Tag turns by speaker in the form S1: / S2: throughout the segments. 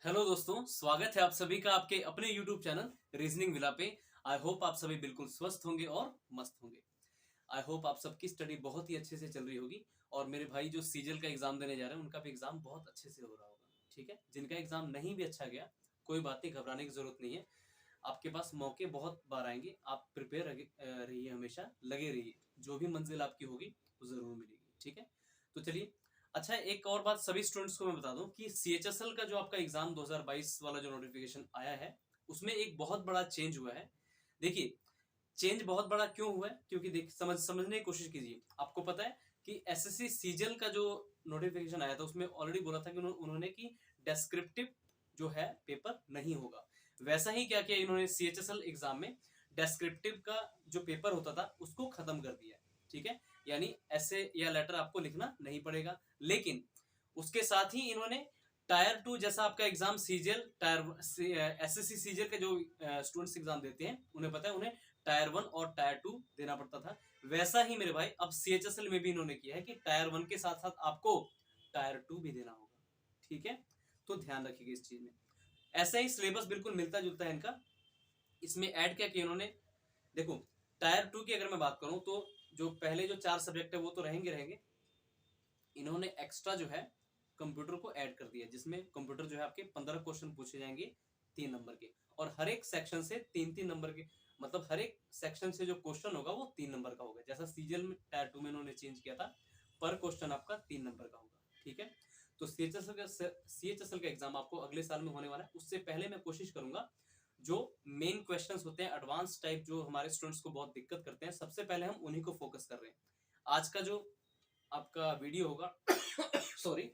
S1: Hello दोस्तों, स्वागत है आप सभी का आपके अपने YouTube चैनल रीजनिंग विला पे। आई होप आप सभी बिल्कुल स्वस्थ होंगे और मस्त होंगे। आई होप आप सबकी स्टडी बहुत ही अच्छे से चल रही होगी और मेरे भाई जो सीजल का एग्जाम देने जा रहे हैं उनका भी एग्जाम बहुत अच्छे से हो रहा होगा। ठीक है, जिनका एग्जाम नहीं भी अच्छा गया कोई बात नहीं, घबराने की जरूरत नहीं है। आपके पास मौके बहुत बार आएंगे, आप प्रिपेयर रहिए, हमेशा लगे रहिए। जो भी मंजिल आपकी होगी वो जरूर मिलेगी। ठीक है, तो चलिए। अच्छा, एक और बात सभी स्टूडेंट्स को मैं बता दूं कि सीएचएसएल का जो आपका एग्जाम 2022 वाला जो नोटिफिकेशन आया है उसमें एक बहुत बड़ा चेंज हुआ है। देखिए, चेंज बहुत बड़ा क्यों हुआ है, क्योंकि देख समझने की कोशिश कीजिए। आपको पता है कि एसएससी सीजल का जो नोटिफिकेशन आया था उसमें ऑलरेडी बोला था कि उन्होंने कि डेस्क्रिप्टिव जो है पेपर नहीं होगा। वैसा ही क्या किया इन्होंने सीएचएसएल एग्जाम में, डेस्क्रिप्टिव का जो पेपर होता था उसको खत्म कर दिया। ठीक है, यानी ऐसे या लेटर आपको लिखना नहीं पड़ेगा। लेकिन उसके साथ ही इन्होंने टायर 2 जैसा आपका एग्जाम सीजल टायर एसएससी सीजल के जो स्टूडेंट्स एग्जाम देते हैं उन्हें पता है उन्हें टायर 1 और टायर 2 देना पड़ता था। वैसा ही मेरे भाई अब सीएचएसएल में भी इन्होंने किया है कि टायर 1 के साथ साथ आपको टायर 2 भी देना होगा। ठीक है, तो ध्यान रखिएगा इस चीज में। ऐसा ही सिलेबस बिल्कुल मिलता जुलता है इनका। इसमें ऐड क्या किया इन्होंने, देखो, टायर 2 की अगर मैं बात करूं तो जो पहले जो 4 सब्जेक्ट है वो तो रहेंगे रहेंगे। इन्होंने एक्स्ट्रा जो है कंप्यूटर को ऐड कर दिया, जिसमें कंप्यूटर जो है आपके 15 क्वेश्चन पूछे जाएंगे 3 नंबर के, और हर एक सेक्शन से 3-3 नंबर के, मतलब हर एक सेक्शन से जो क्वेश्चन होगा वो 3 नंबर का होगा। जैसा सीजल में टायर 2 में इन्होंने चेंज किया था, पर क्वेश्चन आपका 3 नंबर का होगा। ठीक है, तो सीएचएसएल का एग्जाम आपको अगले साल में होने वाला है। उससे पहले मैं कोशिश करूंगा जो मेन क्वेश्चंस होते हैं एडवांस टाइप, जो हमारे स्टूडेंट्स को बहुत दिक्कत करते हैं, सबसे पहले हम उन्हीं को फोकस कर रहे हैं। आज का जो आपका वीडियो होगा सॉरी,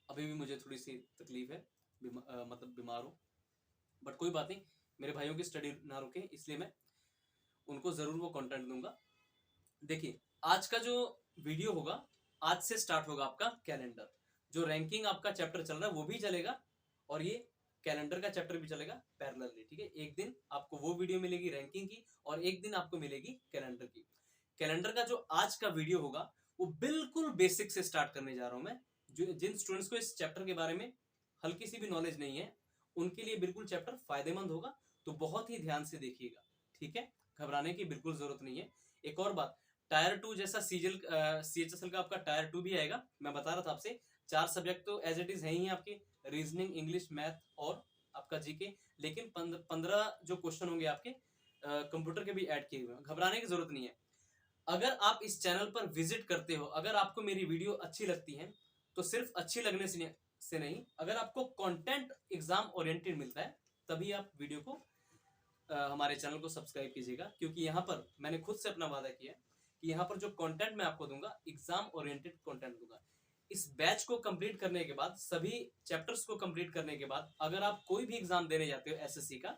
S1: अभी भी मुझे थोड़ी सी तकलीफ है, मतलब बीमार हूँ, बट कोई बात नहीं। मेरे भाइयों की स्टडी ना रुके, इसलिए मैं उनको जरूर वो कंटेंट दूंगा। देखिए, आज का जो वीडियो होगा, आज से स्टार्ट होगा आपका कैलेंडर। जो रैंकिंग आपका चैप्टर चल रहा है वो भी चलेगा और ये कैलेंडर का चैप्टर भी चलेगा पैरेलली। ठीक है, एक दिन आपको वो वीडियो मिलेगी रैंकिंग की और एक दिन आपको मिलेगी कैलेंडर की। कैलेंडर का जो आज का वीडियो होगा वो बिल्कुल बेसिक से स्टार्ट करने जा रहा हूं मैं। जो जिन स्टूडेंट्स को इस चैप्टर के बारे में हल्की सी भी नॉलेज नहीं है उनके लिए बिल्कुल चैप्टर फायदेमंद होगा, तो बहुत ही ध्यान से देखिएगा। ठीक है, घबराने की बिल्कुल जरूरत नहीं है। एक और बात, टायर 2 जैसा सीजल सीएचएसएल का आपका टायर 2 भी आएगा। मैं बता रहा था आपसे, 4 सब्जेक्ट तो एज इट इज है ही आपके, रीजनिंग, इंग्लिश, मैथ और आपका जीके। लेकिन 15 जो क्वेश्चन होंगे आपके कंप्यूटर के भी ऐड किए हुए हैं। घबराने की जरूरत नहीं है। अगर आप इस चैनल पर विजिट करते हो, अगर आपको मेरी वीडियो अच्छी लगती है, तो सिर्फ अच्छी लगने से नहीं, अगर आपको कंटेंट एग्जाम ओरिएंटेड मिलता है तभी आप वीडियो को हमारे चैनल को सब्सक्राइब कीजिएगा। क्योंकि यहाँ पर मैंने खुद से अपना वादा किया है कि यहाँ पर जो कंटेंट मैं आपको दूंगा एग्जाम ओरिएंटेड कंटेंट दूंगा। इस बैच को कंप्लीट करने के बाद, सभी चैप्टर्स को कंप्लीट करने के बाद, अगर आप कोई भी एग्जाम देने जाते हो एसएससी का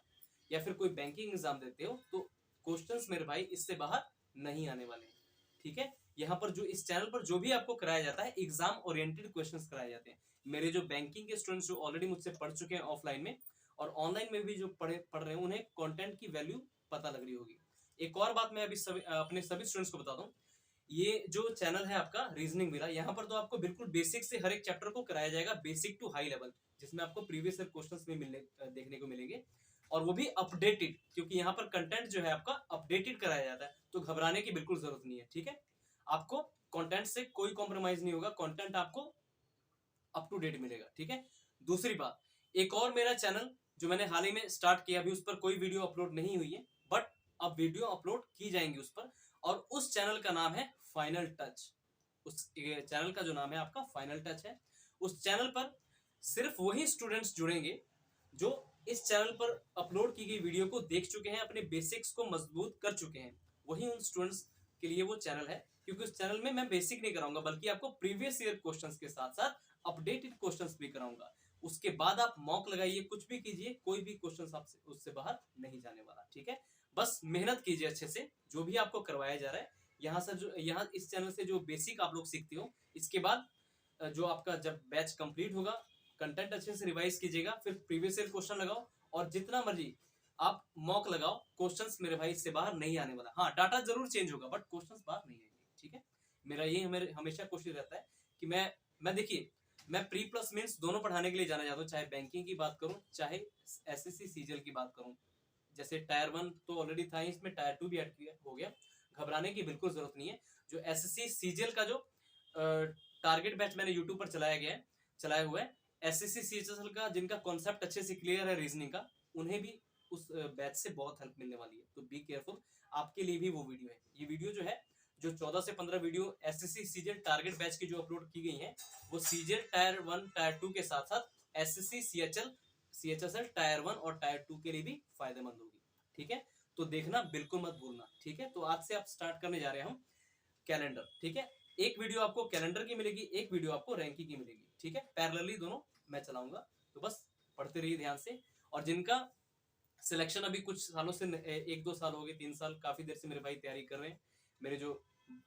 S1: या फिर कोई बैंकिंग एग्जाम देते हो, तो क्वेश्चंस मेरे भाई इससे बाहर नहीं आने वाले हैं। ठीक है, यहाँ पर जो इस चैनल पर जो भी आपको कराया जाता है एग्जाम ओरिएंटेड क्वेश्चंस कराए जाते हैं। मेरे जो बैंकिंग के स्टूडेंट्स जो ऑलरेडी मुझसे पढ़ चुके हैं ऑफलाइन में और ऑनलाइन में भी जो पढ़ रहे हैं, उन्हें कंटेंट की वैल्यू पता लग रही होगी। एक और बात मैं अभी अपने सभी स्टूडेंट्स को बता दूं, ये जो चैनल है आपका रीजनिंग मेरा, यहाँ पर तो आपको बिल्कुल बेसिक से हर एक चैप्टर को कराया जाएगा, बेसिक टू हाई लेवल, जिसमें आपको प्रीवियस ईयर क्वेश्चंस भी देखने को मिलेंगे और वो भी अपडेटेड, क्योंकि यहाँ पर कंटेंट जो है आपका अपडेटेड कराया जाता है। तो घबराने की बिल्कुल जरूरत नहीं है। ठीक है, आपको कंटेंट से कोई कॉम्प्रोमाइज नहीं होगा, कंटेंट आपको अप टू डेट मिलेगा। ठीक है, दूसरी बात, एक और मेरा चैनल जो मैंने हाल ही में स्टार्ट किया, अभी उस पर कोई वीडियो अपलोड नहीं हुई है, बट अब वीडियो अपलोड की जाएंगी उस पर, और उस चैनल का नाम है फाइनल टच। उस चैनल का जो नाम है आपका फाइनल टच है। उस चैनल पर सिर्फ वही स्टूडेंट्स जुड़ेंगे जो इस चैनल पर अपलोड की गई वीडियो को देख चुके हैं, अपने बेसिक्स को मजबूत कर चुके हैं, वही उन स्टूडेंट्स के लिए वो चैनल है। क्योंकि उस चैनल में मैं बेसिक नहीं कराऊंगा, बल्कि आपको प्रीवियस ईयर क्वेश्चंस के साथ साथ अपडेटेड क्वेश्चंस भी कराऊंगा। उसके बाद आप मॉक लगाइए, कुछ भी कीजिए, कोई भी क्वेश्चन आपसे उससे बाहर नहीं जाने वाला। ठीक है, बस मेहनत कीजिए अच्छे से, जो भी आपको करवाया जा रहा है यहाँ से, जो यहाँ इस चैनल से जो बेसिक आप लोग सीखते हो, इसके बाद जो आपका जब बैच कंप्लीट होगा, कंटेंट अच्छे से रिवाइज कीजिएगा, फिर प्रीवियस ईयर क्वेश्चन लगाओ और जितना मर्जी आप मॉक लगाओ, क्वेश्चंस मेरे भाई इससे बाहर नहीं आने वाला। हाँ, डाटा जरूर चेंज होगा बट क्वेश्चंस बाहर नहीं आएंगे। ठीक है, मेरा ये हमेशा कोशिश रहता है कि मैं देखिए, मैं प्री प्लस मेंस दोनों पढ़ाने के लिए जाना चाहता हूँ, चाहे बैंकिंग की बात करूँ चाहे एसएससी सीजीएल की बात करूँ। जैसे टायर 1 तो ऑलरेडी था, इसमें टायर 2 भी ऐड हो गया, घबराने की बिल्कुल जरूरत नहीं है। जो एसएससी सीजीएल का जो टारगेट बैच मैंने यूट्यूब पर चलाया हुआ है, एसएससी सीजीएल का जिनका कॉन्सेप्ट अच्छे से क्लियर है रीजनिंग का, उन्हें भी उस बैच से बहुत हेल्प मिलने वाली है। तो बी केयरफुल, आपके लिए भी वो वीडियो है। ये वीडियो जो है, जो 14 से 15 video SSC CGL target batch की जो अपलोड की गई है, वो सीजीएल टायर 1 टायर 2 के साथ साथ एसएससी सीएचएसएल टायर 1 और टायर 2 के लिए भी फायदेमंद होगी। ठीक है, तो देखना बिल्कुल मत भूलना। ठीक है, तो आज से आप स्टार्ट करने जा रहे हैं हम कैलेंडर। ठीक है, एक वीडियो आपको कैलेंडर की मिलेगी, एक वीडियो आपको रैंकिंग की मिलेगी। ठीक है, पैरेलली दोनों मैं चलाऊंगा, तो बस पढ़ते रहिए ध्यान से। और जिनका सिलेक्शन अभी कुछ सालों से, 1-2 साल हो गए, 3 साल, काफी देर से मेरे भाई तैयारी कर रहे हैं, मेरे जो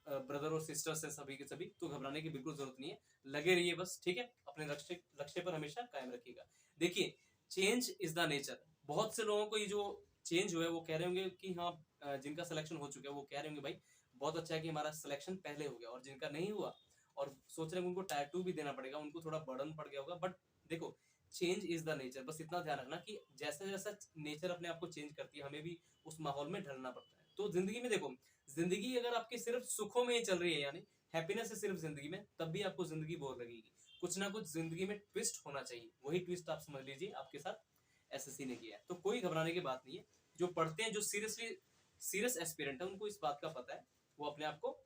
S1: ब्रदर और सिस्टर्स हैं सभी के सभी, तो घबराने की बिल्कुल जरूरत नहीं है, लगे रहिए बस। ठीक है, अपने लक्ष्य पर हमेशा कायम रखिएगा। देखिए, चेंज इज द नेचर। बहुत से लोगों को ये जो चेंज हुआ है वो कह रहे होंगे कि हाँ, जिनका सिलेक्शन हो चुका है वो कह रहे होंगे भाई बहुत अच्छा है कि हमारा सिलेक्शन पहले हो गया, और जिनका नहीं हुआ और सोच रहे हैं उनको टायर 2 भी देना पड़ेगा, उनको थोड़ा बर्डन पड़ गया होगा। बट देखो, चेंज इज द नेचर। बस इतना ध्यान रखना कि जैसा जैसा नेचर अपने आप को चेंज करती है, हमें भी उस माहौल में ढलना पड़ता है। तो जिंदगी में देखो, जिंदगी अगर आपकी सिर्फ सुखों में ही चल रही है, यानी हैप्पीनेस है सिर्फ जिंदगी में, तब भी आपको जिंदगी बोर लगेगी। कुछ ना कुछ जिंदगी में ट्विस्ट होना चाहिए, वही ट्विस्ट आप समझ लीजिए आपके साथ एसएससी ने किया है। तो कोई घबराने की बात नहीं है। जो पढ़ते हैं, जो सीरियस एस्पिरेंट है, उनको इस बात का पता है, वो अपने आप को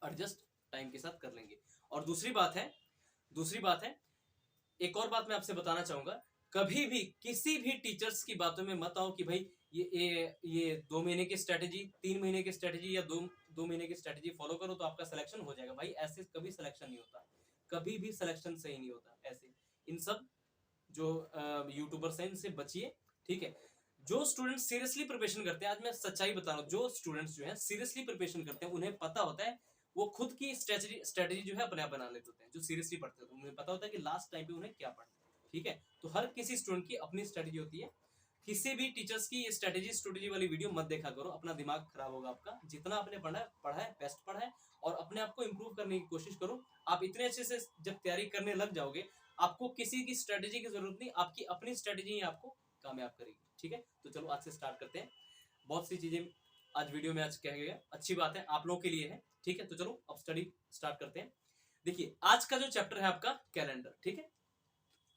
S1: एडजस्ट टाइम के साथ कर लेंगे। और दूसरी बात है, एक और बात मैं आपसे बताना चाहूंगा, कभी भी किसी भी टीचर्स की बातों में मत आओ कि भाई ये 2 महीने की स्ट्रेटेजी, 3 महीने की स्ट्रेटेजी या दो महीने की स्ट्रेटेजी फॉलो करो तो आपका सिलेक्शन हो जाएगा। भाई ऐसे कभी सिलेक्शन नहीं होता, कभी भी सिलेक्शन सही नहीं होता ऐसे। इन सब जो यूट्यूबर्स हैं इनसे बचिए। ठीक है, जो स्टूडेंट सीरियसली प्रिपरेशन करते हैं, आज मैं सच्चाई बता रहा हूँ, जो स्टूडेंट्स जो है सीरियसली प्रिपरेशन करते हैं, उन्हें पता होता है, वो खुद की स्ट्रेटेजी जो है अपने आप बना लेते होते हैं। जो सीरियसली पढ़ते हैं उन्हें पता होता है कि लास्ट टाइम पे उन्हें क्या पढ़ना है। ठीक है, तो हर किसी स्टूडेंट की अपनी स्ट्रेटेजी होती है। किसी भी टीचर्स की ये स्ट्रेटेजी वाली वीडियो मत देखा करो, अपना दिमाग खराब होगा आपका। जितना आपने पढ़ा है बेस्ट पढ़ा है, और अपने आप को इम्प्रूव करने की कोशिश करो। आप इतने अच्छे से जब तैयारी करने लग जाओगे, आपको किसी की स्ट्रेटेजी की जरूरत नहीं, आपकी अपनी स्ट्रेटेजी ही आपको कामयाब करेगी। ठीक है, तो चलो आज से स्टार्ट करते हैं। बहुत सी चीजें आज वीडियो में आज कह गया, अच्छी बात है, आप लोगों के लिए है। ठीक है, तो चलो अब स्टडी स्टार्ट करते हैं। देखिए, आज का जो चैप्टर है आपका कैलेंडर। ठीक है,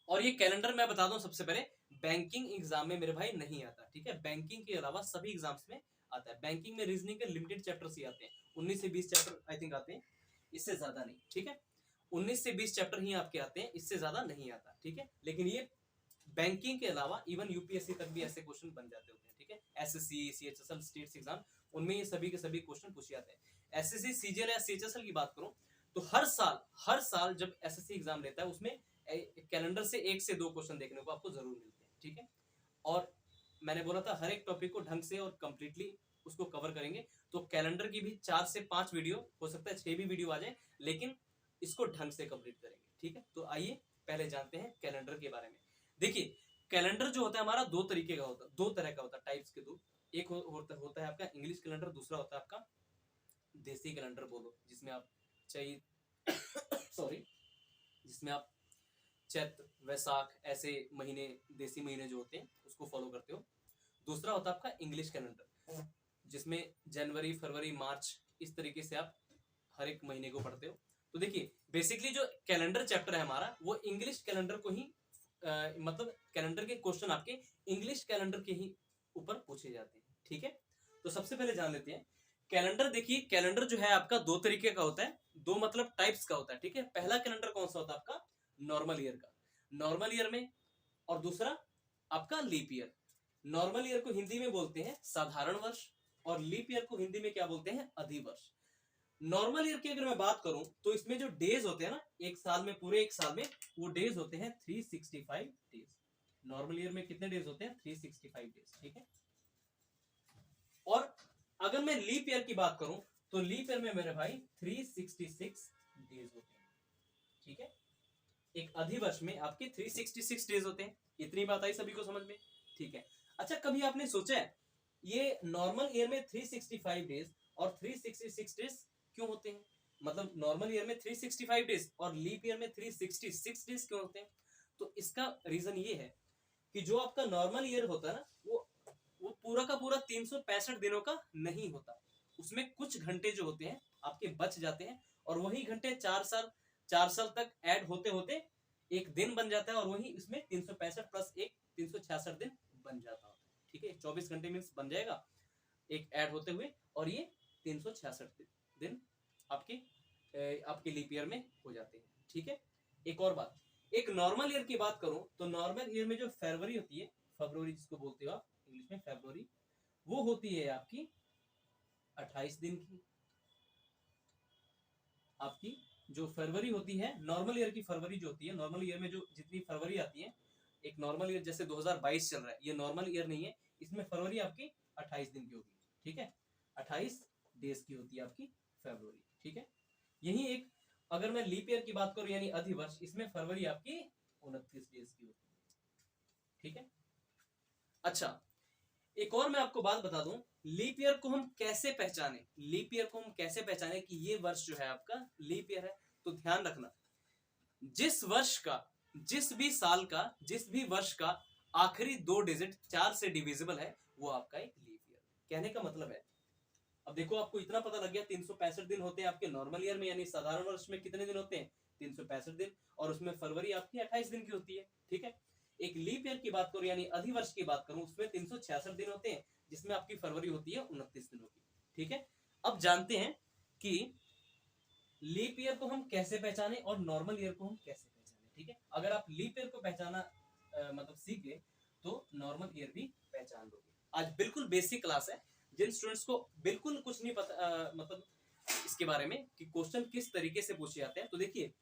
S1: और ये कैलेंडर मैं बता दूं सबसे पहले, बैंकिंग एग्जाम में मेरे भाई नहीं आता। ठीक है, बैंकिंग के अलावा सभी एग्जाम्स में आता है। बैंकिंग में रीजनिंग के लिमिटेड चैप्टर्स ही आते हैं, 19 से 20 चैप्टर आई थिंक आते हैं, इससे ज्यादा नहीं। ठीक है, 19 से 20 चैप्टर ही आपके आते हैं, इससे ज्यादा नहीं आता। ठीक है, लेकिन ये बैंकिंग के अलावा इवन यूपीएससी तक भी ऐसे क्वेश्चन बन जाते होते हैं। ठीक है, एसएससी सीएचएसएल स्टेट्स एग्जाम, उनमें ये सभी के सभी क्वेश्चन पूछे जाते हैं। एसएससी सीजीएल या सीएचएसएल की बात करूं तो हर साल जब एसएससी एग्जाम लेता है, उसमें कैलेंडर से 1 से 2 क्वेश्चन देखने को आपको जरूर मिलते हैं। ठीक है, और मैंने बोला था हर एक टॉपिक को ढंग से और कंप्लीटली उसको कवर करेंगे। तो कैलेंडर की भी 4 से 5 वीडियो, हो सकता है 6 भी वीडियो आ जाए, लेकिन इसको ढंग से कंप्लीट करेंगे। ठीक है, तो आइए पहले जानते हैं कैलेंडर के बारे में। देखिए, कैलेंडर जो होता है हमारा दो तरीके का होता है, दो तरह का होता है, टाइप्स के दो। एक होता है आपका इंग्लिश कैलेंडर, दूसरा होता है आपका देसी कैलेंडर बोलो, जिसमें आप सॉरी जिसमें आप चैत्र वैसाख ऐसे महीने, देसी महीने जो होते हैं उसको फॉलो करते हो। दूसरा होता है आपका इंग्लिश कैलेंडर, जिसमें जनवरी फरवरी मार्च इस तरीके से आप हर एक महीने को पढ़ते हो। तो देखिए, बेसिकली जो कैलेंडर चैप्टर है हमारा, वो इंग्लिश कैलेंडर को ही मतलब कैलेंडर के क्वेश्चन आपके इंग्लिश कैलेंडर के ही ऊपर पूछे जाते हैं। ठीक है, तो सबसे पहले जान लेते हैं कैलेंडर। देखिए, कैलेंडर जो है आपका दो तरीके का होता है, दो मतलब टाइप्स का होता है। ठीक है, पहला कैलेंडर कौन सा होता है आपका, नॉर्मल ईयर का, नॉर्मल ईयर में, और दूसरा आपका लीप ईयर। नॉर्मल ईयर को हिंदी में बोलते हैं साधारण वर्ष, और लीप ईयर को हिंदी में क्या बोलते हैं, अधिवर्ष। नॉर्मल ईयर की अगर मैं बात करूं तो इसमें जो डेज होते हैं ना, एक साल में, पूरे एक साल में वो डेज होते हैं 365 डेज। नॉर्मल ईयर में कितने डेज होते हैं, 365 डेज। ठीक है, और अगर मैं लीप ईयर की बात करूं तो लीप ईयर में मेरे भाई 366 डेज होते हैं। ठीक है, एक अधिवर्ष में आपके 366 डेज होते हैं। इतनी बात आई सभी को समझ में। ठीक है, अच्छा, कभी आपने सोचा है ये नॉर्मल ईयर में 365 डेज और 366 डेज क्यों होते हैं? मतलब नॉर्मल ईयर में 365 डेज और लीप ईयर में 366 डेज क्यों होते हैं? तो इसका रीजन ये है कि जो आपका नॉर्मल ईयर होता है ना, वो पूरा का पूरा 365 दिनों का नहीं होता। उसमें कुछ घंटे जो होते हैं आपके बच जाते हैं, और वही घंटे 4 साल तक ऐड होते होते एक दिन बन जाता है, और वही इसमें 365 प्लस एक 366 दिन बन जाता है। ठीक है, 24 घंटे मीन्स बन जाएगा एक ऐड होते हुए, और ये 366 दिन आपके लीप ईयर में हो जाते हैं। ठीक है, एक और बात, एक नॉर्मल ईयर की बात करूं तो नॉर्मल ईयर में जो फरवरी होती है, फरवरी जिसको बोलते हो आप इंग्लिश में फरवरी, वो होती है आपकी 28 दिन की। आपकी जो फरवरी होती है नॉर्मल ईयर की, फरवरी जो होती है नॉर्मल ईयर में जो जितनी फरवरी आती है, एक नॉर्मल ईयर जैसे 2022 चल रहा है, ये नॉर्मल ईयर नहीं है, इसमें फरवरी आपकी 28 दिन की होगी। ठीक है, 28 डेज की होती है आपकी फरवरी। ठीक है, यही एक, अगर मैं लीप ईयर की बात करूं यानी अधिवर्ष, इसमें फरवरी आपकी 29 डेज की होती है। ठीक है, अच्छा एक और मैं आपको बात बता दूं, लीप ईयर को हम कैसे पहचाने, लीप ईयर को हम कैसे पहचाने कि ये वर्ष जो है आपका लीप ईयर है? तो ध्यान रखना, जिस वर्ष का, जिस भी साल का, जिस भी वर्ष का आखिरी 2 डिजिट 4 से डिविजिबल है, वो आपका एक लीप ईयर। कहने का मतलब है, अब देखो आपको इतना पता लग गया 365 दिन होते हैं आपके नॉर्मल ईयर में, यानी साधारण वर्ष में कितने दिन होते हैं? 365 दिन, और उसमें फरवरी आपकी 28 दिन की होती है। ठीक है, एक लीप ईयर की बात करूं यानी अधिवर्ष की बात करूं, उसमें 366 दिन होते हैं, जिसमें आपकी फरवरी होती है 29 दिनों की। ठीक है, अब जानते हैं कि लीप ईयर को हम कैसे पहचाने और नॉर्मल ईयर को हम कैसे पहचाने। ठीक है, अगर आप लीप ईयर को पहचाना मतलब सीख गए तो नॉर्मल ईयर भी पहचान लोगे। आज बिल्कुल बेसिक क्लास है, जिन स्टूडेंट्स को बिल्कुल कुछ नहीं पता मतलब इसके बारे में कि क्वेश्चन किस तरीके से पूछे जाते हैं, तो देखिए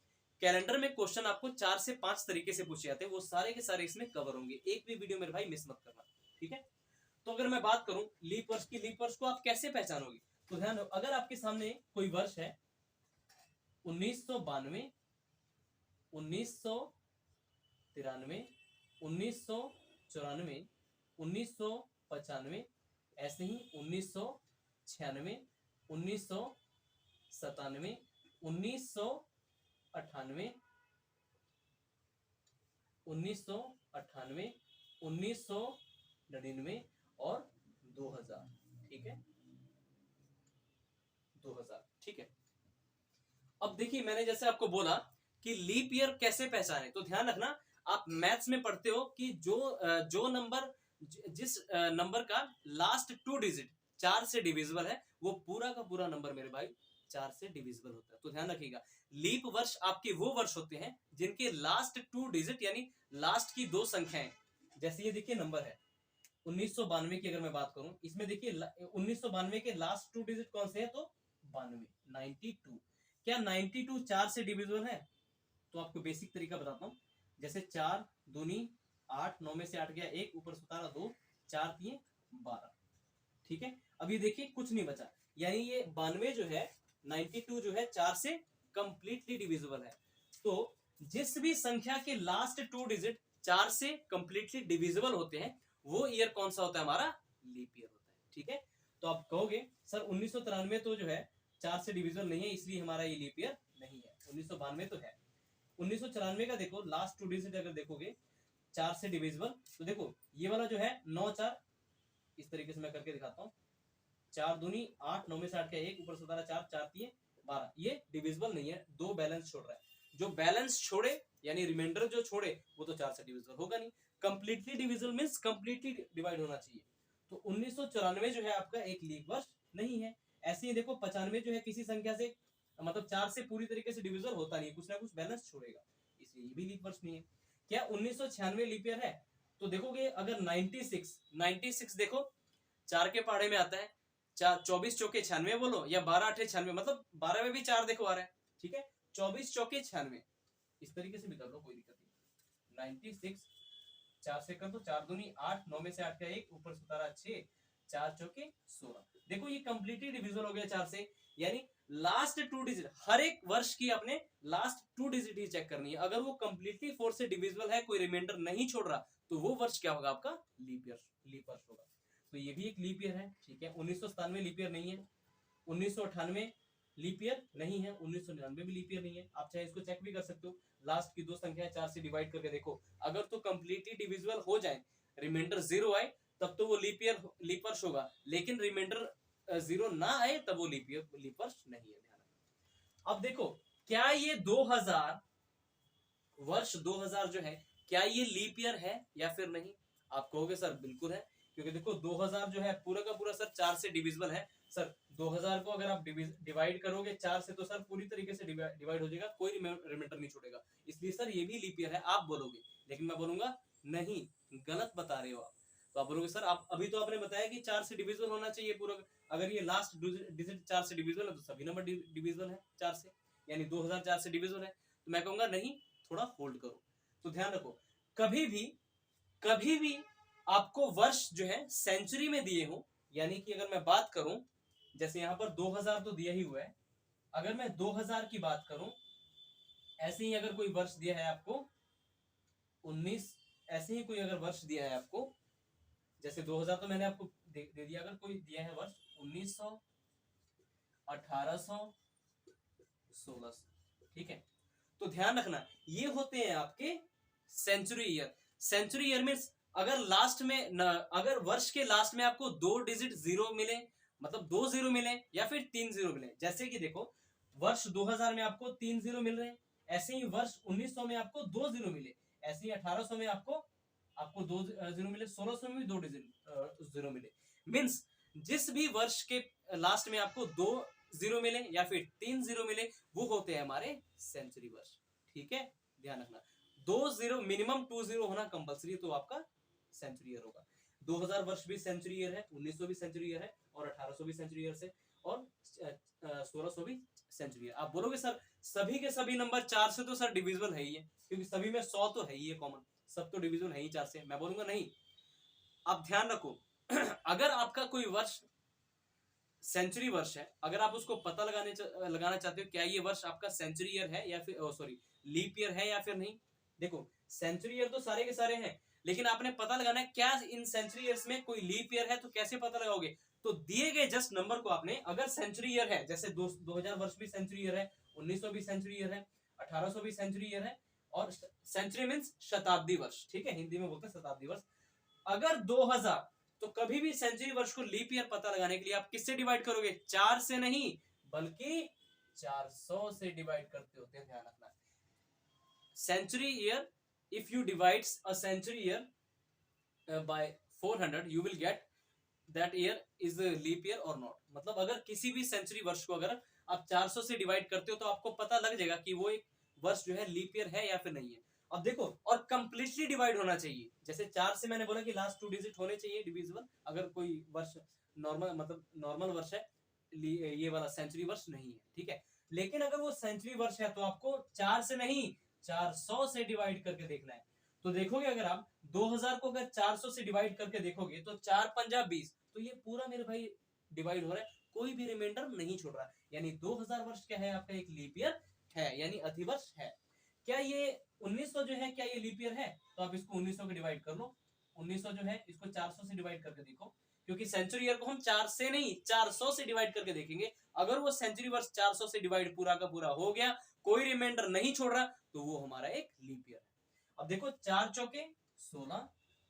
S1: कैलेंडर में क्वेश्चन आपको 4 से 5 तरीके से पूछे जाते हैं, वो सारे के सारे इसमें कवर होंगे, एक भी वीडियो मेरे भाई मिस मत करना। ठीक है, तो अगर मैं बात करूं लीप वर्ष की, लीप वर्ष को आप कैसे पहचानोगे? तो ध्यान रखो, अगर आपके सामने कोई वर्ष है 1992, 1993, 1994, 1995, ऐसे ही 1996, 1997, 1998, 1998, 1999 और 2000। ठीक है, 2000। ठीक है, अब देखिए मैंने जैसे आपको बोला कि लीप ईयर कैसे पहचाने, तो ध्यान रखना, आप मैथ्स में पढ़ते हो कि जो नंबर, जिस नंबर का लास्ट 2 डिजिट 4 से डिविजिबल है, वो पूरा का पूरा नंबर मेरे भाई 4 से डिविजिबल होता है। तो ध्यान रखिएगा, लीप वर्ष आपके वो वर्ष होते हैं जिनके लास्ट 2 डिजिट यानी लास्ट की 2 संख्याएं, जैसे ये देखिए नंबर है 1992 की, अगर मैं बात करूं इसमें देखिए 1992 के लास्ट 2 डिजिट कौन से हैं? तो 92, 92। क्या 92 4 से डिविजिबल है? तो आपको बेसिक तरीका बताता हूं, जैसे 4 दूनी 8, 9 में से 8 गया 1, ऊपर 17 2, 4 3 12। ठीक है, अभी देखिए कुछ नहीं बचा, यानी ये 92 जो है, 92 जो है 4 से कंप्लीटली डिविजिबल है। तो जिस भी संख्या के लास्ट 2 डिजिट 4 से कंप्लीटली डिविजिबल होते हैं, वो ईयर कौन सा होता है? हमारा लीप ईयर होता है। ठीक है, तो आप कहोगे सर 1993 तो जो है 4 से डिविजिबल नहीं है, इसलिए हमारा ये लीप ईयर नहीं है। 1992 तो है। 1994 का देखो लास्ट 2 डिजिट अगर देखोगे 4 से डिविजिबल, तो देखो ये वाला जो है 9 4, इस तरीके से मैं करके दिखाता हूँ, 4 दूनी 8, 9 में से 8 का 1, ऊपर 17 4, 4 3 12, ये डिविजिबल नहीं है, 2 बैलेंस छोड़ रहा है। जो बैलेंस छोड़े यानी रिमाइंडर जो छोड़े वो तो 4 से डिविजिबल होगा नहीं। Completely divisible means completely divide होना चाहिए। तो 1994 जो है आपका एक लीप वर्ष नहीं है। ऐसे ही देखो 95 जो है किसी संख्या से मतलब 4 से पूरी तरीके से डिविजिबल होता नहीं, कुछ ना कुछ बैलेंस छोड़ेगा, इसलिए ये भी लीप वर्ष नहीं है। क्या 1996 लीप ईयर है? तो देखोगे अगर 96 देखो 4 के पहाड़े में आता है, 24 चौके 96 बोलो या 12 8 96, मतलब 12 में भी 4 देखो आ रहा है। ठीक है, 24 चौके 96, इस तरीके से भी कर लो, कोई दिक्कत नहीं। 96 4 से कर दो, 4 दूनी 8, 9 में से 8 का 1, ऊपर 17 6, 4 चौके 16। देखो ये कंप्लीटली डिविजिबल हो गया 4 से, यानी लास्ट 2 डिजिट हर एक वर्ष की अपने लास्ट 2 डिजिट ही चेक करनी है। अगर वो कंप्लीटली 4 से डिविजिबल है, कोई रिमाइंडर नहीं छोड़ रहा, तो वो वर्ष क्या होगा? आपका लीप वर्ष होगा। तो ये भी एक लीप ईयर है। ठीक है, 1997 लीप ईयर नहीं है। 1998 लीप ईयर नहीं है, 1999 भी लीप ईयर नहीं है। आप चाहे इसको चेक भी कर सकते हो, लास्ट की दो संख्याएं 4 से डिवाइड करके देखो, अगर तो कंप्लीटली डिविजिबल हो जाए, रिमाइंडर 0 आए, तब तो वो लीप वर्ष होगा, लेकिन रिमाइंडर 0 ना आए तब वो लीप वर्ष नहीं है। ध्यान। अब देखो, क्या ये 2000 वर्ष 2000 जो है, क्या ये लीप ईयर है या फिर नहीं? आप कहोगे सर बिल्कुल है, क्योंकि देखो 2000 जो है पूरा का पूरा सर 4 से डिविजिबल है। सर 2000 को अगर आप डिवाइड करोगे 4 से, तो सर पूरी तरीके से डिवाइड हो जाएगा, कोई रिमाइंडर नहीं छोड़ेगा, इसलिए सर ये भी लीप ईयर है आप बोलोगे। लेकिन मैं बोलूंगा नहीं, गलत बता रहे हो आप। तो आप बोलोगे सर आप अभी तो आपने बताया कि 4 से डिविजिबल होना चाहिए पूरा, अगर ये लास्ट डिजिट 4 से डिविजिबल है तो सभी नंबर डिविजिबल है 4 से, यानी 2004 से डिविजिबल है। तो मैं कहूंगा नहीं, थोड़ा होल्ड करो। तो ध्यान रखो, कभी भी आपको वर्ष जो है सेंचुरी में दिए हो, यानी कि अगर मैं बात करूं, जैसे यहां पर 2000 तो दिया ही हुआ है, अगर मैं 2000 की बात करूं, ऐसे ही अगर कोई वर्ष दिया है आपको 19, ऐसे ही कोई अगर वर्ष दिया है आपको, जैसे 2000 तो मैंने आपको दे दिया, अगर कोई दिया है वर्ष 1900, 1800, 1600, ठीक है। तो ध्यान रखना, ये होते हैं आपके सेंचुरी ईयर। सेंचुरी ईयर में अगर लास्ट में अगर वर्ष के लास्ट में आपको 2 डिजिट 0 मिले, मतलब 2 0 मिले या फिर 3 0 मिले, जैसे कि देखो वर्ष 2000 में आपको 3 0 मिल रहे हैं, ऐसे ही वर्ष 1900 में आपको 2 0 मिले, ऐसे ही 1800 में आपको 2 0 मिले, 1600 में भी 2 डिजिट 0 मिले। मींस जिस भी वर्ष के लास्ट में आपको 2 0 मिले या फिर 3 0 मिले, वो होते हैं हमारे सेंचुरी वर्ष, ठीक है। ध्यान रखना, 2 0 मिनिमम 2 0 होना कंपलसरी, तो आपका सेंचुरी ईयर होगा। 2000 वर्ष भी सेंचुरी ईयर है, 1900 भी सेंचुरी ईयर है, और 1800 भी सेंचुरी ईयर से, और 1600 भी सेंचुरी ईयर। आप बोलोगे सर सभी के सभी नंबर 4 से तो सर डिविजिबल है ही है, क्योंकि सभी में 100 तो है ही है कॉमन, सब तो डिविजिबल है ही 4 से। मैं बोलूंगा नहीं। आप ध्यान रखो अगर आपका कोई वर्ष सेंचुरी वर्ष है, अगर आप उसको पता लगाना चाहते हो क्या ये वर्ष आपका सेंचुरी ईयर है या फिर सॉरी लीप ईयर है या फिर नहीं, देखो सेंचुरी ईयर तो सारे के सारे हैं, लेकिन आपने पता लगाना है क्या इन सेंचुरी ईयर्स में कोई लीप ईयर है। तो कैसे पता लगाओगे? तो दिए गए जस्ट नंबर को आपने, अगर सेंचुरी ईयर है, जैसे 2000 वर्ष भी सेंचुरी ईयर है, 1900 भी सेंचुरी ईयर है, 1800 भी सेंचुरी ईयर है, और सेंचुरी मींस शताब्दी वर्ष, ठीक है, हिंदी में बोलते हैं शताब्दी वर्ष। अगर 2000, तो कभी भी सेंचुरी वर्ष को लीप ईयर पता लगाने के लिए आप किससे डिवाइड करोगे? 4 से नहीं, बल्कि 400 से डिवाइड करते होते हैं। ध्यान रखना, century year, if you divide a century year by 400, you will get that year is leap year और नॉट। मतलब अगर किसी भी सेंचुरी वर्ष को अगर आप 400 से डिवाइड करते हो, तो आपको पता लग जाएगा कि वो एक वर्ष जो है लीप ईयर है या फिर नहीं है। अब देखो, और कंप्लीटली डिवाइड होना चाहिए, जैसे 4 से मैंने बोला कि लास्ट 2 डिजिट होने चाहिए डिविजिबल, अगर कोई वर्ष नॉर्मल, मतलब नॉर्मल वर्ष है, ये वाला सेंचुरी वर्ष नहीं है, ठीक है। लेकिन अगर वो सेंचुरी वर्ष है, तो आपको 4 से नहीं 400 से डिवाइड करके देखना है। तो देखोगे अगर आप 2000 को अगर 400 से डिवाइड करके देखोगे, तो 4 पंजा 20, तो ये पूरा मेरे भाई डिवाइड हो रहा है, कोई भी रिमाइंडर नहीं छोड़ रहा, यानी 2000 वर्ष क्या है आपका, एक लीप ईयर है, यानी अधिवर्ष है। क्या ये 1900 जो है, क्या ये लीप ईयर है? तो आप इसको 1900 के डिवाइड कर लो, 1900 जो है इसको 400 से डिवाइड करके देखो, क्योंकि सेंचुरी ईयर को हम 4 से नहीं 400 से डिवाइड करके देखेंगे। अगर वो सेंचुरी वर्ष 400 से डिवाइड पूरा का पूरा हो गया, कोई रिमाइंडर नहीं छोड़ रहा, तो वो हमारा एक लीप ईयर है। अब देखो 4 चौके 16,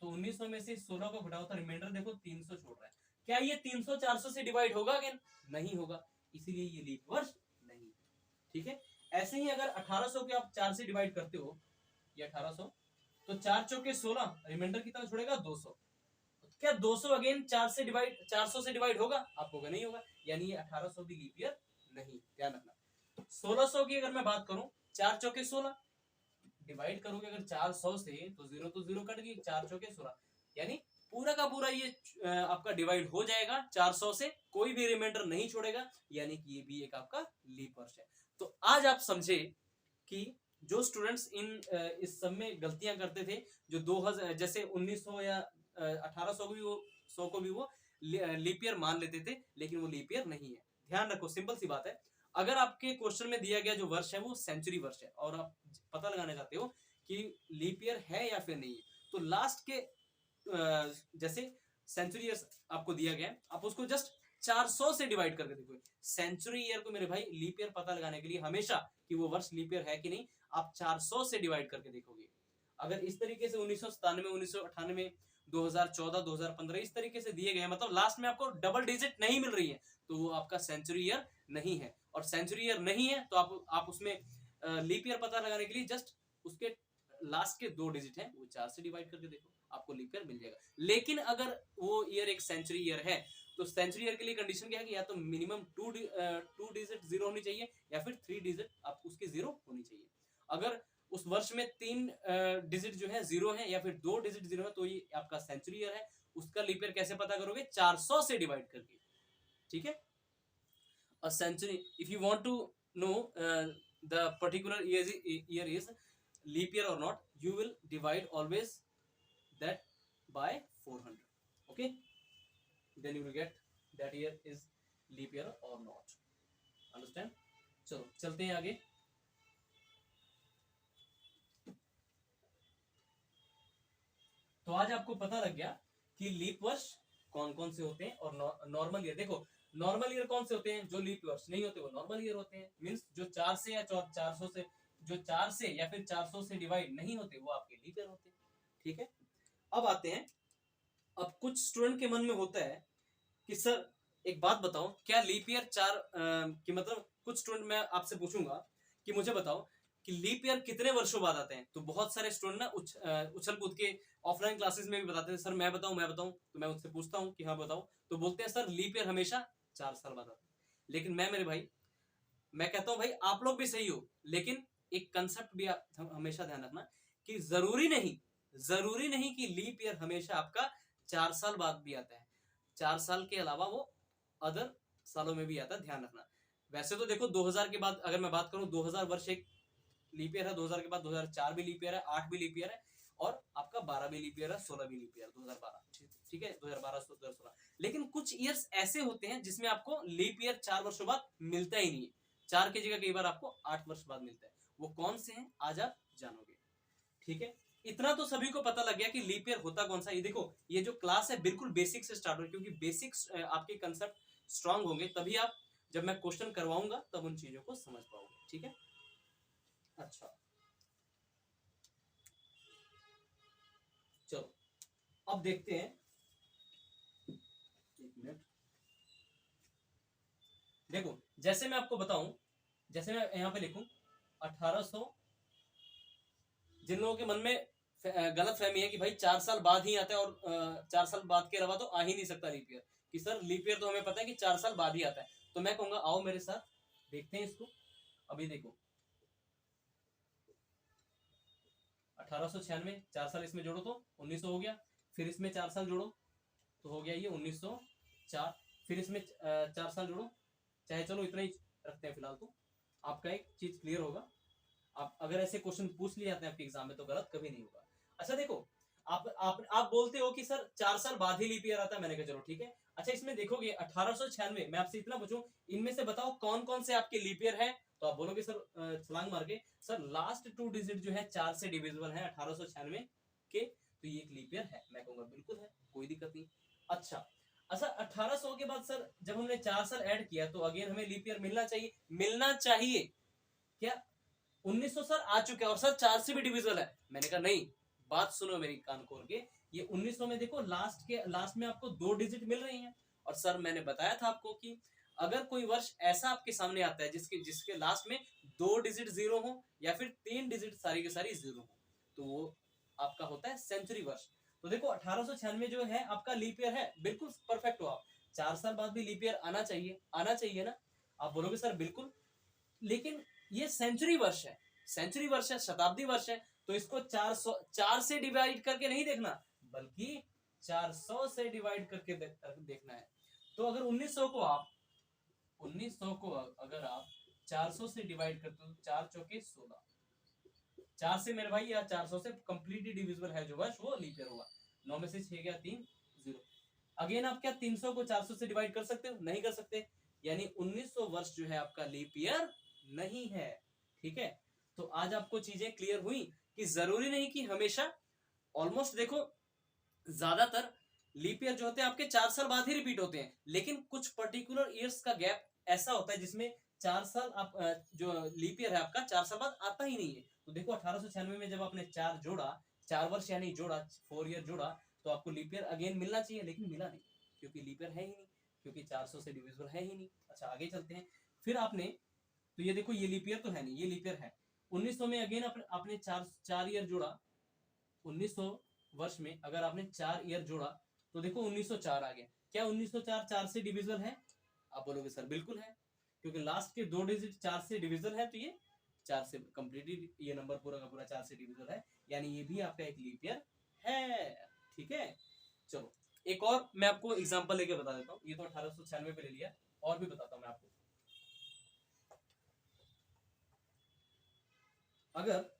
S1: तो 1900 में से 16 को घटाओ तो रिमाइंडर देखो 300 छोड़ रहा है। क्या ये 300 400 से डिवाइड होगा? अगेन नहीं होगा, इसीलिए ये लीप वर्ष नहीं, ठीक है। ऐसे ही अगर 1800 के आप 4 से डिवाइड करते हो, ये 1800, तो 4 चौके 16, रिमाइंडर कितना छोड़ेगा? 200। क्या 200 अगेन 400 से डिवाइड होगा? आपको नहीं होगा, यानी ये 1800 भी लीप ईयर नहीं। ध्यान रखना, 1600 की अगर मैं बात करूं, 4 चौके 16 डिवाइड करोगे अगर 400 से, तो 0 तो 0 कट गई, 4 चौके 16, यानी पूरा का पूरा ये आपका डिवाइड हो जाएगा 400 से, कोई भी रिमाइंडर नहीं छोड़ेगा, यानी कि ये भी एक आपका लीप वर्ष है। तो आज आप समझे कि जो स्टूडेंट्स इस सब में गलतियां करते थे, जो 2000 जैसे 1900 या 1800 को भी वो 100 को भी वो लीप ईयर मान लेते थे, लेकिन वो लीप ईयर नहीं है। ध्यान रखो, सिंपल सी बात है, अगर आपके क्वेश्चन में दिया गया जो वर्ष है वो सेंचुरी वर्ष है, और आप पता लगाना चाहते हो कि लीप ईयर है या फिर नहीं है, तो लास्ट के जैसे सेंचुरी ईयर आपको दिया गया, आप उसको जस्ट 400 से डिवाइड करके देखो। सेंचुरी ईयर को मेरे भाई लीप ईयर पता लगाने के लिए हमेशा कि वो वर्ष लीप ईयर है कि नहीं, आप 400 से डिवाइड करके देखोगे। अगर इस तरीके से 1997, 1998, 2014, 2015 इस तरीके से दिए गए हैं, मतलब लास्ट में आपको डबल डिजिट नहीं मिल रही है, तो वो आपका सेंचुरी ईयर नहीं है। और सेंचुरी ईयर नहीं है तो आप उसमें लीप ईयर पता लगाने के लिए जस्ट उसके लास्ट के 2 डिजिट हैं वो 4 से डिवाइड करके देखो, आपको लीप ईयर मिल जाएगा। लेकिन अगर वो ईयर एक सेंचुरी ईयर है तो सेंचुरी ईयर के लिए कंडीशन क्या है कि या तो मिनिमम 2 डिजिट जीरो होनी चाहिए या फिर 3 डिजिट आप उसकी जीरो होनी चाहिए। अगर उस वर्ष में 3 डिजिट जो है जीरो है या फिर 2 डिजिट जीरो है तो ये आपका सेंचुरी ईयर है। उसका लीप ईयर कैसे पता करोगे, 400 से डिवाइड करके, ठीक है। A century, if you want to know the particular year is leap year or not, you will divide always that by 400, okay, then you will get that year is leap year or not, understand। चलो चलते हैं आगे। तो आज आपको पता लग गया कि लीप वर्ष कौन कौन से होते हैं और नॉर्मल ईयर। देखो नॉर्मल ईयर कौन से होते हैं, जो लीप वर्ष नहीं होते वो नॉर्मल ईयर होते हैं, मींस जो 4 से या 400 से, जो 4 से या फिर 400 से डिवाइड नहीं होते वो आपके लीप ईयर होते हैं, ठीक है। अब आते हैं, अब कुछ स्टूडेंट के मन में होता है कि सर एक बात बताओ, क्या लीप ईयर 4 कि मतलब कुछ स्टूडेंट, मैं आपसे पूछूंगा कि मुझे बताओ कि लीप ईयर कितने वर्षों बाद आते हैं। तो बहुत सारे स्टूडेंट ना उछल कूद के ऑफलाइन क्लासेस में भी बताते हैं सर मैं बताऊं, तो मैं उससे पूछता हूं कि हाँ बताओ, तो बोलते हैं सर लीप ईयर हमेशा 4 साल बाद आता है। लेकिन मैं मेरे भाई मैं कहता हूं भाई आप लोग भी सही हो, लेकिन एक कंसेप्ट भी हमेशा ध्यान रखना कि जरूरी नहीं कि लीप ईयर हमेशा आपका 4 साल बाद भी आता है। 4 साल के अलावा वो अदर सालों में भी आता है, ध्यान रखना। वैसे तो देखो 2000 के बाद अगर मैं बात करूं, 2000 वर्ष एक लीप ईयर है, 2000 के बाद 2004 भी लीप ईयर है, 8 भी लीप ईयर है, और आपका 12 भी लीप ईयर है, 16 भी लीप ईयर, 2012, ठीक है, 2012 2016। लेकिन कुछ ईयर्स ऐसे होते हैं जिसमें आपको लीप ईयर 4 वर्षों बाद मिलता ही नहीं है, 4 की जगह कई बार आपको 8 वर्ष बाद मिलता है। वो कौन से हैं आज आप जानोगे, ठीक है। इतना तो सभी को पता लग गया कि लीप ईयर होता कौन सा। ये देखो ये जो क्लास है बिल्कुल बेसिक से स्टार्ट हो, क्योंकि बेसिक्स आपके कंसेप्ट स्ट्रांग होंगे तभी आप, जब मैं क्वेश्चन करवाऊंगा तब उन चीजों को समझ पाओगे, ठीक है। अच्छा चलो अब देखते हैं, एक मिनट। देखो जैसे मैं आपको बताऊं, जैसे मैं यहां पे लिखूं 1800, जिन लोगों के मन में गलत फहमी है कि भाई 4 साल बाद ही आता है और 4 साल बाद के अलावा तो आ ही नहीं सकता लीप ईयर, कि सर लीप ईयर तो हमें पता है कि 4 साल बाद ही आता है, तो मैं कहूंगा आओ मेरे साथ देखते हैं इसको। अभी देखो 1896, 4 साल इसमें जोड़ो तो 1900 हो गया, फिर इसमें 4 साल जोड़ो तो हो गया ये 1904, फिर इसमें 4 साल जोड़ो, चाहे चलो इतना ही रखते हैं फिलहाल, तो आपका एक चीज क्लियर होगा। आप अगर ऐसे क्वेश्चन पूछ लिए जाते हैं आपके एग्जाम में तो गलत कभी नहीं होगा। अच्छा देखो आप बोलते हो कि सर 4 साल बाद ही लीप ईयर आता है, मैंने कहा चलो ठीक है। अच्छा इसमें देखोगे 1896, मैं आपसे इतना पूछूं इनमें से बताओ कौन कौन से आपके लीप ईयर है, तो आप बोलोगे सर छलांग मार के सर लास्ट 2 डिजिट जो है 4 से डिविजिबल है 1896 के, तो ये एक लीप ईयर है। मैं कहूंगा बिल्कुल है, कोई दिक्कत नहीं। अच्छा 1800 के बाद सर जब हमने 4 साल ऐड किया तो अगेन हमें लीप ईयर मिलना चाहिए क्या? 1900 सर आ चुका है और सर 4 से भी डिविजिबल है। मैंने कहा नहीं, बात सुनो मेरी कान खोल के, ये 1900 में देखो लास्ट में आपको 2 डिजिट मिल रही हैं, और सर मैंने बताया था आपको कि अगर कोई वर्ष ऐसा आपके सामने आता है जिसके लास्ट में 2 डिजिट जीरो हो या फिर 3 डिजिट सारी के सारी जीरो हो, तो वो आपका होता है सेंचुरी वर्ष। तो देखो 1896 जो है आपका लीप ईयर है, बिल्कुल परफेक्ट हो आप। 4 साल बाद भी लीप ईयर आना चाहिए ना। आप बोलोगे सर बिल्कुल, लेकिन ये सेंचुरी वर्ष है, शताब्दी वर्ष है, तो इसको 4 से डिवाइड करके नहीं देखना, बल्कि 400 से डिवाइड करके देखना है। तो अगर 1900 को अगर आप 400 से डिवाइड करते हो, 4 चौके 16, 4 से मेरे भाई या 400 से कंप्लीटली डिविजिबल है जो वर्ष, वो लीप ईयर होगा। 9 में से 6 गया 3 0। अगेन आप क्या 300 को 400 से डिवाइड कर सकते हो? नहीं कर सकते, यानी 1900 वर्ष जो है आपका लीप ईयर नहीं है, ठीक है। तो आज आपको चीजें क्लियर हुई कि जरूरी नहीं कि हमेशा, ऑलमोस्ट देखो ज्यादातर लीप ईयर जो होते हैं आपके 4 साल बाद ही रिपीट होते हैं, लेकिन कुछ पर्टिकुलर ईयर्स का गैप ऐसा होता है जिसमें 4 साल आप जो लीप ईयर है आपका 4 साल बाद आता ही नहीं है। तो देखो 1896 में जब आपने 4 जोड़ा, 4 वर्ष यानी जोड़ा, 4 ईयर जोड़ा, तो आपको लीप ईयर अगेन मिलना चाहिए, लेकिन मिला नहीं, क्योंकि लीप ईयर है ही नहीं, क्योंकि 400 से डिविजिबल है ही नहीं। अच्छा आगे चलते हैं। फिर आपने, तो ये देखो ये लीप ईयर तो है नहीं, ये लीप ईयर है। 1900 में अगेन आपने 4 ईयर जोड़ा। 1900 वर्ष में अगर आपने 4 ईयर जोड़ा तो देखो 1904 आ गया। क्या 1904 4 से डिविजिबल है? आप बोलोगे सर बिल्कुल है, क्योंकि लास्ट के 2 डिजिट 4 से डिविजिबल है, तो ये 4 से कंप्लीटली ये नंबर पूरा का पूरा 4 से डिविजिबल है, यानी ये भी आपका एक लीप ईयर है। ठीक है, चलो एक और मैं आपको एग्जांपल लेके बता देता हूँ। ये तो 1896 पे ले लिया, और भी बताता हूँ मैं आपको। अगर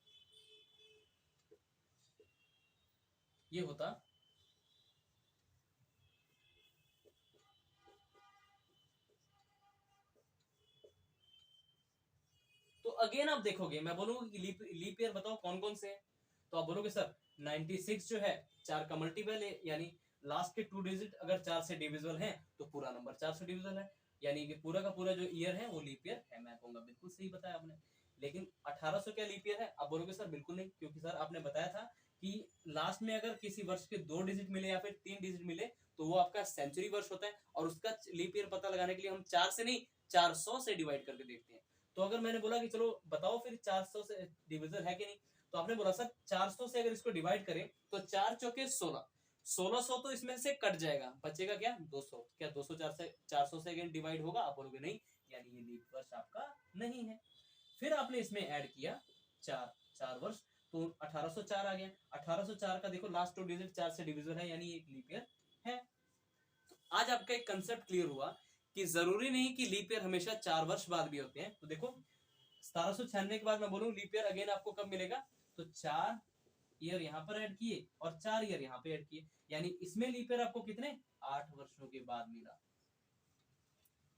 S1: ये होता तो अगेन आप देखोगे, मैं बोलूंगा कि लीप ईयर बताओ कौन कौन से हैं, तो आप बोलोगे सर 96 जो है 4 का मल्टीपल है, यानी लास्ट के 2 डिजिट अगर 4 से डिविजिबल हैं तो पूरा नंबर 4 से डिविजिबल है, यानी कि पूरा का पूरा जो ईयर है वो लीप ईयर है। मैं कहूंगा बिल्कुल सही बताया आपने। लेकिन 1800 क्या लीप ईयर है? आप बोलोगे सर बिल्कुल नहीं, क्योंकि सर आपने बताया था कि लास्ट में अगर किसी वर्ष के 2 डिजिट मिले या फिर 3 डिजिट मिले तो वो आपका सेंचुरी वर्ष होता है, और उसका लीप ईयर पता लगाने के लिए हम 4 से नहीं 400 से डिवाइड करके देखते हैं। तो अगर मैंने बोला कि चलो बताओ फिर 400 से डिविजन है कि नहीं, तो आपने बोला सर 400 से अगर इसको डिवाइड करें तो 4 चौके 16, 1600 तो इसमें से कट जाएगा, बचेगा क्या 200। क्या 200 400 से अगेन डिवाइड होगा? आप बोलोगे नहीं, यानी ये लीप वर्ष आपका नहीं है। फिर आपने इसमें ऐड किया 4 वर्ष, तो 1804 आ गया। 1804 का देखो लास्ट 2 डिजिट 4 से डिविजन है, यानी एक लीप ईयर है। आज आपका एक कंसेप्ट क्लियर हुआ कि जरूरी नहीं कि लीप ईयर हमेशा 4 वर्ष बाद भी होते हैं। तो देखो 1796 के बाद मैं बोलूं लीप ईयर अगेन आपको कब मिलेगा, तो 4 ईयर यहाँ पर ऐड किए और 4 ईयर यहाँ पे ऐड किए, यानी इसमें लीप ईयर आपको कितने 8 वर्षों के बाद मिला।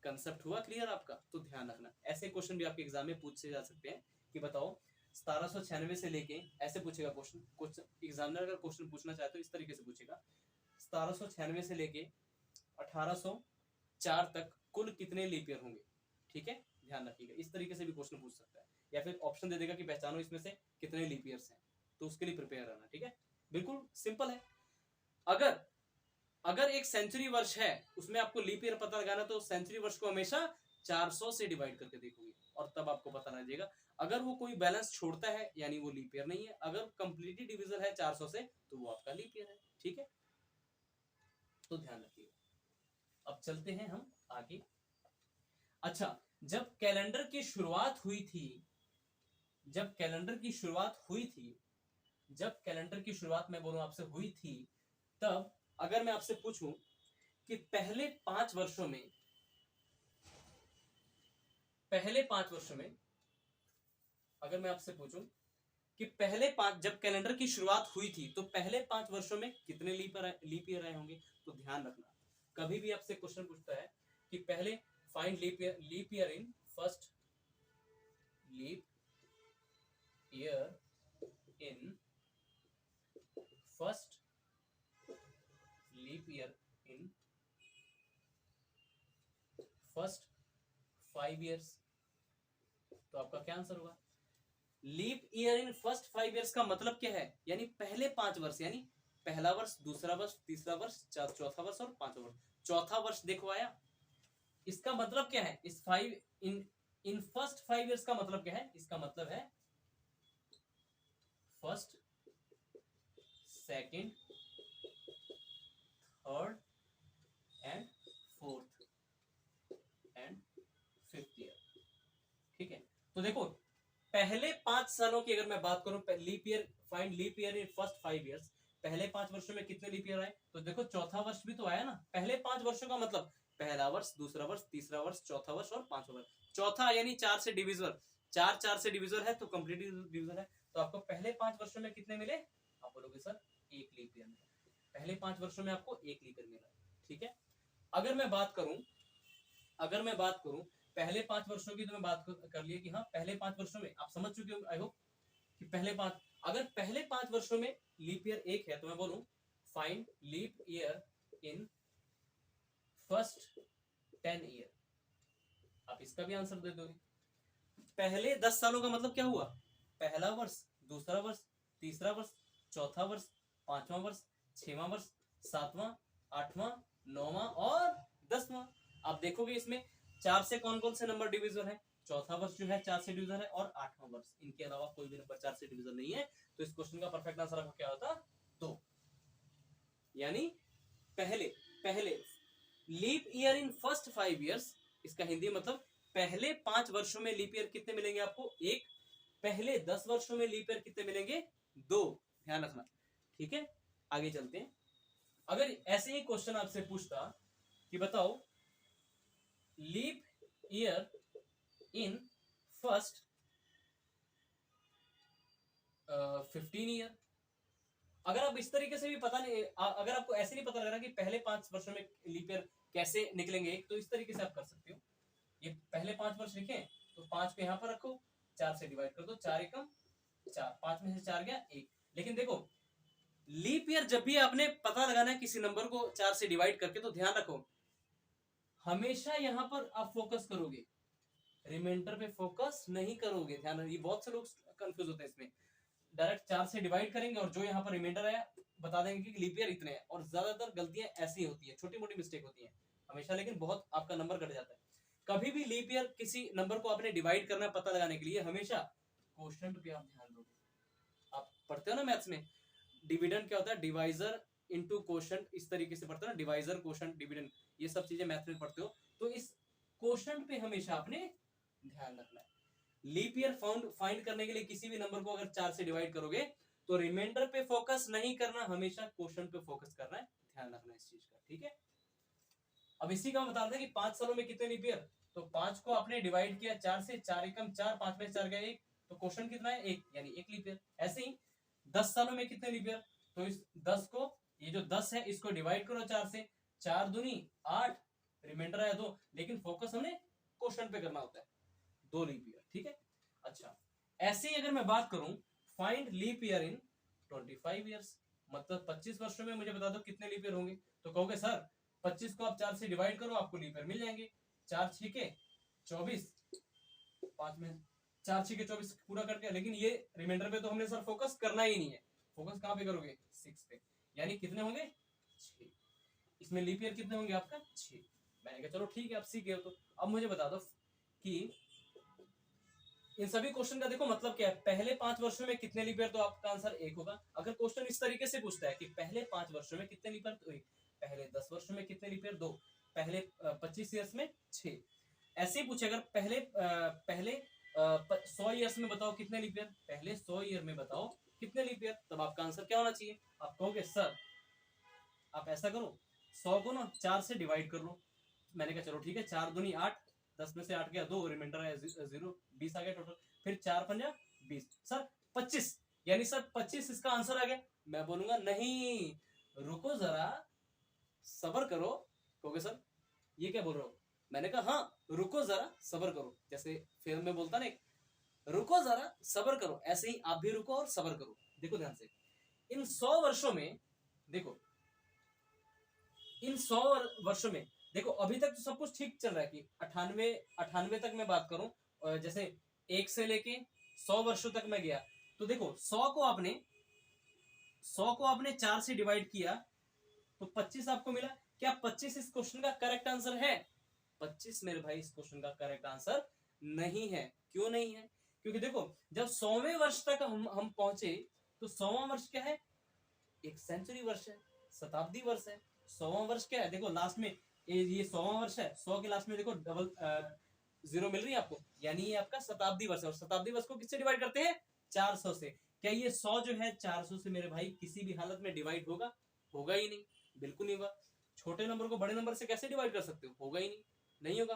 S1: कंसेप्ट हुआ क्लियर आपका? तो ध्यान रखना, ऐसे क्वेश्चन भी आपके एग्जाम में पूछे जा सकते हैं कि बताओ 1796 से लेके, ऐसे पूछेगा क्वेश्चन, कुछ एग्जामिनर अगर क्वेश्चन पूछना चाहे तो इस तरीके से पूछेगा, 1796 से लेके 1804 तक कुल कितने लीप ईयर होंगे। ठीक है, ध्यान रखिएगा, इस तरीके से भी क्वेश्चन पूछ सकता है, या फिर ऑप्शन दे देगा कि पहचानो इसमें से कितने लीप ईयर्स हैं, तो उसके लिए प्रिपेयर रहना। ठीक है, बिल्कुल सिंपल है। अगर अगर एक सेंचुरी वर्ष है उसमें आपको लीप ईयर पता लगाना, तो सेंचुरी वर्ष को हमेशा 400 से डिवाइड करके देखोगे और तब आपको पता लग जाएगा। अगर वो कोई बैलेंस छोड़ता है यानी वो लीप ईयर नहीं है, अगर कंप्लीटली डिविजन है 400 से तो वो आपका लीप ईयर है। ठीक है, तो ध्यान रखिएगा। अब चलते हैं हम आगे। अच्छा, जब कैलेंडर की शुरुआत हुई थी, जब कैलेंडर की शुरुआत हुई थी, जब कैलेंडर की शुरुआत मैं बोलूं आपसे हुई थी, तब अगर मैं आपसे पूछूं कि पहले 5 वर्षों में, पहले 5 वर्षों में अगर मैं आपसे पूछूं कि पहले 5, जब कैलेंडर की शुरुआत हुई थी तो पहले 5 वर्षों में कितने लीप ईयर आए होंगे, तो ध्यान रखना। कभी भी आपसे क्वेश्चन पूछता है कि पहले find leap year in first leap year in first leap year in first 5 years, तो आपका क्या आंसर होगा? Leap year in first 5 years का मतलब क्या है, यानी पहले 5 वर्ष, यानी पहला वर्ष, दूसरा वर्ष, तीसरा वर्ष, चौथा वर्ष और 5वां वर्ष। चौथा वर्ष देखो आया, इसका मतलब क्या है, इस 5 इन फर्स्ट 5 इयर्स का मतलब क्या है? इसका मतलब है first, second, third and fourth and fifth year. ठीक है, तो देखो पहले 5 सालों की अगर मैं बात करूं, leap year, find leap year in first 5 years, पहले 5 वर्षों में कितने लीप ईयर आए, तो देखो चौथा वर्ष भी तो आया ना। पहले 5 वर्षों का मतलब पहला वर्ष, दूसरा वर्ष, तीसरा वर्ष, चौथा वर्ष और 5वां वर्ष। चौथा यानी 4 से डिविजल, 4 से डिविजल है तो कंप्लीट डिविजल है, तो आपको पहले 5 वर्षों में कितने मिले? आप बोलोगे सर एक लीप ईयर मिला, पहले 5 वर्षों में आपको एक लीप ईयर मिला। ठीक है, अगर मैं बात करूं, अगर मैं बात करूं पहले 5 वर्षों की, तो मैं बात कर लिया कि हाँ पहले 5 वर्षों में आप समझ चुके हो आई होप कि पहले 5, अगर पहले 5 वर्षों में लीप ईयर एक है तो मैं बोलूं find leap year in first 10 year. आप इसका भी आंसर दे दोगे। पहले 10 सालों का मतलब क्या हुआ? पहला वर्ष, दूसरा वर्ष, तीसरा वर्ष, चौथा वर्ष, पांचवा वर्ष, छठवां वर्ष, सातवां, आठवां, नौवां और 10वां। आप देखोगे इसमें 4 से कौन कौन से नंबर डिविजन है? चौथा वर्ष जो है 4 से डिविजन है और 8वां वर्ष, इनके अलावा कोई भी नंबर 4 से डिविजन नहीं है। तो इस क्वेश्चन का परफेक्ट आंसर आपको क्या होता? 2। यानी पहले पहले leap year in first 5 years, इसका हिंदी मतलब पहले 5 वर्षों में लीप ईयर कितने मिलेंगे आपको? 1। पहले 10 वर्षों में लीप ईयर कितने मिलेंगे? 2। ध्यान रखना, ठीक है। आगे चलते हैं। अगर ऐसे ही क्वेश्चन आपसे पूछता कि बताओ leap year in first 15 year, अगर आप इस तरीके से भी पता नहीं, अगर आपको ऐसे नहीं पता लग रहा कि पहले 5 वर्षों में लीप ईयर कैसे निकलेंगे, तो इस तरीके से आप कर सकते हो। ये पहले 5 वर्ष लिखे तो 5 को यहाँ पर रखो, 4 से डिवाइड कर दो, 4 एकम 4, 5 में से 4 गया 1। लेकिन देखो लीप ईयर जब भी आपने पता लगाना है किसी नंबर को 4 से डिवाइड करके, तो ध्यान रखो हमेशा यहाँ पर आप फोकस करोगे, रिमाइंडर पे फोकस नहीं करोगे। ध्यान रखिए, बहुत से लोग कंफ्यूज होते हैं इसमें। डायरेक्ट 4 से डिवाइड करेंगे और जो यहाँ पर रिमाइंडर आया बता देंगे कि लीप ईयर इतने हैं, और ज्यादातर गलतियां ऐसी होती है, छोटी मोटी मिस्टेक होती है हमेशा, लेकिन बहुत आपका नंबर कट जाता है। कभी भी लीप ईयर किसी नंबर को आपने डिवाइड करना पता लगाने के लिए हमेशा क्वोशंट पे आप ध्यान दोगे। आप पढ़ते हो ना मैथ्स में, डिविडेंड क्या होता है? डिवाइजर इनटू क्वोशंट, इस तरीके से पढ़ते हो ना, डिवाइजर, क्वोशंट, डिविडेंड, ये सब चीजें मैथ्स में पढ़ते हो। तो इस क्वोशंट पे हमेशा आपने ध्यान रखना है। लीप ईयर फाइंड करने के लिए किसी भी नंबर को अगर 4 से डिवाइड करोगे तो रिमाइंडर पे फोकस नहीं करना, हमेशा क्वोशंट पे फोकस करना है। ध्यान रखना इस चीज का, ठीक है। अब इसी का बता रहे कि 5 सालों में कितने लीप ईयर, तो 5 को आपने डिवाइड किया 4 से, 4 एकम 4, 5 में 4 गया 1, तो क्वेश्चन कितना है? 1, यानी 1 लीप ईयर। ऐसे ही 10 सालों में कितने लीप ईयर, तो इस 10 को, ये जो 10 है इसको डिवाइड करो 4 से, 4 दूनी 8, रिमाइंडर आया 2, लेकिन फोकस हमने क्वेश्चन पे करना होता है, 2 लीप ईयर, ठीक है। अच्छा, ऐसे ही अगर मैं बात करूं find leap year in 25 years, मतलब 25 वर्षों में मुझे बता दो कितने लीप ईयर होंगे, तो कहोगे सर 25 को आप 4 से डिवाइड करो, आपको लीप ईयर मिल जाएंगे। 4 छीके 24, 5 में 4 छीके 24 पूरा कर दिया, लेकिन ये रिमाइंडर पे तो हमने सर फोकस करना ही नहीं है। फोकस कहां पे करोगे? 6 पे, यानी कितने होंगे? 6। इसमें लीप ईयर कितने होंगे आपका? 6। मैंने कहा चलो ठीक है, आप सीख गए हो। तो अब मुझे बता दो कि इन सभी क्वेश्चन का देखो मतलब क्या है, पहले 5 वर्षों में कितने लीप ईयर, तो आपका आंसर 1 होगा। अगर क्वेश्चन इस तरीके से पूछता है कि पहले 5 वर्षों में कितने लीप ईयर, तो 1। पहले 10 वर्षों में कितने लीप ईयर, 2। पहले 25 ईयर्स में 6। ऐसे ही पूछे अगर पहले 100 ईयर्स में बताओ कितने लीप ईयर, पहले 100 ईयर में बताओ कितने लीप ईयर, तब आपका आंसर क्या होना चाहिए? आप कहोगे सर आप ऐसा करो 100 को ना 4 से डिवाइड कर लो। मैंने कहा चलो ठीक है, 4 दूनी 8, 10 में से 8 गया 2, रिमाइंडर आया 0, 20 आ गया टोटल। फिर 4 पंजा 20, सर 25, यानी सर 25 इसका आंसर आ गया। मैं बोलूंगा नहीं, रुको जरा, सबर करो। कहोगे सर ये क्या बोल रहे हो? मैंने कहा हाँ, रुको जरा सबर करो, जैसे फिल्म में बोलता ना, रुको जरा सबर करो, ऐसे ही आप भी रुको और सबर करो। देखो ध्यान से, इन 100 वर्षों में देखो, इन 100 वर्षों में देखो, अभी तक तो सब कुछ ठीक चल रहा है कि 98 तक मैं बात करूं, जैसे 1 से लेके 100 वर्षों तक मैं गया, तो देखो 100 को आपने 4 से डिवाइड किया तो 25 आपको मिला। क्या 25 इस क्वेश्चन का करेक्ट आंसर है? 25 मेरे भाई इस क्वेश्चन का करेक्ट आंसर नहीं है। क्यों नहीं है? क्योंकि देखो जब 100वें वर्ष तक हम पहुंचे, तो 100वां वर्ष क्या है? एक सेंचुरी वर्ष है, शताब्दी वर्ष है। 100वां वर्ष क्या है? देखो लास्ट में ये 100वां वर्ष है, 100 के लास्ट में देखो डबल 0 मिल रही है आपको, यानी ये आपका शताब्दी वर्ष है। और शताब्दी वर्ष को किससे डिवाइड करते हैं? 400 से। क्या ये 100 जो है 400 से मेरे भाई किसी भी हालत में डिवाइड होगा? होगा ही नहीं, बिल्कुल नहीं होगा। छोटे नंबर को बड़े नंबर से कैसे डिवाइड कर सकते हो? होगा ही नहीं, नहीं होगा।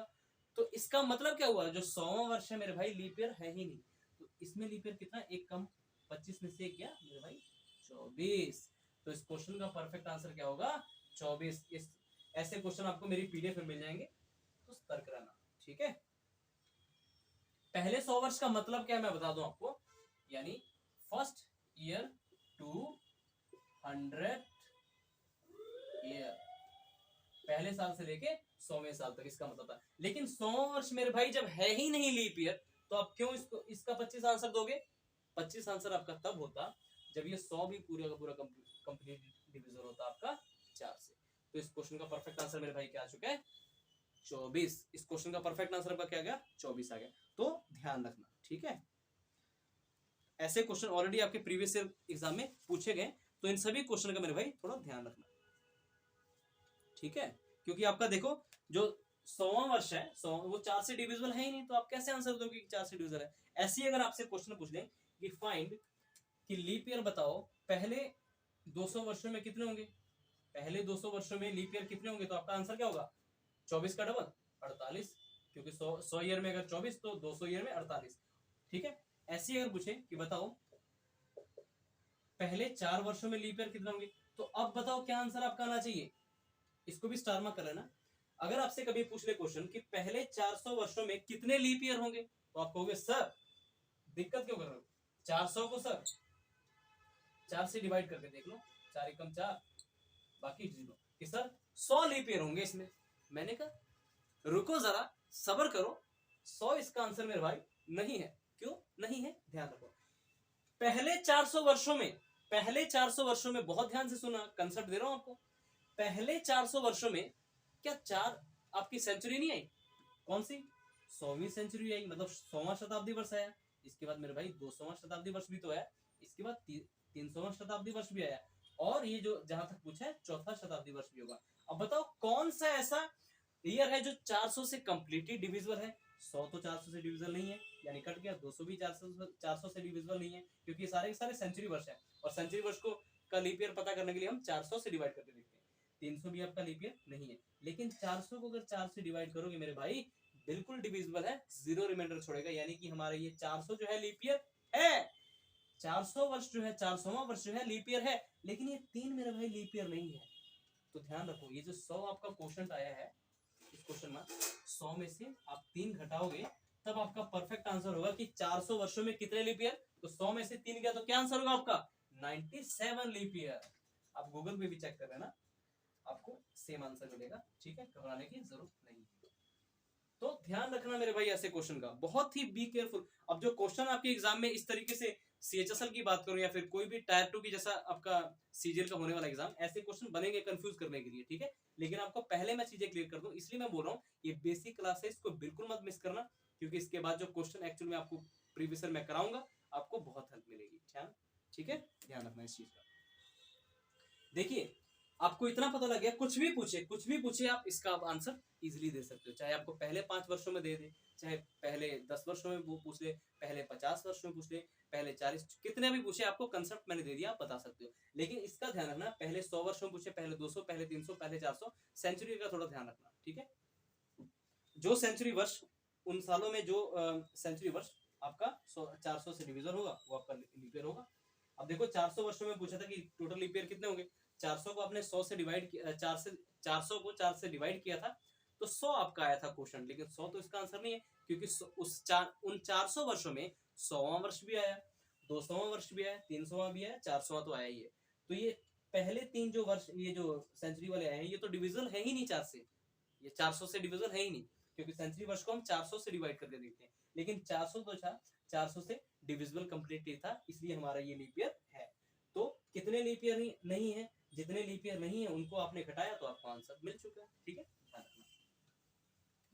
S1: तो इसका मतलब क्या हुआ? जो 100वां वर्ष है मेरे भाई लीप ईयर है ही नहीं। तो इसमें लीप ईयर कितना? एक कम, 25 में से एक गया मेरे भाई 24। तो इस क्वेश्चन का परफेक्ट आंसर क्या होगा? 24। इस ऐसे क्वेश्चन आपको मेरी पीडीएफ में मिल जाएंगे, तो सतर्क रहना, ठीक है। पहले 100 वर्ष का मतलब क्या है मैं बता दूं आपको, यानी फर्स्ट ईयर टू 100 ईयर, पहले साल से लेके 100वें साल तक, इसका मतलब था। लेकिन 100वां वर्ष मेरे भाई जब है ही नहीं लीप ईयर, तो आप क्यों इसका 25 आंसर दोगे? 25 आंसर आपका तब होता जब ये 100 भी पूरा का पूरा कंप्लीट डिविजन होता आपका 4 से। तो इस क्वेश्चन का परफेक्ट आंसर मेरे भाई क्या आ चुका है? 24। इस क्वेश्चन का परफेक्ट आंसर आपका क्या गया? 24 आ गया। तो ध्यान रखना, ठीक है। ऐसे क्वेश्चन ऑलरेडी आपके प्रीवियस ईयर एग्जाम में पूछे गए, तो इन सभी क्वेश्चन का मेरे भाई थोड़ा ध्यान रखना, ठीक है। क्योंकि आपका देखो जो 100वां वर्ष है, 100 वो 4 से डिविजिबल है ही नहीं, तो आप कैसे आंसर दोगे कि 4 से डिविजिबल है? ऐसे ही अगर आपसे क्वेश्चन पूछ लें कि फाइंड कि लीप ईयर बताओ पहले 200 वर्षों में कितने होंगे, पहले 200 वर्षों में लीप ईयर कितने होंगे, तो आपका आंसर क्या होगा? 24 का डबल 48, क्योंकि 100 ईयर में अगर 24 तो 200 ईयर में 48, ठीक है। ऐसे ही अगर पूछे कि बताओ पहले 4 वर्षों में लीप ईयर कितने होंगे, तो अब बताओ क्या आंसर आपका आना चाहिए? इसको भी स्टार मार्क कर लेना। अगर आपसे कभी पूछ ले क्वेश्चन कि पहले 400 वर्षों में कितने लीप ईयर होंगे, तो आप कहोगे सर दिक्कत क्यों कर रहे हो, 400 को सर 4 से डिवाइड करके देख लो, 4 एकम 4 बाकी 0, कि सर 100 लीप ईयर होंगे इसमें। मैंने कहा रुको जरा सब्र करो, 100 इसका आंसर मेरे भाई नहीं है। क्यों नहीं है? ध्यान रखो, पहले 400 वर्षों में, पहले 400 वर्षों में, बहुत ध्यान से सुना, कंसेप्ट दे रहा हूं आपको। पहले 400 वर्षों में क्या 4 आपकी सेंचुरी नहीं आई? कौन सी? 100वीं सेंचुरी आई, मतलब 100वां शताब्दी वर्ष आया। इसके बाद मेरे भाई 200वां शताब्दी वर्ष भी तो आया, इसके बाद 300वां शताब्दी वर्ष भी आया, और ये जो जहां तक पूछा है चौथा शताब्दी वर्ष भी होगा। अब बताओ कौन सा ऐसा ईयर है जो 400 से कंप्लीटली डिविजिबल है? 100 तो 400 से डिविजिबल नहीं है, यानी कट गया। 200 भी 400 से डिविजिबल नहीं है, क्योंकि ये सारे के सारे सेंचुरी वर्ष है, और सेंचुरी वर्ष को का लीप ईयर पता करने के लिए हम 400 से डिवाइड करके देखते हैं। 300 भी आपका लीप ईयर नहीं है, लेकिन 400 को अगर 4 से डिवाइड करोगे मेरे भाई बिल्कुल डिविजिबल है, 0 रिमाइंडर छोड़ेगा, यानी कि हमारा ये 400 जो है लीप ईयर है। 400 वर्ष जो है, 400वां वर्ष जो है लीप ईयर है, लेकिन ये 3 मेरे भाई लीप ईयर नहीं है। तो ध्यान रखो, ये जो 100 आपका क्वेश्चन आया है, इस क्वेश्चन में 100 में से आप 3 घटाओगे, तब आपका परफेक्ट आंसर होगा कि 400 वर्षों में कितने लीप ईयर। तो 100 में से 3 गया तो क्या आंसर होगा आपका? 97 लीप ईयर। आप गूगल पे भी चेक कर लेना, आपको सेम आंसर मिलेगा, ठीक है, घबराने की जरूरत नहीं है। तो ध्यान रखना मेरे भाई ऐसे क्वेश्चन का, बहुत ही बी केयरफुल। अब जो क्वेश्चन आपके एग्जाम में इस तरीके से सीएचएसएल की बात करूं या फिर कोई भी टायर 2 की जैसा आपका सीजीएल का होने वाला एग्जाम, ऐसे क्वेश्चन बनेंगे कंफ्यूज करने के लिए, ठीक है। लेकिन आपको पहले मैं चीजें क्लियर कर दूं, इसलिए मैं बोल रहा हूँ ये बेसिक क्लास है, इसको बिल्कुल मत मिस करना, क्योंकि इसके बाद जो क्वेश्चन एक्चुअल में आपको प्रीवियस ईयर में कराऊंगा, आपको बहुत हेल्प मिलेगी, ठीक है। ध्यान रखना इस चीज का। देखिए आपको इतना पता लग गया, कुछ भी पूछे आप इसका आप आंसर इजीली दे सकते हो, चाहे आपको पहले 5 वर्षों में दे दे, चाहे पहले 10 वर्षों में वो पूछ ले, पहले 50 वर्षों में पूछ ले, पहले 40, कितने भी पूछे, आपको कंसेप्ट मैंने दे दिया, आप बता सकते हो। लेकिन इसका ध्यान रखना, पहले 100 वर्षों में पूछे, पहले 200, पहले 300, पहले 400, सेंचुरी का थोड़ा ध्यान रखना, ठीक है। जो सेंचुरी वर्ष, उन सालों में जो सेंचुरी वर्ष आपका 400 से डिविजन होगा, वो आपका लीप ईयर होगा। अब देखो 400 वर्षों में पूछा था कि टोटल लीप ईयर कितने होंगे, 400 को आपने 100 से डिवाइड किया, 400 को 4 से डिवाइड किया था, तो 100 आपका आया था क्वेश्चन, लेकिन 100 तो इसका आंसर नहीं है, क्योंकि उन 400 वर्षों में 100वां वर्ष भी आया, 200वां वर्ष भी आया, 300वां भी आया, 400वां तो आया ही है। तो ये पहले 3 जो वर्ष, ये जो सेंचुरी वाले आए हैं, ये तो डिविजन है ही नहीं 4 से, ये 400 से डिविजन है ही नहीं, क्योंकि सेंचुरी वर्ष को हम 400 से डिवाइड करके देखते हैं, लेकिन 400 तो था, 400 से डिविजिबल कंप्लीटली था, इसलिए हमारा ये लीप ईयर है। तो कितने लीप ईयर नहीं है, जितने लीप ईयर नहीं है उनको आपने घटाया तो आपको आंसर मिल चुका है, ठीक है, ध्यान रखना।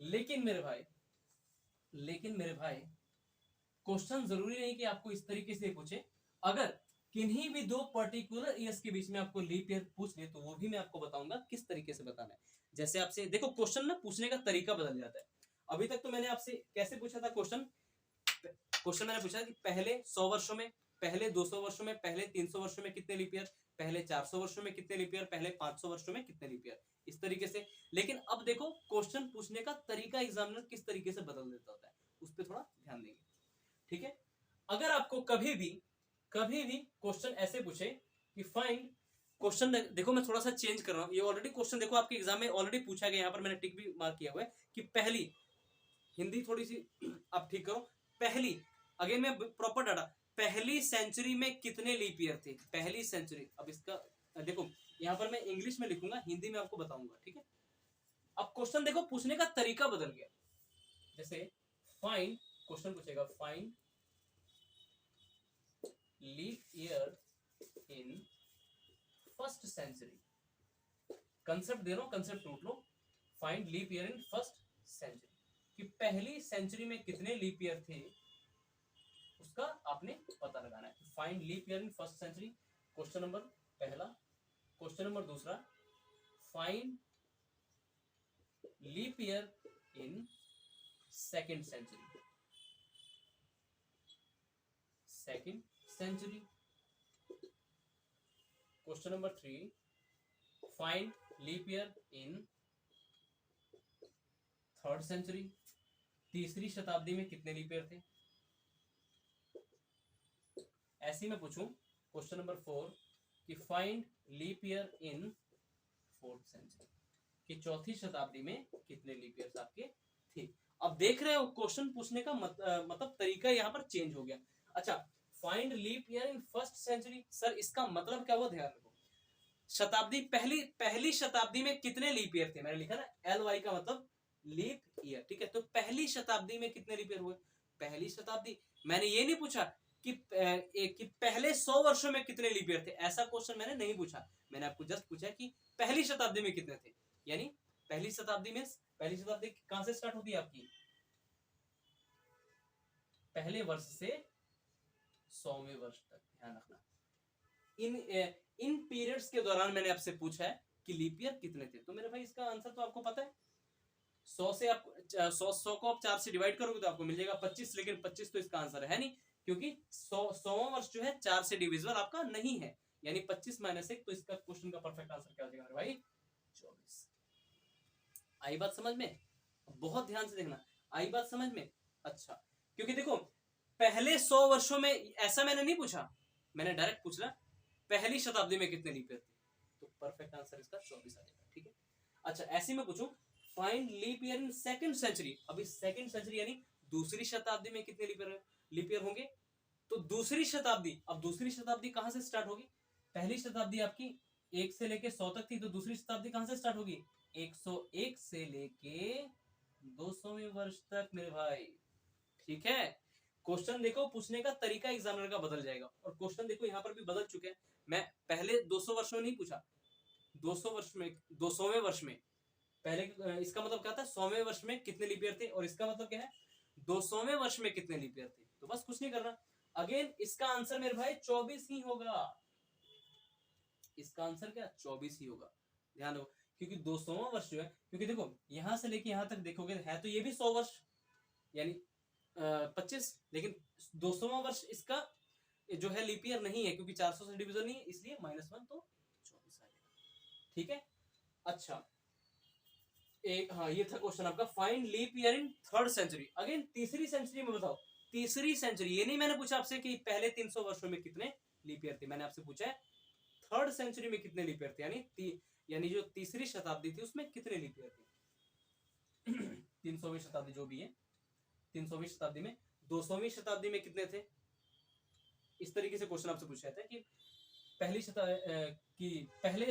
S1: लेकिन मेरे भाई क्वेश्चन जरूरी नहीं कि आपको इस तरीके से पूछे, अगर किन्हीं भी 2 पर्टिकुलर ईयर्स के बीच में आपको लीप ईयर पूछ ले, तो वो भी मैं आपको बताऊंगा किस तरीके से बताना है। जैसे आपसे देखो क्वेश्चन ना पूछने का तरीका बदल जाता है। अभी तक तो मैंने आपसे कैसे पूछा था क्वेश्चन मैंने पूछा कि पहले 100 वर्षों में, पहले 200 वर्षों में, पहले 300 वर्षों में कितने लीप ईयर, पहले 400 वर्षों में कितने लीप ईयर, पहले 500 वर्षों में कितने लीप ईयर, इस तरीके से। लेकिन अब देखो क्वेश्चन पूछने का तरीका एग्जामिनर किस तरीके से बदल देता होता है, उस पर थोड़ा ध्यान देंगे, ठीक है। अगर आपको कभी भी क्वेश्चन ऐसे पूछे कि फाइंड, क्वेश्चन देखो मैं थोड़ा सा चेंज कर रहा हूं, ये ऑलरेडी क्वेश्चन देखो आपके एग्जाम में ऑलरेडी पूछा गया, यहाँ पर मैंने टिक भी मार्क किया हुआ है कि पहली, हिंदी थोड़ी सी आप ठीक करो, पहली, अगेन मैं प्रॉपर डाटा, पहली सेंचुरी में कितने लीप ईयर थे, पहली सेंचुरी। अब इसका देखो यहाँ पर मैं इंग्लिश में लिखूंगा, हिंदी में आपको बताऊंगा, ठीक है। अब क्वेश्चन देखो पूछने का तरीका बदल गया। जैसे फाइंड, क्वेश्चन पूछेगा find leap year in first century. Concept दे रहा हूं, कंसेप्ट नोट लो। Find leap year in first century, कि पहली सेंचुरी में कितने लीप ईयर थे उसका आपने पता लगाना है। Find leap year in first century, question number पहला। क्वेश्चन नंबर दूसरा, find leap year in second century, second century. Question number 3, find leap year in third century, तीसरी शताब्दी में कितने लीप ईयर थे। ऐसे ही मैं पूछूं क्वेश्चन नंबर 4 कि find leap year in fourth century, कि चौथी शताब्दी में कितने लीप ईयर्स आपके थे। अब देख रहे हो क्वेश्चन पूछने का मतलब तरीका यहाँ पर चेंज हो गया। अच्छा, find leap year in first century, sir इसका मतलब क्या हुआ, ध्यान रखो। शताब्दी, पहली शताब्दी में कितने लीप ईयर थे, मैंने लिखा ना LY का मतलब लीप ईयर, ठीक है। तो पहली शताब्दी में कितने लीप ईयर हुए, पहली शताब्दी। मैंने ये नहीं पूछा कि पहले 100 वर्षों में कितने लीप ईयर थे, ऐसा क्वेश्चन मैंने नहीं पूछा। मैंने आपको जस्ट पूछा कि पहली शताब्दी में कितने थे। यानी पहली शताब्दी में, पहली शताब्दी कहां से स्टार्ट होती है आपकी, पहले वर्ष से 100वें वर्ष तक, ध्यान रखना। इन पीरियड्स के दौरान मैंने आपसे पूछा है कि लीप ईयर कितने थे। तो मेरे भाई इसका आंसर तो आपको पता है, 100 से आप 100 को आप 4 से डिवाइड करोगे तो आपको मिल जाएगा 25, लेकिन 25 तो इसका आंसर है नहीं, क्योंकि 100वां वर्ष जो है 4 से डिविजिबल आपका नहीं है, यानी 25 माइनस 1। तो इसका क्वेश्चन का परफेक्ट आंसर क्या हो जाएगा मेरे भाई, 24। आई बात समझ में, बहुत ध्यान से देखना, आई बात समझ में। अच्छा, क्योंकि देखो पहले 100 वर्षों में ऐसा मैंने नहीं पूछा, मैंने डायरेक्ट पूछा पहली शताब्दी में कितने लीप ईयर थे, तो परफेक्ट आंसर इसका 24 आ जाएगा, ठीक है। अच्छा, ऐसे में पूछूं find leap year in second century, अभी सेकंड सेंचुरी यानी दूसरी शताब्दी में कितने लीप ईयर होंगे। तो दूसरी शताब्दी, अब दूसरी शताब्दी कहां से स्टार्ट होगी, पहली शताब्दी आपकी 1 से लेके 100 तक थी, तो दूसरी शताब्दी कहां से स्टार्ट होगी, 101 से लेके 200वें वर्ष तक मेरे भाई, ठीक है। क्वेश्चन देखो पूछने का तरीका एग्जामिनर का बदल जाएगा, और क्वेश्चन देखो यहाँ पर भी बदल चुके हैं। मैं पहले 200 वर्ष में नहीं पूछा, 200 वर्ष में, 200वें वर्ष में, पहले इसका मतलब क्या था 100वें वर्ष में कितने लीप ईयर थे, और इसका मतलब क्या है 200वें वर्ष में कितने लीप ईयर थे। तो बस कुछ नहीं करना, अगेन इसका आंसर मेरे भाई 24 ही होगा, इसका आंसर क्या 24 ही होगा, ध्यान रखो। क्योंकि 200वां वर्ष जो है, क्योंकि देखो यहां से लेके यहां तक देखोगे है तो ये भी 100 वर्ष यानी 25, लेकिन 200वां वर्ष इसका जो है लीप ईयर नहीं है, क्योंकि 400 से डिवीजन नहीं है, इसलिए -1 तो 24 आ जाएगा, ठीक है। अच्छा, एक हाँ ये था क्वेश्चन आपका, find leap year in third century. Again तीसरी सेंचुरी में बताओ, तीसरी सेंचुरी, ये नहीं मैंने पूछा आपसे कि पहले 300 वर्षों में कितने लीप ईयर थे, मैंने आपसे पूछा है थर्ड सेंचुरी में कितने लीप ईयर थे, यानी जो तीसरी शताब्दी थी उसमें कितने लीप ईयर थे। 300वीं शताब्दी जो भी है, 300वीं शताब्दी में, 200वीं शताब्दी में कितने थे, इस तरीके से क्वेश्चन आपसे पूछा था कि पहली शताब्दी की पहले,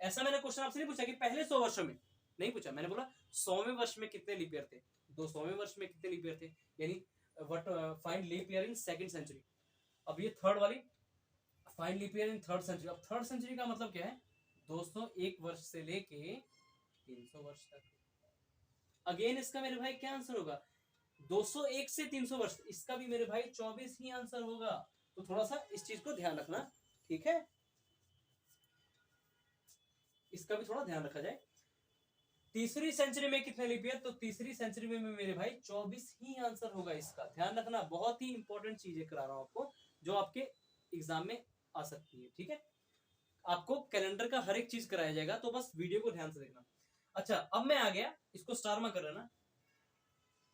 S1: ऐसा मैंने क्वेश्चन आपसे नहीं पूछा कि पहले 100 वर्षों में, नहीं पूछा, मैंने बोला 100वें वर्ष में कितने लीप ईयर थे, 200वें वर्ष में कितने लीप ईयर थे, यानी what find leap year in second century. अब ये थर्ड वाली, find leap year in third century. अब थर्ड सेंचुरी का मतलब क्या है, 201 वर्ष से लेके 300 वर्ष तक। अगेन इसका मेरे भाई क्या आंसर होगा, 201 से 300 वर्ष, इसका भी मेरे भाई 24 ही आंसर होगा। तो थोड़ा सा इस चीज को ध्यान रखना, ठीक है, इसका भी थोड़ा ध्यान रखा जाए। तीसरी सेंचुरी में कितने लीप ईयर, तो तीसरी सेंचुरी में मेरे भाई 24 ही आंसर होगा, इसका ध्यान रखना। बहुत ही इंपॉर्टेंट चीजें करा रहा हूं आपको, जो आपके एग्जाम में आ सकती है, ठीक है। आपको कैलेंडर का हर एक चीज कराया जाएगा, तो बस वीडियो को ध्यान से देखना। अच्छा, अब मैं आ गया, इसको स्टार में कर लेना,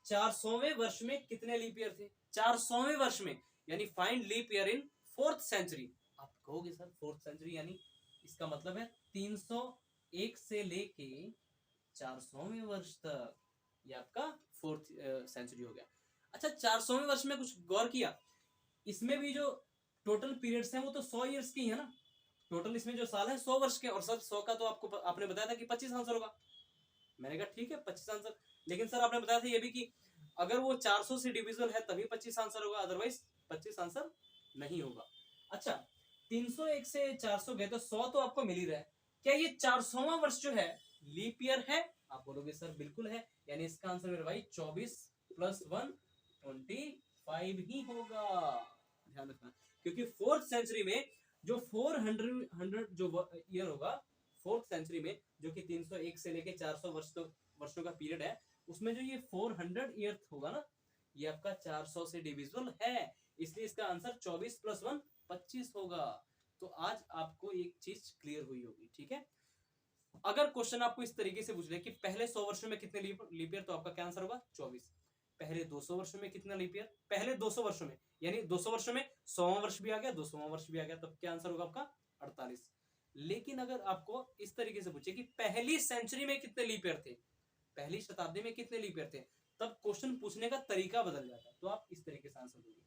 S1: 400वें वर्ष में कितने लीप ईयर थे, 400वें वर्ष में, यानी find leap year in fourth century. आप कहोगे सर फोर्थ सेंचुरी यानी, इसका मतलब है 301 से लेके 400वें वर्ष तक, ये आपका फोर्थ सेंचुरी हो गया। अच्छा, 400वें वर्ष में कुछ गौर किया, इसमें भी जो टोटल पीरियड्स हैं वो तो 100 ईयर्स की है ना, टोटल इसमें जो साल है 100 वर्ष के, और सब 100 का तो आपको आपने बताया था कि 25 आंसर होगा। मैंने कहा ठीक है 25 आंसर, लेकिन सर आपने बताया था ये भी कि अगर वो 400 से डिविजिबल है तभी 25 आंसर होगा, अदरवाइज 25 आंसर नहीं होगा। अच्छा 301 से 400 गए तो 100 तो आपको मिल ही रहा है, क्या ये 400वां वर्ष जो है लीप ईयर है? आप बोलोगे सर बिल्कुल है, यानी इसका आंसर मेरे भाई 24 प्लस 1 25 ही होगा। ध्यान रखना, क्योंकि 4th सेंचुरी में जो 400 जो ईयर होगा 4th सेंचुरी में, जो कि 301 से लेके 400 वर्षों का पीरियड है, उसमें जो ये 400 ईयर होगा ना, ये आपका 400 से डिविजिबल है, इसलिए इसका आंसर 24 प्लस 1 25 होगा। तो आज आपको एक चीज क्लियर हुई होगी, ठीक है। अगर क्वेश्चन आपको इस तरीके से पूछ ले कि पहले 100 वर्षों में कितने लीप ईयर, तो आपका क्या आंसर होगा 24। पहले 200 वर्षों में कितना लीप ईयर, पहले 200 वर्षों में, यानी 200 वर्षों में 100वां वर्ष भी आ गया 200वां वर्ष भी आ गया, तब क्या आंसर होगा आपका 48। लेकिन अगर आपको इस तरीके से पूछे कि पहली सेंचुरी में कितने लीप ईयर थे, पहली शताब्दी में कितने लीप ईयर थे, तब क्वेश्चन पूछने का तरीका बदल जाता है, तो आप इस तरीके से आंसर दोगे,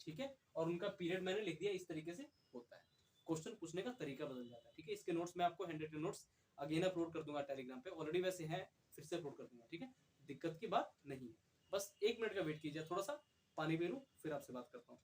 S1: ठीक है। और उनका पीरियड मैंने लिख दिया, इस तरीके से होता है, क्वेश्चन पूछने का तरीका बदल जाता है, ठीक है। इसके नोट्स मैं आपको hand written notes again upload कर दूंगा टेलीग्राम पे, ऑलरेडी वैसे है, फिर से अपलोड कर दूंगा, ठीक है। दिक्कत की बात नहीं है, बस 1 मिनट का वेट कीजिए, थोड़ा सा पानी पी लूं फिर आपसे बात करता हूँ।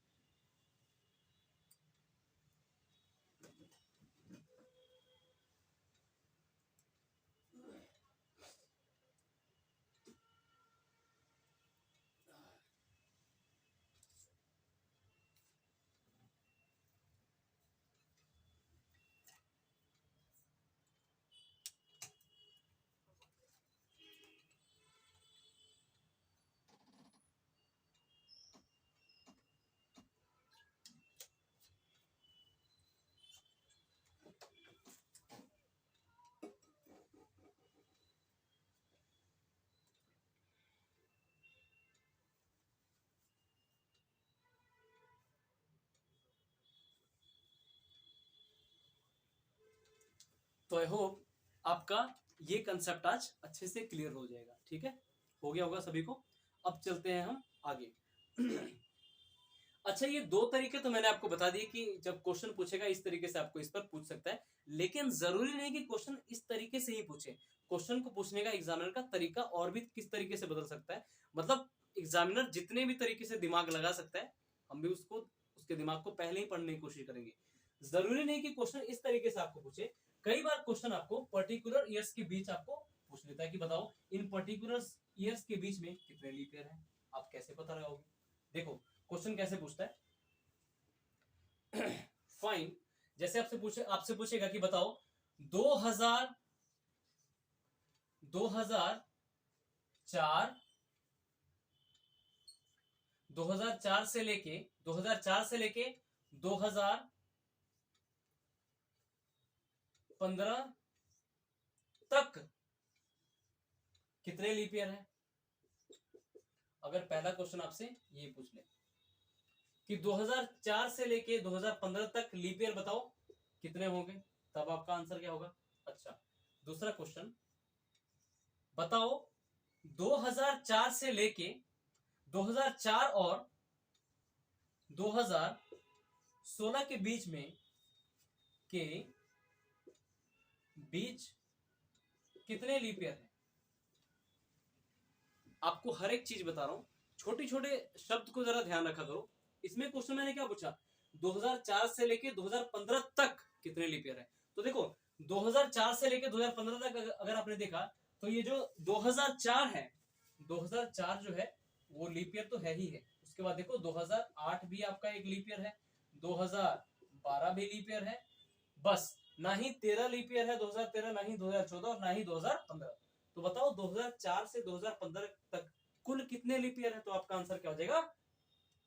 S1: तो आई होप आपका ये कंसेप्ट आज अच्छे से क्लियर हो जाएगा, ठीक है। हो गया होगा सभी को। अब चलते हैं हम आगे। अच्छा, ये 2 तरीके तो मैंने आपको बता दिए कि जब क्वेश्चन पूछेगा इस तरीके से आपको इस पर पूछ सकता है, लेकिन जरूरी नहीं कि क्वेश्चन इस तरीके से ही पूछे। क्वेश्चन को पूछने का एग्जामिनर का तरीका और भी किस तरीके से बदल सकता है, मतलब एग्जामिनर जितने भी तरीके से दिमाग लगा सकता है, हम भी उसके दिमाग को पहले ही पढ़ने की कोशिश करेंगे। जरूरी नहीं कि क्वेश्चन इस तरीके से आपको पूछे। कई बार क्वेश्चन आपको पर्टिकुलर ईयर्स के बीच आपको पूछ लेता है कि बताओ इन पर्टिकुलर ईयर्स के बीच में कितने लीप ईयर है। आप कैसे पता लगाओगे? देखो क्वेश्चन कैसे पूछता है। फाइन, जैसे आपसे पूछेगा कि बताओ 2004 2004 से लेके 2015 तक कितने लीप ईयर है। अगर पहला क्वेश्चन आपसे ये पूछ ले कि 2004 से लेके 2015 तक लीप ईयर बताओ कितने होंगे, तब आपका आंसर क्या होगा। अच्छा, दूसरा क्वेश्चन बताओ 2004 से लेके 2004 और 2016 के बीच कितने लीप ईयर है। आपको हर एक चीज बता रहा हूं, छोटे छोटे शब्द को जरा ध्यान रखा करो। इसमें क्वेश्चन मैंने क्या पूछा, 2004 से लेके 2015 तक कितने लीप ईयर है। तो देखो 2004 से लेके 2015 तक अगर आपने देखा तो ये जो 2004 है, 2004 जो है वो लीप ईयर तो है ही है। उसके बाद देखो 2008 भी आपका एक लीप ईयर है, 2012 भी लीप ईयर है, बस ना ही 13 लीप ईयर है 2013, ना ही 2014 और ना ही 2015। तो बताओ 2004 से 2015 तक कुल कितने लीप ईयर है। तो आपका आंसर क्या हो जाएगा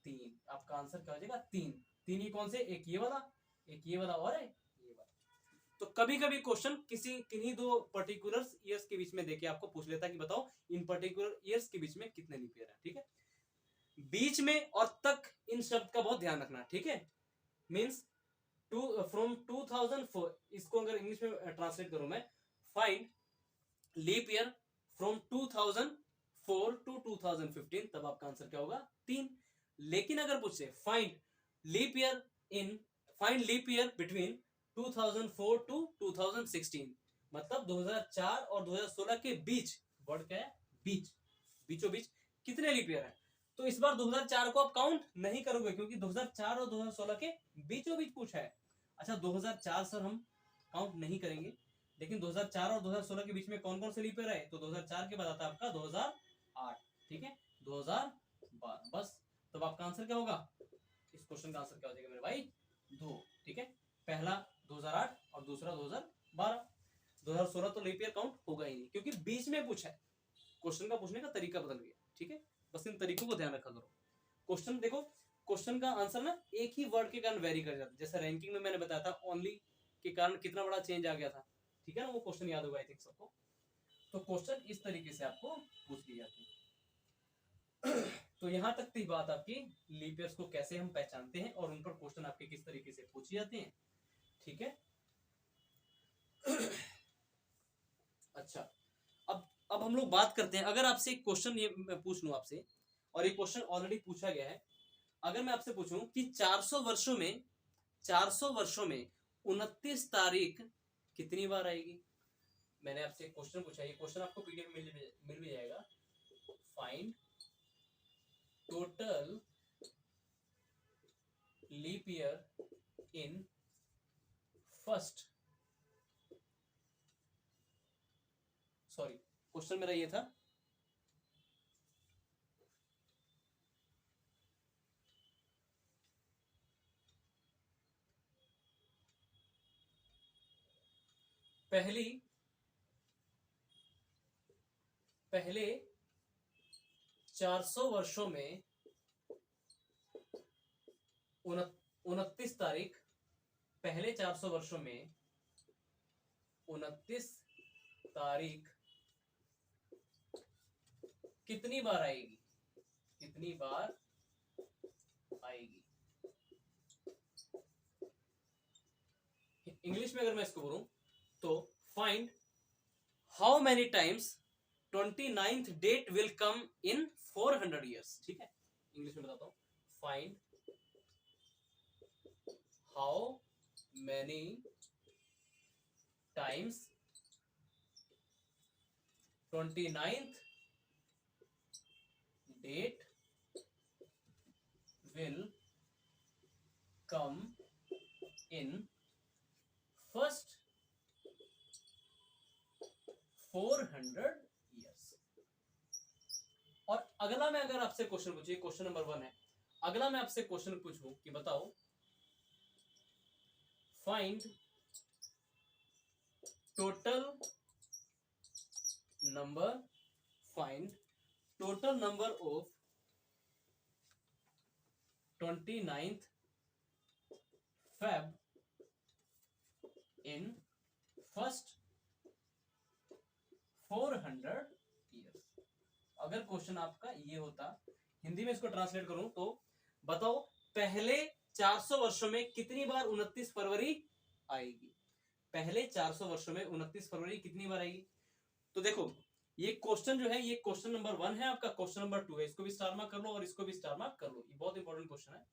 S1: 3। आपका आंसर क्या हो जाएगा 3। 3 ही कौन से, एक ये वाला, एक ये वाला और ये वाला। तो कभी कभी क्वेश्चन किन्हीं 2 पर्टिकुलर ईयर्स के बीच में देके आपको पूछ लेता है कि बताओ इन पर्टिकुलर ईयर्स के बीच में कितने लीप ईयर है, ठीक है। बीच में और तक इन शब्द का बहुत ध्यान रखना, ठीक है। मींस फ्रॉम 2004, इसको अगर इंग्लिश में ट्रांसलेट करूं मैं, find leap year from 2004 to 2015, तब आपका आंसर क्या होगा 3। लेकिन अगर पूछे find leap year between 2004 to 2016, मतलब 2004 और 2016 के बीच, वर्ड क्या है, बीच, बीचों बीच कितने लीप ईयर है। तो इस बार 2004 को आप काउंट नहीं करोगे क्योंकि 2004 और 2016 के बीचों बीच पूछा है। अच्छा 2004 सर हम काउंट नहीं करेंगे, लेकिन 2004 और 2016 के बीच में कौन कौन से लीप ईयर है, तो 2004 के बाद आता है आपका 2008, ठीक है, 2012, बस। तो आपका आंसर क्या होगा, इस क्वेश्चन का आंसर क्या हो जाएगा मेरे भाई, 2, ठीक है। पहला 2008 और दूसरा 2012। 2016 तो लीप ईयर काउंट होगा ही नहीं क्योंकि बीच में पूछा है, क्वेश्चन का पूछने का तरीका बदल गया, ठीक है। बस इन तरीकों को ध्यान रखा करो। क्वेश्चन देखो, क्वेश्चन का आंसर ना एक ही वर्ड के कारण वेरी कर जाता है। जैसे रैंकिंग में मैंने बताया था ओनली के कारण कितना बड़ा चेंज आ गया था, ठीक है ना, वो क्वेश्चन याद होगा आई थिंक सबको। तो क्वेश्चन इस तरीके से आपको पूछ ली जाती है। तो यहां तक थी बात आपकी लीप ईयर्स को कैसे हम पहचानते हैं और उन पर क्वेश्चन आपके किस तरीके से पूछे जाते हैं, ठीक है। अच्छा अब हम लोग बात करते हैं, अगर आपसे एक क्वेश्चन ये मैं पूछ लूं आपसे, और ये क्वेश्चन ऑलरेडी पूछा गया है, अगर मैं आपसे पूछूं कि 400 वर्षों में 29 तारीख कितनी बार आएगी। मैंने आपसे एक क्वेश्चन पूछा, ये क्वेश्चन आपको पीडीएफ मिल भी जाएगा। Find total leap year in first, sorry question मेरा ये था, पहले 400 वर्षों में 29 तारीख, पहले 400 वर्षों में 29 तारीख कितनी बार आएगी, कितनी बार आएगी। इंग्लिश में अगर मैं इसको बोलूं तो find how many times 29th date will come in 400 years, ठीक है। इंग्लिश में बताता हूं, find how many times 29th date will come in first 400 years। और अगला मैं अगर आपसे क्वेश्चन पूछूं, क्वेश्चन नंबर 1 है, अगला मैं आपसे क्वेश्चन पूछूं कि बताओ find total number of 29th Feb in first 400 years। अगर क्वेश्चन आपका ये होता, हिंदी में इसको ट्रांसलेट करूं तो बताओ पहले 400 वर्षों में कितनी बार 29 फरवरी आएगी, पहले 400 वर्षों में 29 फरवरी कितनी बार आएगी। तो देखो ये क्वेश्चन जो है, ये क्वेश्चन नंबर 1 है आपका, क्वेश्चन नंबर 2 है, इसको भी स्टार मार्क कर लो और इसको भी स्टार मार्क कर लो, ये बहुत इंपॉर्टेंट क्वेश्चन है।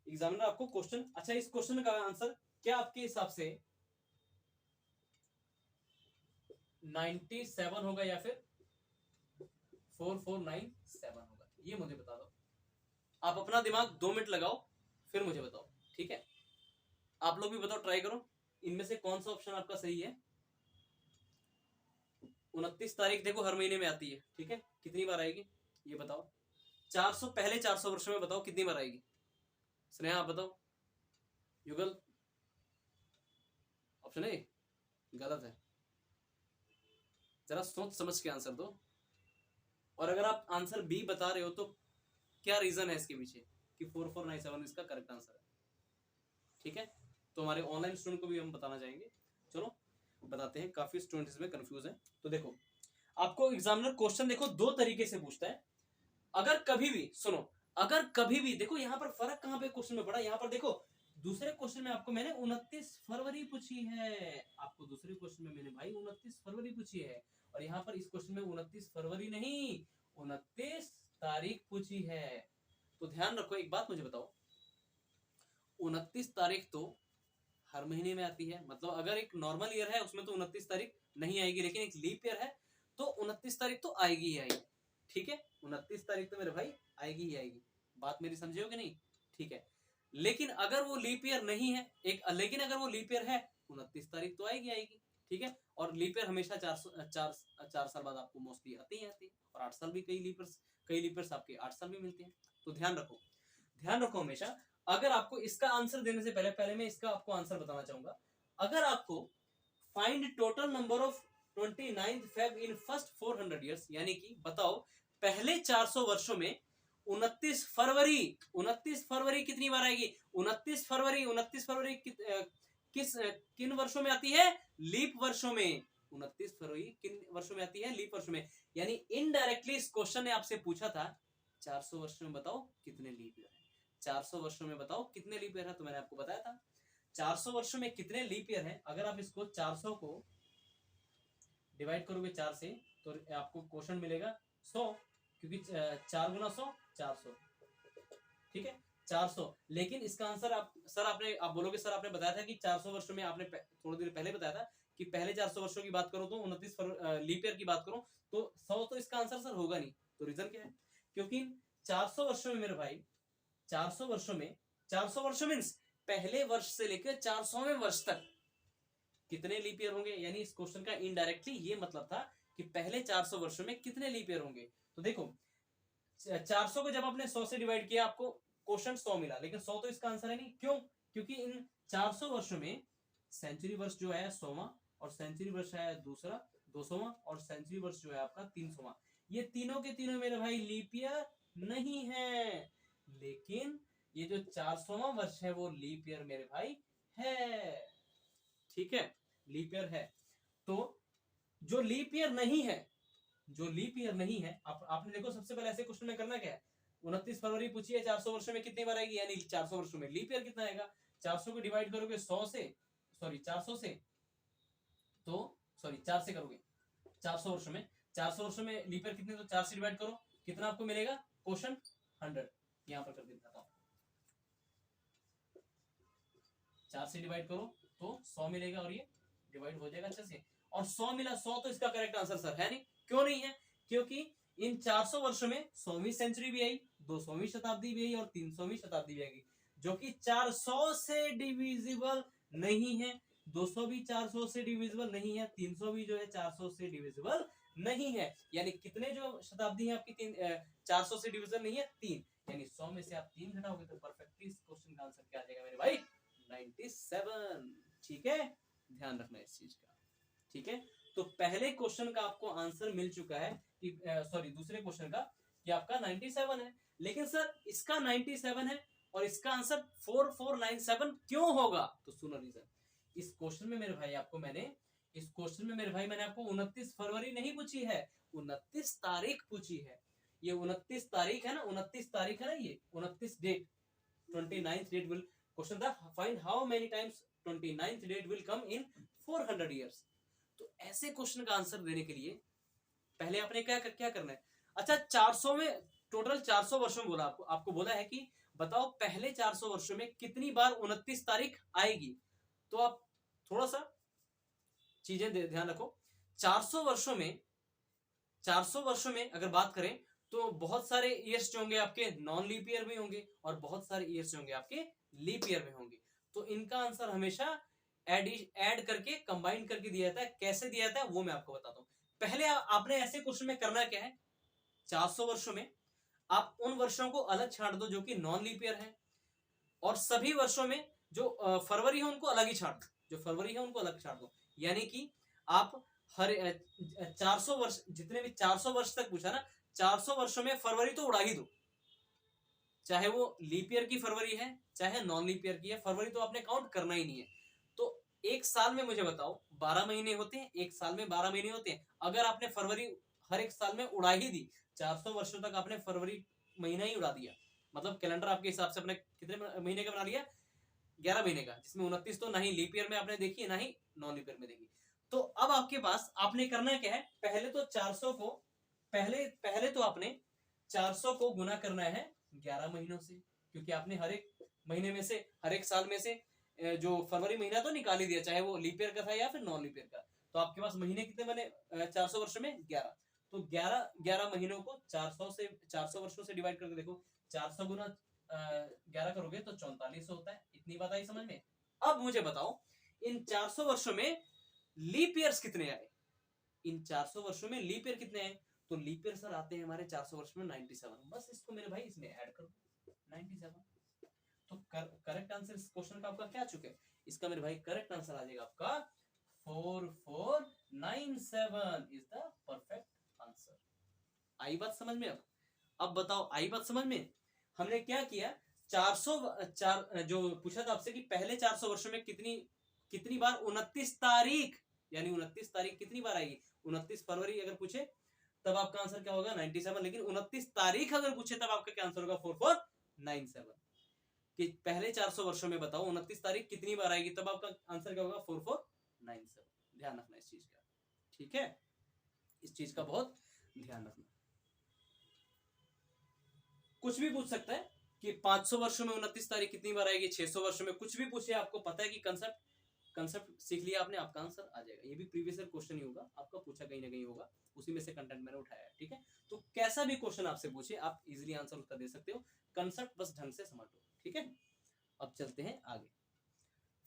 S1: एग्जामिनर आपको क्वेश्चन, अच्छा इस क्वेश्चन का आंसर क्या आपके हिसाब से 97 होगा या फिर 4497 होगा, ये मुझे बता दो। आप अपना दिमाग 2 मिनट लगाओ फिर मुझे बताओ, ठीक है। आप लोग भी बताओ, ट्राई करो, इनमें से कौन सा ऑप्शन आपका सही है। 29 तारीख देखो हर महीने में आती है, ठीक है, कितनी बार आएगी ये बताओ। 400 पहले 400 वर्षों में बताओ कितनी बार आएगी। स्नेहा आप बताओ। युगल ऑप्शन ए गलत है, जरा सोच समझ के आंसर दो। और अगर आप आंसर बी बता रहे हो तो क्या रीजन है इसके पीछे कि 4497 इसका करेक्ट आंसर है, ठीक है। तो हमारे ऑनलाइन स्टूडेंट को भी हम बताना चाहेंगे, चलो बताते हैं, काफी स्टूडेंट इसमें कंफ्यूज है। तो देखो आपको एग्जामिनर क्वेश्चन देखो 2 तरीके से पूछता है। अगर कभी भी सुनो, अगर कभी भी देखो यहाँ पर फर्क कहां पे क्वेश्चन में पड़ा, यहाँ पर देखो दूसरे क्वेश्चन में आपको मैंने 29 फरवरी पूछी है, आपको दूसरे क्वेश्चन में मैंने भाई 29 फरवरी पूछी है, और यहाँ पर इस क्वेश्चन में 29 फरवरी नहीं 29 तारीख पूछी है। तो ध्यान रखो, एक बात मुझे बताओ, 29 तारीख तो हर महीने में आती है। मतलब अगर एक नॉर्मल ईयर है उसमें तो 29 तारीख नहीं आएगी, लेकिन एक लीप ईयर है तो 29 तारीख तो आएगी ही आएगी। ठीक है, 29 तारीख तो मेरे भाई आएगी ही आएगी। बात मेरी समझे हो कि नहीं? ठीक है, लेकिन अगर वो लीप ईयर नहीं है लेकिन अगर वो लीप ईयर है 29 तारीख तो आएगी आएगी। ठीक है, और लीप ईयर हमेशा 4 साल बाद आपको मोस्टली आती ही आती है, और 8 साल भी कई लीपर्स आपके 8 साल भी मिलते हैं। तो ध्यान रखो हमेशा। अगर आपको इसका आंसर देने से पहले मैं इसका आपको आंसर बताना चाहूंगा। अगर आपको find total number of 29th Feb in first 400 years, यानी कि बताओ पहले 400 वर्षों में 29 फरवरी कितनी बार आएगी? 29 फरवरी किन वर्षों में आती है? लीप वर्षों में। 29 फरवरी किन वर्षों में आती है? लीप वर्षों में। यानी इनडायरेक्टली इस क्वेश्चन ने आपसे पूछा था 400 वर्षों में बताओ कितने लीप ईयर है। 400 वर्षों में बताओ कितने लीप ईयर है, तो मैंने आपको बताया था 400 वर्षों में कितने लीप ईयर है। अगर आप इसको 400 को डिवाइड करोगे 4 से तो आपको क्वेश्चन मिलेगा 100, क्योंकि 4 गुना 100 400। ठीक है, 400। लेकिन इसका आंसर आप बोलोगे सर आपने बताया था कि 400 वर्षों में, आपने थोड़ी देर पहले बताया था कि पहले 400 वर्षों की बात करो तो 29 लीप ईयर की बात करो तो 100 तो इसका आंसर सर होगा नहीं। तो रीजन क्या है? क्योंकि 400 वर्षों में मेरे भाई 400 वर्षों मीन्स पहले वर्ष से लेकर 400वें वर्ष तक कितने लीप ईयर होंगे। यानी इस क्वेश्चन का इनडायरेक्टली ये मतलब था कि पहले 400 वर्षों में कितने लीप ईयर होंगे। तो देखो 400 को जब आपने 100 से डिवाइड किया आपको क्वेश्चन 100 मिला, लेकिन 100 तो इसका आंसर है नहीं। क्यों? क्योंकि इन 400 वर्षों में सेंचुरी वर्ष जो है 100वां, और सेंचुरी वर्ष है दूसरा 200वां, और सेंचुरी वर्ष जो है आपका 300वां। ये तीनों के तीनों मेरे भाई लीप ईयर नहीं है, लेकिन ये जो 400वां वर्ष है वो लीप ईयर मेरे भाई है। ठीक है, लीप ईयर है। तो जो लीप ईयर नहीं है, आपने देखो सबसे पहले ऐसे क्वेश्चन में करना क्या है, 29 फरवरी पूछी है 400 वर्षों में कितनी बार आएगी, यानी 400 वर्षों में लीप ईयर कितना आएगा। 400 को डिवाइड करोगे 400 से तो 4 से करोगे 400 वर्षों में, 400 वर्षों में लीप ईयर कितने, तो 4 से डिवाइड करो कितना आपको मिलेगा क्वेश्चन 100। यहां पर कर देता हूं, 4 से डिवाइड करो तो 100 मिलेगा और ये डिवाइड हो जाएगा अच्छे से, और 100 मिला। 100 तो इसका करेक्ट आंसर सर है नहीं। क्यों नहीं है? क्योंकि इन 400 वर्षों में 100वीं सेंचुरी भी आई, 200वीं शताब्दी भी आई और 300वीं शताब्दी भी आएगी, जो कि 400 से डिविजिबल नहीं है। 200 भी 400 से डिविजिबल नहीं है, 300 भी जो है 400 से डिविजिबल नहीं है। यानी कितने जो शताब्दी है आपकी 400 से डिविजिबल नहीं है, 3। यानी 100 में से आप 3 घटाओगे तो परफेक्टली इस क्वेश्चन का आंसर क्या आ जाएगा मेरे भाई? 97। ठीक है, ध्यान रखना इस चीज का। ठीक है, तो पहले क्वेश्चन का आपको आंसर मिल चुका है कि दूसरे क्वेश्चन का कि आपका 97 है, लेकिन सर इसका 97 है और इसका आंसर 4497 क्यों होगा? तो सुनो रीजन। इस क्वेश्चन में मेरे भाई मैंने आपको 29 फरवरी नहीं पूछी है, 29 तारीख पूछी है। ये 29 तारीख है ना, 29 तारीख है ना, ये 29 date, 29th date will question था find how many times 29th date will come in 400 years. तो ऐसे क्वेश्चन का आंसर देने के लिए पहले आपने क्या करना है। अच्छा, 400 में टोटल 400 वर्षों में बोला आपको बोला है कि बताओ पहले 400 वर्षों में कितनी बार 29 तारीख आएगी। तो आप थोड़ा सा चीजें ध्यान रखो। 400 वर्षों में अगर बात करें तो बहुत सारे ईयर्स जो होंगे आपके नॉन लीप ईयर में होंगे और बहुत सारे ईयर्स होंगे आपके लीप ईयर में होंगे। तो इनका आंसर हमेशा ऐड करके कंबाइन करके दिया जाता है। कैसे दिया जाता है वो मैं आपको बताता हूं। पहले आपने ऐसे क्वेश्चन में करना क्या है, 400 वर्षों में आप उन वर्षों को अलग छांट दो जो कि नॉन लीप ईयर है, और सभी वर्षों में जो फरवरी है उनको अलग ही छांट दो, जो फरवरी है उनको अलग छांट दो। यानी कि आप हर 400 वर्ष, जितने भी 400 वर्ष तक पूछा ना, 400 वर्षों में फरवरी तो उड़ा ही दो, चाहे वो लीप ईयर की फरवरी है चाहे नॉन लीप ईयर की है, फरवरी तो आपने काउंट करना ही नहीं है। तो एक साल में मुझे बताओ 12 महीने होते हैं, एक साल में 12 महीने होते हैं। अगर आपने फरवरी हर एक साल में उड़ा ही दी, 400 वर्षों तक आपने फरवरी महीना ही उड़ा दिया, मतलब कैलेंडर आपके हिसाब से अपने कितने महीने का बना लिया, 11 महीने का, जिसमें 29 तो ना ही लीप ईयर में आपने देखी ना ही नॉन लीप ईयर में देखी। तो अब आपके पास आपने करना क्या है, पहले तो 400 को पहले तो आपने 400 को गुना करना है 11 महीनों से, क्योंकि आपने हर एक महीने में से, हर एक साल में से जो फरवरी महीना तो निकाल ही दिया, चाहे वो लीप ईयर का था या फिर नॉन लीप ईयर का। तो आपके पास महीने कितने बने 400 वर्षों में 11। तो 11 महीनों को 400 वर्षों से डिवाइड करके देखो, 400 गुना 11 करोगे तो 4400 होता है। इतनी बात आई समझ में। अब मुझे बताओ इन 400 वर्षों में लीप ईयर्स कितने आए, इन 400 वर्षों में लीप ईयर कितने आए। तो लीप ईयर सर आते हैं हमारे 400 वर्ष में 97। बस इसको मेरे भाई इसमें ऐड कर दो 97। तो करेक्ट आंसर इस क्वेश्चन का आपका क्या चुके हैं, इसका मेरे भाई करेक्ट आंसर आ जाएगा आपका 4497 इज द परफेक्ट आंसर। आई बात समझ में। अब बताओ आई बात समझ में। हमने क्या किया 4 जो पूछा था आपसे कि पहले 400 वर्षों में कितनी बार 29 तारीख, यानी 29 तारीख कितनी बार आएगी, 29 फरवरी अगर पूछे तब आपका आंसर क्या होगा 97, लेकिन 29 तारीख अगर पूछे तब आपका क्या आंसर होगा 4497। कि पहले 400 वर्षों में बताओ 29 तारीख कितनी बार आएगी, तब आपका आंसर क्या होगा 4497। ध्यान रखना इस चीज का, ठीक है, इस चीज का बहुत ध्यान रखना। कुछ भी पूछ सकता है कि 500 वर्षों में 29 तारीख कितनी बार आएगी, 600 वर्षों में, कुछ भी पूछे, आपको पता है कि कंसेप्ट सीख लिया आपने, आपका आंसर आ जाएगा। ये भी प्रीवियस ईयर क्वेश्चन ही होगा, आपका पूछा कहीं ना कहीं होगा, उसी में से कंटेंट मैंने उठाया है, ठीक है। तो कैसा भी क्वेश्चन आपसे पूछे आप इजीली आंसर उसका दे सकते हो, कंसेप्ट बस ढंग से समझ लो, ठीक है। अब चलते हैं आगे,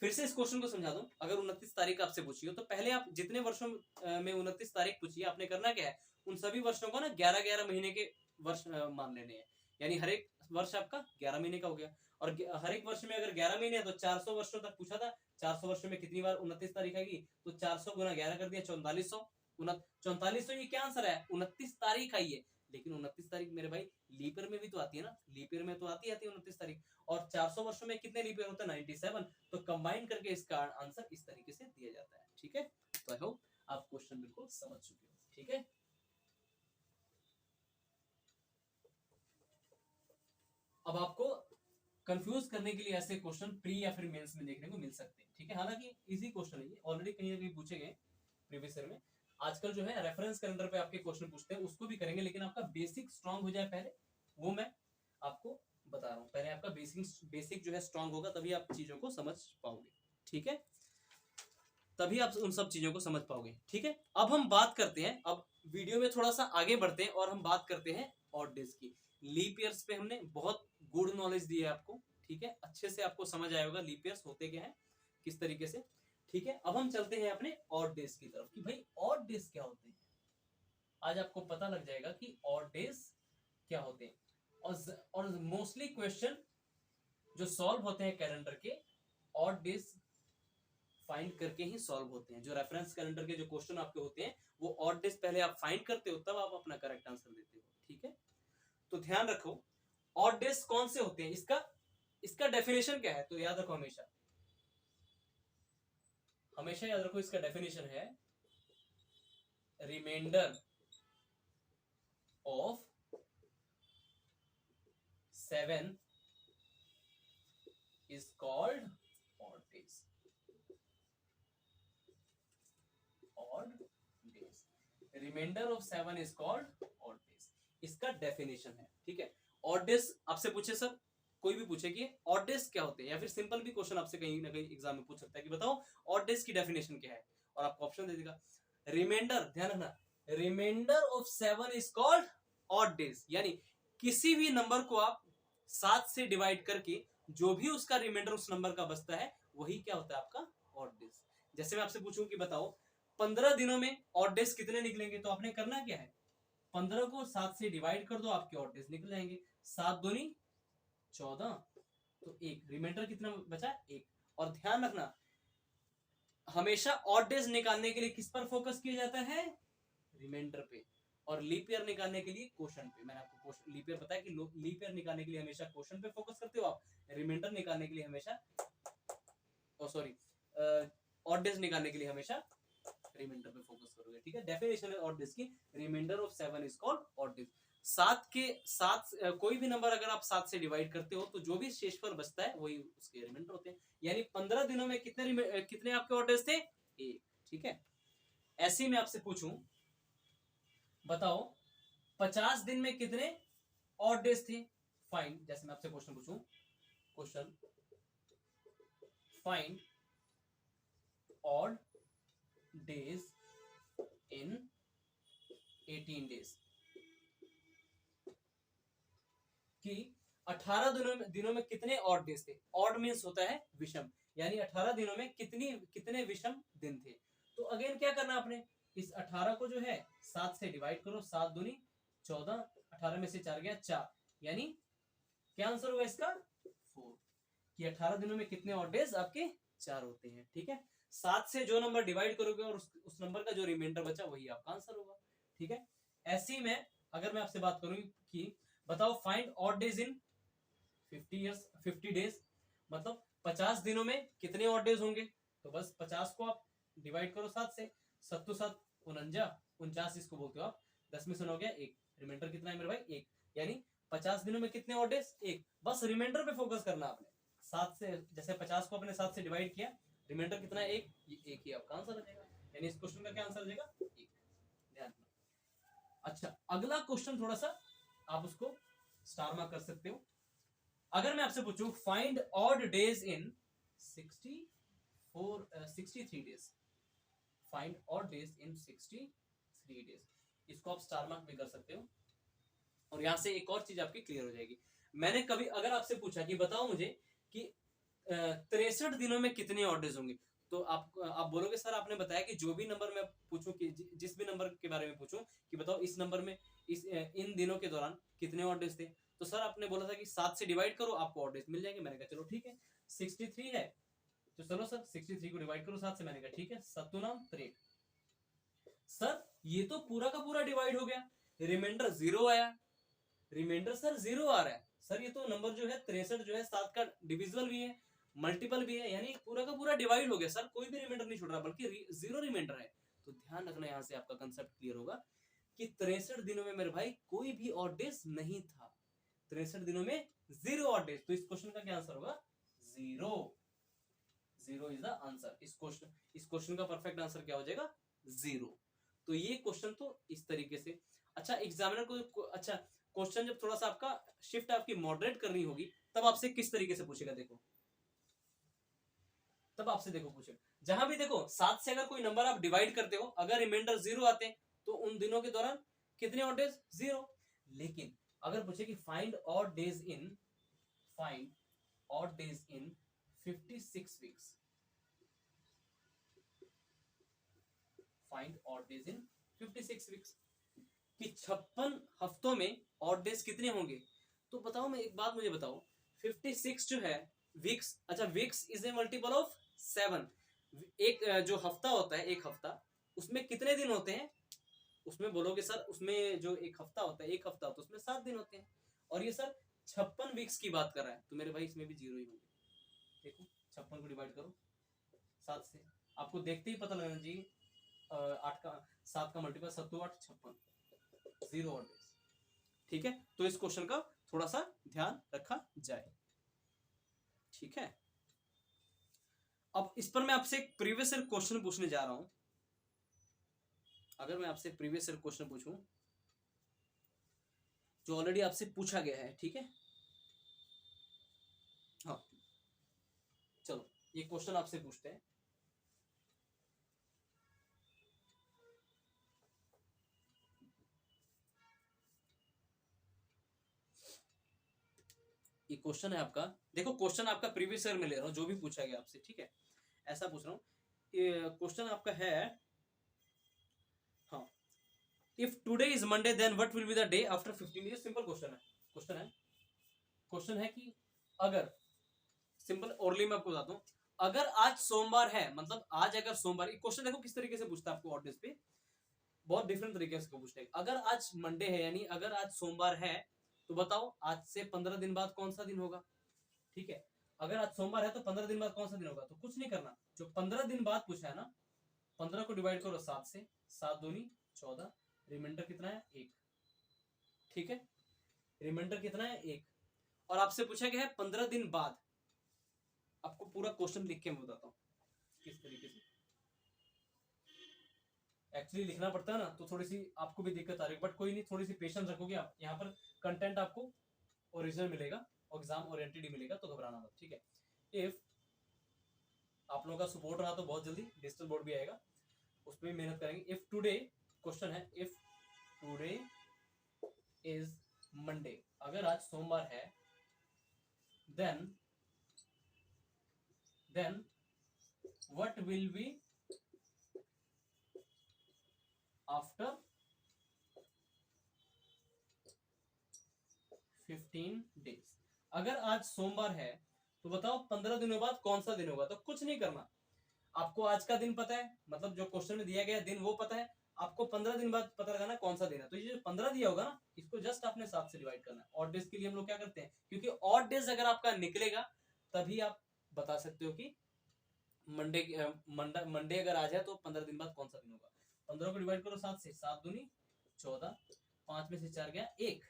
S1: फिर से इस क्वेश्चन को समझा दूं। अगर 29 तारीख आपसे पूछी हो तो पहले आप जितने वर्षों में 29 तारीख पूछी है, आपने करना क्या है, उन सभी वर्षों को ना 11-11 महीने के वर्ष मान लेने हैं, यानी हर एक वर्ष आपका 11 महीने का हो गया। और हर एक वर्ष में अगर 11 महीने है तो 400 वर्षों तक पूछा था, 400 वर्षों में कितनी बार 29 तारीख आएगी, तो 400 गुना 11 कर दिया 4400। 4400 ये क्या आंसर है, 29 तारीख आई है। लेकिन 29 तारीख मेरे भाई लीप ईयर में भी तो आती है ना, लीप ईयर में तो आती है 29 तारीख, और 400 वर्षों में कितने लीप ईयर होता है 97। तो कंबाइन करके इसका आंसर इस तरीके से दिया जाता है, ठीक है। तो आई होप आप क्वेश्चन बिल्कुल समझ चुके हो, ठीक है। अब आपको कंफ्यूज करने के लिए ऐसे क्वेश्चन प्री या फिर मेंस में देखने को मिल सकते हैं, ठीक है। हालांकि इजी क्वेश्चन है ये, ऑलरेडी कहीं ना कहीं पूछे गए प्रीवियस ईयर में। आजकल जो है रेफरेंस कैलेंडर पे आपके क्वेश्चन पूछते हैं, उसको भी करेंगे, लेकिन आपका बेसिक स्ट्रांग हो जाए पहले, वो मैं आपको बता रहा हूँ। पहले आपका बेसिक जो है स्ट्रांग होगा, तभी आप चीजों को समझ पाओगे, ठीक है, तभी आप उन सब चीजों को समझ पाओगे, ठीक है। अब हम बात करते हैं, अब वीडियो में थोड़ा सा आगे बढ़ते हैं और हम बात करते हैं ऑड डेज की। लीप ईयर्स पे हमने बहुत गुड नॉलेज दी है आपको, ठीक है, अच्छे से आपको समझ आया होगा लीप ईयर्स होते क्या है, किस तरीके से, ठीक है। अब हम चलते हैं अपने ऑड डेज की तरफ कि भाई ऑड डेज क्या होते हैं। आज आपको पता लग जाएगा कि ऑड डेज क्या होते हैं। और मोस्टली क्वेश्चन जो सॉल्व होते हैं कैलेंडर के, ऑड डेज फाइंड करके ही सॉल्व होते हैं। जो रेफरेंस कैलेंडर के जो क्वेश्चन आपके होते हैं वो ऑड डेज पहले आप फाइंड करते हो, तब आप अपना करेक्ट आंसर देते हो, ठीक है। तो ध्यान रखो ऑड डेज कौन से होते हैं, इसका डेफिनेशन क्या है, तो याद रखो हमेशा याद रखो, इसका डेफिनेशन है reminder of 7 is called odd days. Odd days. Remainder of 7 is called odd days. इसका डेफिनेशन है, ठीक है। ऑड डेज आपसे पूछे सर, कोई भी पूछे कि ऑड डेज क्या होते हैं, या फिर सिंपल भी क्वेश्चन आपसे कहीं ना कहीं एग्जाम में पूछ सकता है कि बताओ ऑड डेज की डेफिनेशन क्या है, और आपको ऑप्शन दे देगा रिमाइंडर। ध्यान रखना, reminder of 7 is called odd days, यानी किसी भी नंबर को आप 7 से डिवाइड करके जो भी उसका रिमाइंडर उस नंबर का बचता है वही क्या होता है आपका ऑड डेज। जैसे मैं आपसे पूछूं कि बताओ 15 दिनों में ऑड डेज कितने निकलेंगे, तो आपने करना क्या है, 15 को 7 से डिवाइड कर दो, आपके ऑड डेज निकल जाएंगे। 7 दूनी 14, तो 1, रिमाइंडर कितना बचा 1। और ध्यान रखना हमेशा ऑड डेज निकालने के लिए किस पर फोकस किया जाता है, रिमाइंडर पे, और लीप ईयर निकालने के लिए क्वेश्चन पे। मैंने आपको लीप ईयर बताया कि लीप ईयर निकालने के लिए हमेशा क्वेश्चन पे फोकस करते हो आप, रिमाइंडर निकालने के लिए हमेशा ऑड डेज निकालने के लिए हमेशा रिमाइंडर पे फोकस करोगे, ठीक है। डेफिनेशन है ऑड डेज की, reminder of 7 is called odd days. 7 कोई भी नंबर अगर आप 7 से डिवाइड करते हो तो जो भी शेष पर बचता है वही उसके रिमाइंडर होते हैं। यानी 15 दिनों में कितने आपके ऑड डेज थे, 1, ठीक है। ऐसे में आपसे पूछूं बताओ 50 दिन में कितने ऑड डेज थे, फाइन। जैसे मैं आपसे क्वेश्चन पूछूं, question find odd days in 18 days, कि 18 दिनों में कितने ऑड डेज थे। ऑड मीन्स होता है विषम, यानी 18 दिनों में कितने विषम दिन थे। तो अगेन क्या करना आपने, इस 18 को जो है 7 से डिवाइड करो, 7 दूनी 14, 18 में से 4 गया 4, यानी क्या आंसर होगा इसका 4, कि 18 दिनों में कितने ऑड डेज आपके 4 होते हैं। ठीक है, 7 से जो नंबर डिवाइड करोगे और उस नंबर का जो रिमाइंडर बचा वही आपका आंसर होगा। ठीक है, ऐसे ही में अगर मैं आपसे बात करूं कि बताओ find odd days in 50 days, मतलब 50 दिनों में कितने ऑड डेज होंगे। तो बस 50 को आप डिवाइड करो 7 से, 7 तो 7 49 इसको बोलते हो आप, 10 में से 9 गया 1, रिमाइंडर कितना है मेरे भाई 1, यानी 50 दिनों में कितने ऑड डेज 1। बस रिमाइंडर पे फोकस करना आपने, 7 से जैसे 50 को अपने 7 से डिवाइड किया, रिमाइंडर कितना है 1, ये 1 ही आपका आंसर आ जाएगा, यानी इस क्वेश्चन का क्या आंसर आ जाएगा 1। ध्यान रखना। अच्छा, अगला क्वेश्चन थोड़ा सा आप उसको स्टार मार्क कर सकते हो। अगर मैं आपसे पूछूं find odd days in 63 days, find odd days in 63 days, इसको आप स्टार मार्क भी कर सकते हो। और यहां से एक और चीज आपकी क्लियर हो जाएगी। मैंने कभी अगर आपसे पूछा कि बताओ मुझे कि 63 दिनों में कितने ऑड डेज होंगे, तो आप बोलोगे सर आपने बताया कि जो भी नंबर मैं पूछूं, कि जिस भी नंबर के बारे में पूछूं कि बताओ इस नंबर में इन दिनों के दौरान कितने ऑड डेज थे, तो सर आपने बोला था कि 7 से डिवाइड करो आपको ऑड डेज मिल जाएंगे। मैंने कहा चलो ठीक है, 63 है तो चलो सर 63 को डिवाइड करो 7 से। मैंने कहा ठीक है, 7 नाम 63, सर ये तो पूरा का पूरा डिवाइड हो गया, रिमाइंडर 0 आया, रिमाइंडर सर 0 आ रहा है, सर ये तो नंबर जो है 63 जो है 7 का डिविजिबल भी है, मल्टीपल भी है, यानी पूरा का पूरा डिवाइड हो गया सर, कोई भी रिमाइंडर नहीं छूट रहा बल्कि 0 रिमाइंडर है। तो ध्यान रखना, यहां से आपका कंसेप्ट क्लियर होगा कि 63 दिनों में मेरे भाई कोई भी ऑड डेज नहीं था, 63 दिनों में 0 ऑड डेज। तो इस क्वेश्चन का क्या आंसर होगा 0, 0 इज द आंसर। इस क्वेश्चन का परफेक्ट आंसर क्या हो जाएगा 0। तो ये क्वेश्चन तो इस तरीके से। अच्छा, एग्जामिनर को अच्छा क्वेश्चन जब थोड़ा सा आपका शिफ्ट आपकी मॉडरेट करनी होगी तब आपसे किस तरीके से पूछेगा, देखो तब आपसे देखो पूछेगा, जहां भी देखो 7 से अगर कोई नंबर आप डिवाइड करते हो, अगर रिमाइंडर 0 आते हैं तो उन दिनों के दौरान कितने ऑड डेज 0। लेकिन अगर पूछे कि find odd days in 56 weeks, find odd days in 56 weeks, कि 56 हफ्तों में ऑड डेज कितने होंगे। तो बताओ, मैं एक बात मुझे बताओ, 56 जो है वीक्स, अच्छा weeks is a multiple of 7, एक जो हफ्ता होता है, एक हफ्ता उसमें कितने दिन होते हैं, उसमें बोलोगे सर उसमें जो एक हफ्ता होता है उसमें 7 दिन होते हैं, और ये सर 56 वीक्स की बात कर रहा है, तो मेरे भाई इसमें भी 0 ही होंगे। देखो 56 को डिवाइड करो 7 से, आपको देखते ही पता लगना चाहिए 7 का मल्टीपल 7 8 56, 0 ऑड डेज। ठीक है, तो इस क्वेश्चन का थोड़ा सा ध्यान रखा जाए। ठीक है, अब इस पर मैं आपसे एक प्रीवियस ईयर क्वेश्चन पूछने जा रहा हूं। अगर मैं आपसे प्रीवियस ईयर क्वेश्चन पूछूं जो ऑलरेडी आपसे पूछा गया है, ठीक है, हाँ चलो ये क्वेश्चन आपसे पूछते हैं। ये क्वेश्चन है आपका, देखो क्वेश्चन आपका प्रीवियस ईयर में ले रहा हूं, जो भी पूछा गया आपसे, ठीक है, ऐसा पूछ रहा हूं। ये क्वेश्चन आपका है, हाँ, if today is Monday then what will be the day after 15 days. Simple question है कि अगर, सिंपल ओरली में आपको बताता हूं, अगर आज सोमवार है, मतलब आज अगर सोमवार, क्वेश्चन देखो किस तरीके से पूछता है आपको ऑड डेज पे, बहुत डिफरेंट तरीके से पूछते हैं। अगर आज मंडे है, यानी अगर आज सोमवार है, तो बताओ आज से 15 दिन बाद कौन सा दिन होगा। ठीक है, अगर आज सोमवार है तो 15 दिन बाद कौन सा दिन होगा, तो कुछ नहीं करना, जो 15 दिन बाद पूछा है ना, 15 को डिवाइड करो 7 से, 7 दूनी 14, रिमाइंडर कितना है 1। ठीक है, रिमाइंडर कितना है 1, और आपसे पूछा गया है 15 दिन बाद। आपको पूरा क्वेश्चन लिख के मैं बताता हूँ किस तरीके से एक्चुअली लिखना पड़ता है ना, तो थोड़ी सी आपको भी दिक्कत आ रही है, बट कोई नहीं, थोड़ी सी पेशेंस रखोगे आप, यहाँ पर कंटेंट आपको ओरिजिनल मिलेगा, एग्जाम ओरिएंटेड ही मिलेगा, तो घबराना मत। ठीक है, इफ आप लोगों का सपोर्ट रहा तो बहुत जल्दी डिजिटल बोर्ड भी आएगा, उसमें भी मेहनत करेंगे। इफ टुडे, क्वेश्चन है, इफ टुडे इज मंडे, अगर आज सोमवार है, then what will be after 15 days. अगर आज सोमवार है तो बताओ 15 दिनों बाद कौन सा दिन होगा। तो कुछ नहीं करना, आपको आज का दिन पता है, मतलब जो क्वेश्चन में दिया गया दिन वो पता है, आपको 15 दिन बाद पता लगाना कौन सा दिन है। तो ये जो 15 दिया होगा ना, इसको जस्ट आपने 7 से डिवाइड करना है। ऑड डेज के लिए हम लोग क्या करते हैं, क्योंकि ऑड डेज अगर आपका निकलेगा तभी आप बता सकते हो कि मंडे अगर आ जाए तो 15 दिन बाद कौन सा दिन होगा। 15 को डिवाइड करो 7 से, 7 दूनी 14, 5 में से 4 गया 1,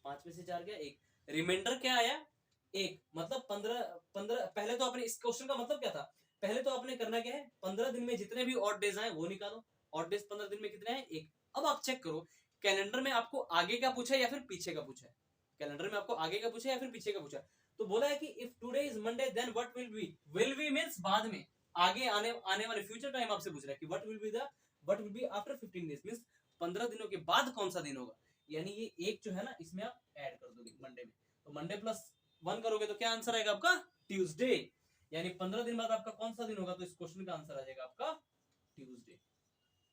S1: 5 में से 4 गया 1, रिमाइंडर क्या आया 1। मतलब 15 पहले तो आपने, इस क्वेश्चन का मतलब क्या था, पहले तो आपने करना क्या है, 15 दिन में जितने भी ऑड डेज आए वो निकालो। ऑड डेज 15 दिन में कितने हैं, 1। अब आप चेक करो कैलेंडर में आपको आगे का पूछा है या फिर पीछे का पूछा है। कैलेंडर में आपको आगे का पूछा है या फिर पीछे का पूछा है। तो बोला है कि if today is Monday then what will be means बाद में, आगे आने वाले फ्यूचर टाइम आपसे पूछ रहा है कि what will be after 15 days, means 15 दिनों के बाद कौन सा दिन होगा। यानी ये एक जो है ना, इसमें आप ऐड कर दोगे मंडे में, तो मंडे प्लस 1 करोगे तो क्या आंसर आएगा आपका, ट्यूसडे। यानी 15 दिन बाद आपका कौन सा दिन होगा, तो इस क्वेश्चन का आंसर आ जाएगा आपका ट्यूसडे।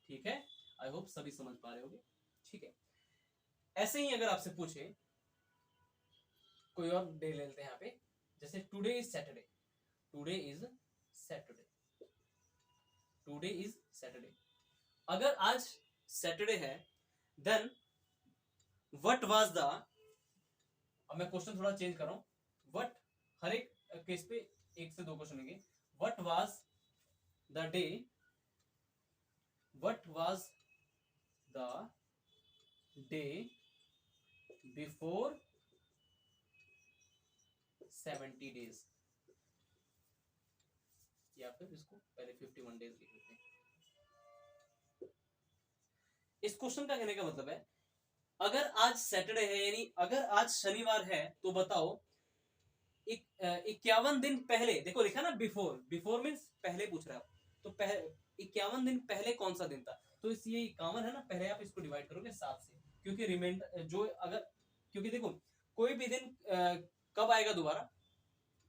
S1: ठीक है, आई होप सभी समझ पा रहे होंगे। ठीक है, ऐसे ही अगर आपसे पूछे, कोई और डे ले लेते हैं यहाँ पे, जैसे today is Saturday, today is Saturday, today is Saturday. अगर आज सैटरडे है देन व्हाट वाज द, अब मैं क्वेश्चन थोड़ा चेंज कर रहा हूं, व्हाट, हर एक केस पे 1 से 2 क्वेश्चन होंगे। What was the day, what was the day before 70 days, या फिर इसको पहले 51 डेज लिख लेते हैं। इस क्वेश्चन का कहने का मतलब है, अगर आज सैटरडे है, यानी अगर आज शनिवार है, तो बताओ 51 दिन पहले, देखो लिखा ना बिफोर, बिफोर मीन्स पहले पूछ रहा है, तो 51 दिन पहले कौन सा दिन था। तो इस ये 51 है ना, पहले आप इसको डिवाइड करोगे 7 से, क्योंकि रिमाइंडर जो अगर, क्योंकि देखो कोई भी दिन कब आएगा दोबारा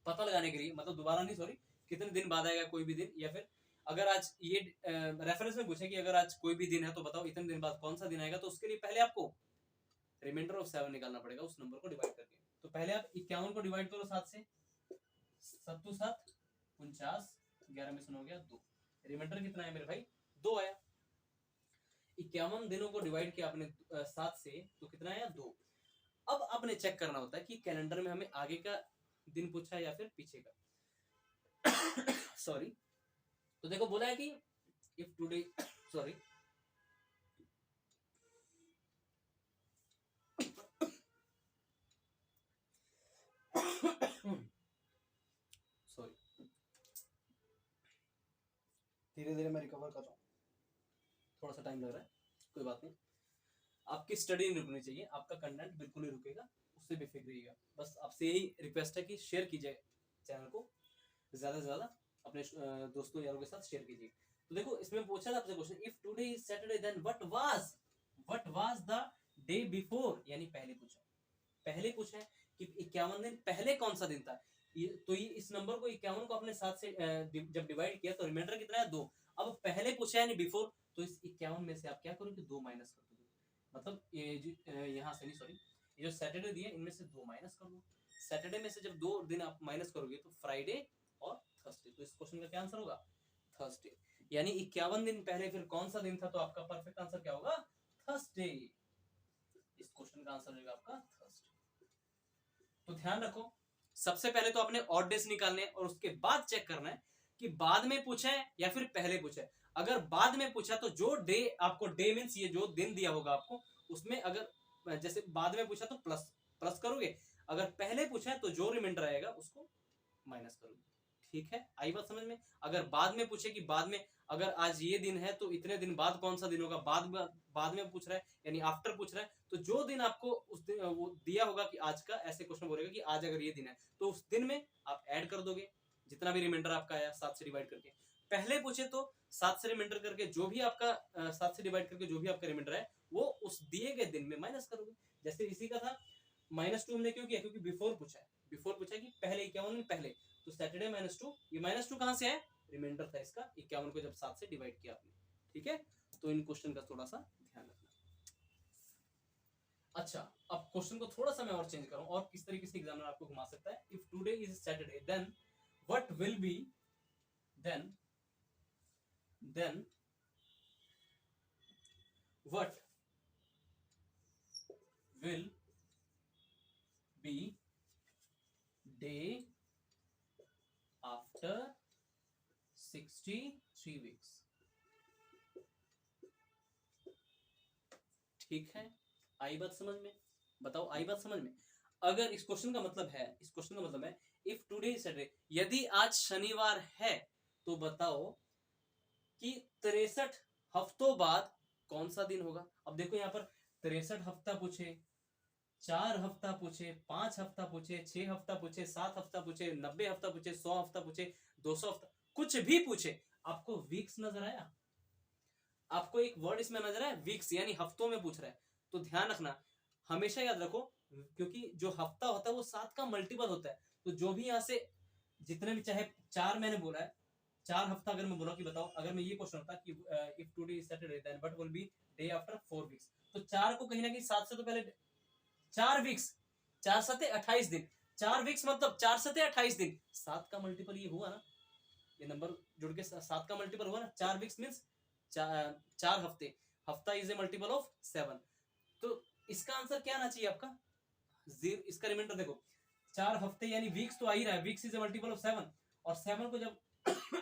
S1: पता लगाने के लिए, मतलब दोबारा नहीं सॉरी, कितने दिन बाद आएगा कोई भी दिन, या फिर अगर आज ये रेफरेंस में पूछे कि अगर आज कोई भी दिन है तो बताओ इतने दिन बाद कौन सा दिन आएगा, तो उसके लिए पहले आपको रिमाइंडर ऑफ 7 निकालना पड़ेगा उस नंबर को डिवाइड करके। तो पहले आप 51 को डिवाइड करो 7 से, 7 7 49, 11 में सुन हो गया 2, रिमाइंडर कितना है मेरे भाई 2 आया। 51 दिनों को डिवाइड किया आपने 7 से, तो कितना आया 2। अब आपने चेक करना होता है कि कैलेंडर में हमें आगे का दिन पूछा है या फिर पीछे का। सॉरी, तो देखो बोला है कि इफ टुडे, सॉरी सॉरी, धीरे धीरे मैं रिकवर कर रहा हूँ, थोड़ा सा टाइम लग रहा है, कोई बात नहीं। आपकी स्टडी नहीं रुकनी चाहिए, आपका कंटेंट बिल्कुल नहीं रुकेगा, उससे बेफिक्र रहिएगा। बस आपसे यही रिक्वेस्ट है कि शेयर कीजिए चैनल को ज्यादा से ज्यादा, अपने दोस्तों यारों के साथ शेयर कीजिए। तो देखो इसमें पूछा था आपसे question, if today is Saturday then what was the day before, यानी पहले पूछा है कि 51 दिन पहले कौन सा दिन था। तो ये इस नंबर को 51 को अपने 7 से जब डिवाइड किया तो रिमाइंडर कितना है 2। अब पहले पूछा है बिफोर, तो इस 51 में से आप क्या करोगे 2 माइनस कर दोगे, मतलब ये यहाँ से नहीं सॉरी, ये जो सैटरडे दिए इनमें से 2 माइनस कर दो। सैटरडे में से जब 2 दिन आप माइनस करोगे तो फ्राइडे और थर्सडे, तो इस क्वेश्चन का क्या आंसर होगा थर्सडे। यानी 51 दिन पहले फिर कौन सा दिन था, तो आपका परफेक्ट आंसर क्या होगा थर्सडे। इस क्वेश्चन का आंसर होगा आपका थर्सडे। तो ध्यान रखो, सबसे पहले तो आपने ऑड डेज निकालने और उसके बाद चेक करना है कि बाद में पूछा है या फिर पहले पूछा है। अगर बाद में पूछा तो जो डे आपको, डे मींस ये जो दिन दिया होगा आपको, उसमें अगर जैसे बाद में पूछा तो प्लस करोगे, अगर पहले पूछा है तो जो रिमाइंडर आएगा उसको माइनस करोगे। ठीक है, आई बात समझ में। अगर बाद में पूछे कि बाद में अगर आज ये दिन है तो इतने दिन बाद कौन सा दिन होगा, बाद में पूछ रहा है यानी आफ्टर पूछ रहा है, तो जो दिन आपको उस दिन वो दिया होगा कि आज का, ऐसे क्वेश्चन बोलेगा कि आज अगर ये दिन है तो उस दिन में आप ऐड कर दोगे। जितना भी रिमाइंडर आपका आया 7 से डिवाइड करके। पहले पूछे तो 7 से रिमाइंडर करके जो भी आपका 7 से डिवाइड करके जो भी आपका रिमाइंडर है वो उस दिए गए दिन में माइनस करोगे। जैसे इसी का था -2 हमने क्यों किया, क्योंकि बिफोर पूछा है, बिफोर पूछा है कि पहले 51 दिन पहले, तो सैटरडे -2, ये -2 कहां से है, रिमाइंडर था इसका 51 को जब 7 से डिवाइड किया आपने। ठीक है, तो इन क्वेश्चन का थोड़ा सा ध्यान रखना। अच्छा, अब क्वेश्चन को थोड़ा सा मैं और चेंज करूं, और किस तरीके से एग्जामिनर आपको घुमा सकता है। If today is Saturday then what will be, then what will be day after 63 weeks. ठीक है, आई बात समझ में, बताओ आई बात समझ में। अगर इस क्वेश्चन का मतलब है, इस क्वेश्चन का मतलब है इफ टुडे इज सैटरडे, यदि आज शनिवार है तो बताओ कि 63 हफ्तों बाद कौन सा दिन होगा। अब देखो यहाँ पर 63 हफ्ता पूछे, 4 हफ्ता पूछे, 5 हफ्ता पूछे, 6 हफ्ता पूछे, 7 हफ्ता पूछे, 90 हफ्ता पूछे, 100 हफ्ता पूछे, 200 हफ्ता, कुछ भी पूछे, आपको वीक्स नजर आया, आपको एक वर्ड इसमें नजर आया वीक्स, यानी हफ्तों में पूछ रहा है। तो ध्यान रखना, हमेशा याद रखो, क्योंकि जो हफ्ता होता है वो 7 का मल्टीपल होता है। तो जो भी यहाँ से जितने भी, चाहे 4 मैंने बोला है, 4 हफ्ता अगर मैं बोला कि बताओ, अगर मैं ये क्वेश्चन होता कि if today is Saturday then what will be day after 4 weeks, तो 4 को कहीं ना कहीं 7 से तो पहले 4 वीक्स, 4 सते 28 दिन, 4 वीक्स मतलब 4 सते 28 दिन, 7 का मल्टीपल ये हुआ ना, ये नंबर जुड़ के 7 का मल्टीपल हुआ ना, 4 वीक्स मींस 4 हफ्ते, हफ्ता इज ए मल्टीपल ऑफ 7। तो इसका आंसर क्या आना चाहिए आपका, इसका रिमाइंडर देखो, 4 हफ्ते यानी वीक्स तो आ ही रहा है, weeks is a multiple of 7, और 7 को जब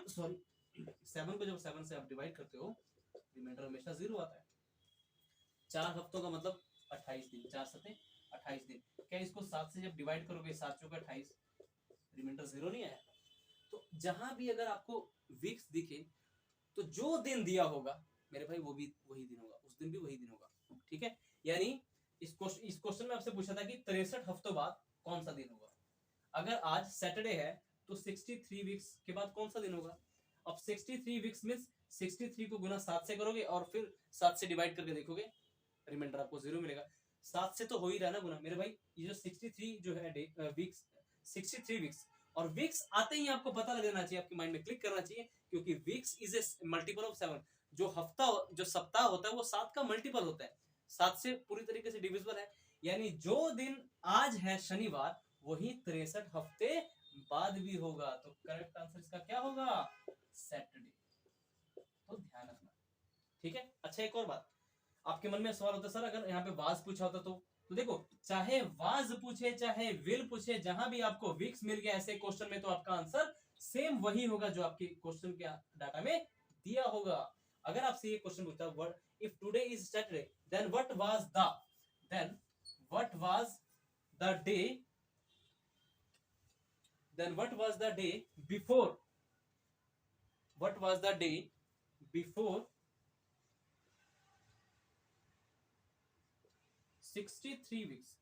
S1: सॉरी 7 को जब 7 से आप डिवाइड करते हो, रिमाइंडर हमेशा 0 आता है। 4 हफ्तों का मतलब 28 दिन, 4 सते 28 दिन, क्या इसको 7 से जब डिवाइड करोगे, 7 चौका 28, रिमाइंडर 0 नहीं आया। तो जहां भी अगर आपको वीक्स दिखे तो जो दिन दिया होगा मेरे भाई वो भी वही दिन होगा, उस दिन भी वही दिन होगा। ठीक है, यानी इस क्वेश्चन में आपसे पूछा था कि 63 हफ्तों बाद कौन सा दिन होगा। अगर आज सैटरडे है तो 63 वीक्स के बाद कौन सा दिन होगा। अब 63 वीक्स मींस 63 को गुना 7 से करोगे और फिर 7 से डिवाइड करके देखोगे, रिमाइंडर आपको 0 मिलेगा। 7 से तो हो ही रहा ना गुना मेरे भाई, ये जो 63 जो है वीक्स, 63 वीक्स, और वीक्स आते ही आपको पता लग जाना चाहिए, आपके माइंड में क्लिक करना चाहिए, क्योंकि weeks is a multiple of 7। जो हफ्ता, जो सप्ताह होता है वो 7 का मल्टीपल होता है, 7 से पूरी तरीके से डिविजिबल है, यानी जो दिन आज है शनिवार वही 63 हफ्ते बाद भी होगा। तो करेक्ट आंसर इसका क्या होगा, सैटरडे। तो ध्यान रखना, ठीक है। अच्छा, एक और बात, आपके मन में सवाल होता सर अगर यहाँ पे वाज पूछा होता तो देखो, चाहे वाज पूछे चाहे विल पूछे, जहां भी आपको वीक्स मिल गया ऐसे क्वेश्चन में, तो आपका आंसर सेम वही होगा जो आपके क्वेश्चन के डाटा में दिया होगा। अगर आपसे ये क्वेश्चन पूछता है if today is Saturday then what was the day, then what was the day before, what was the day before 63 weeks.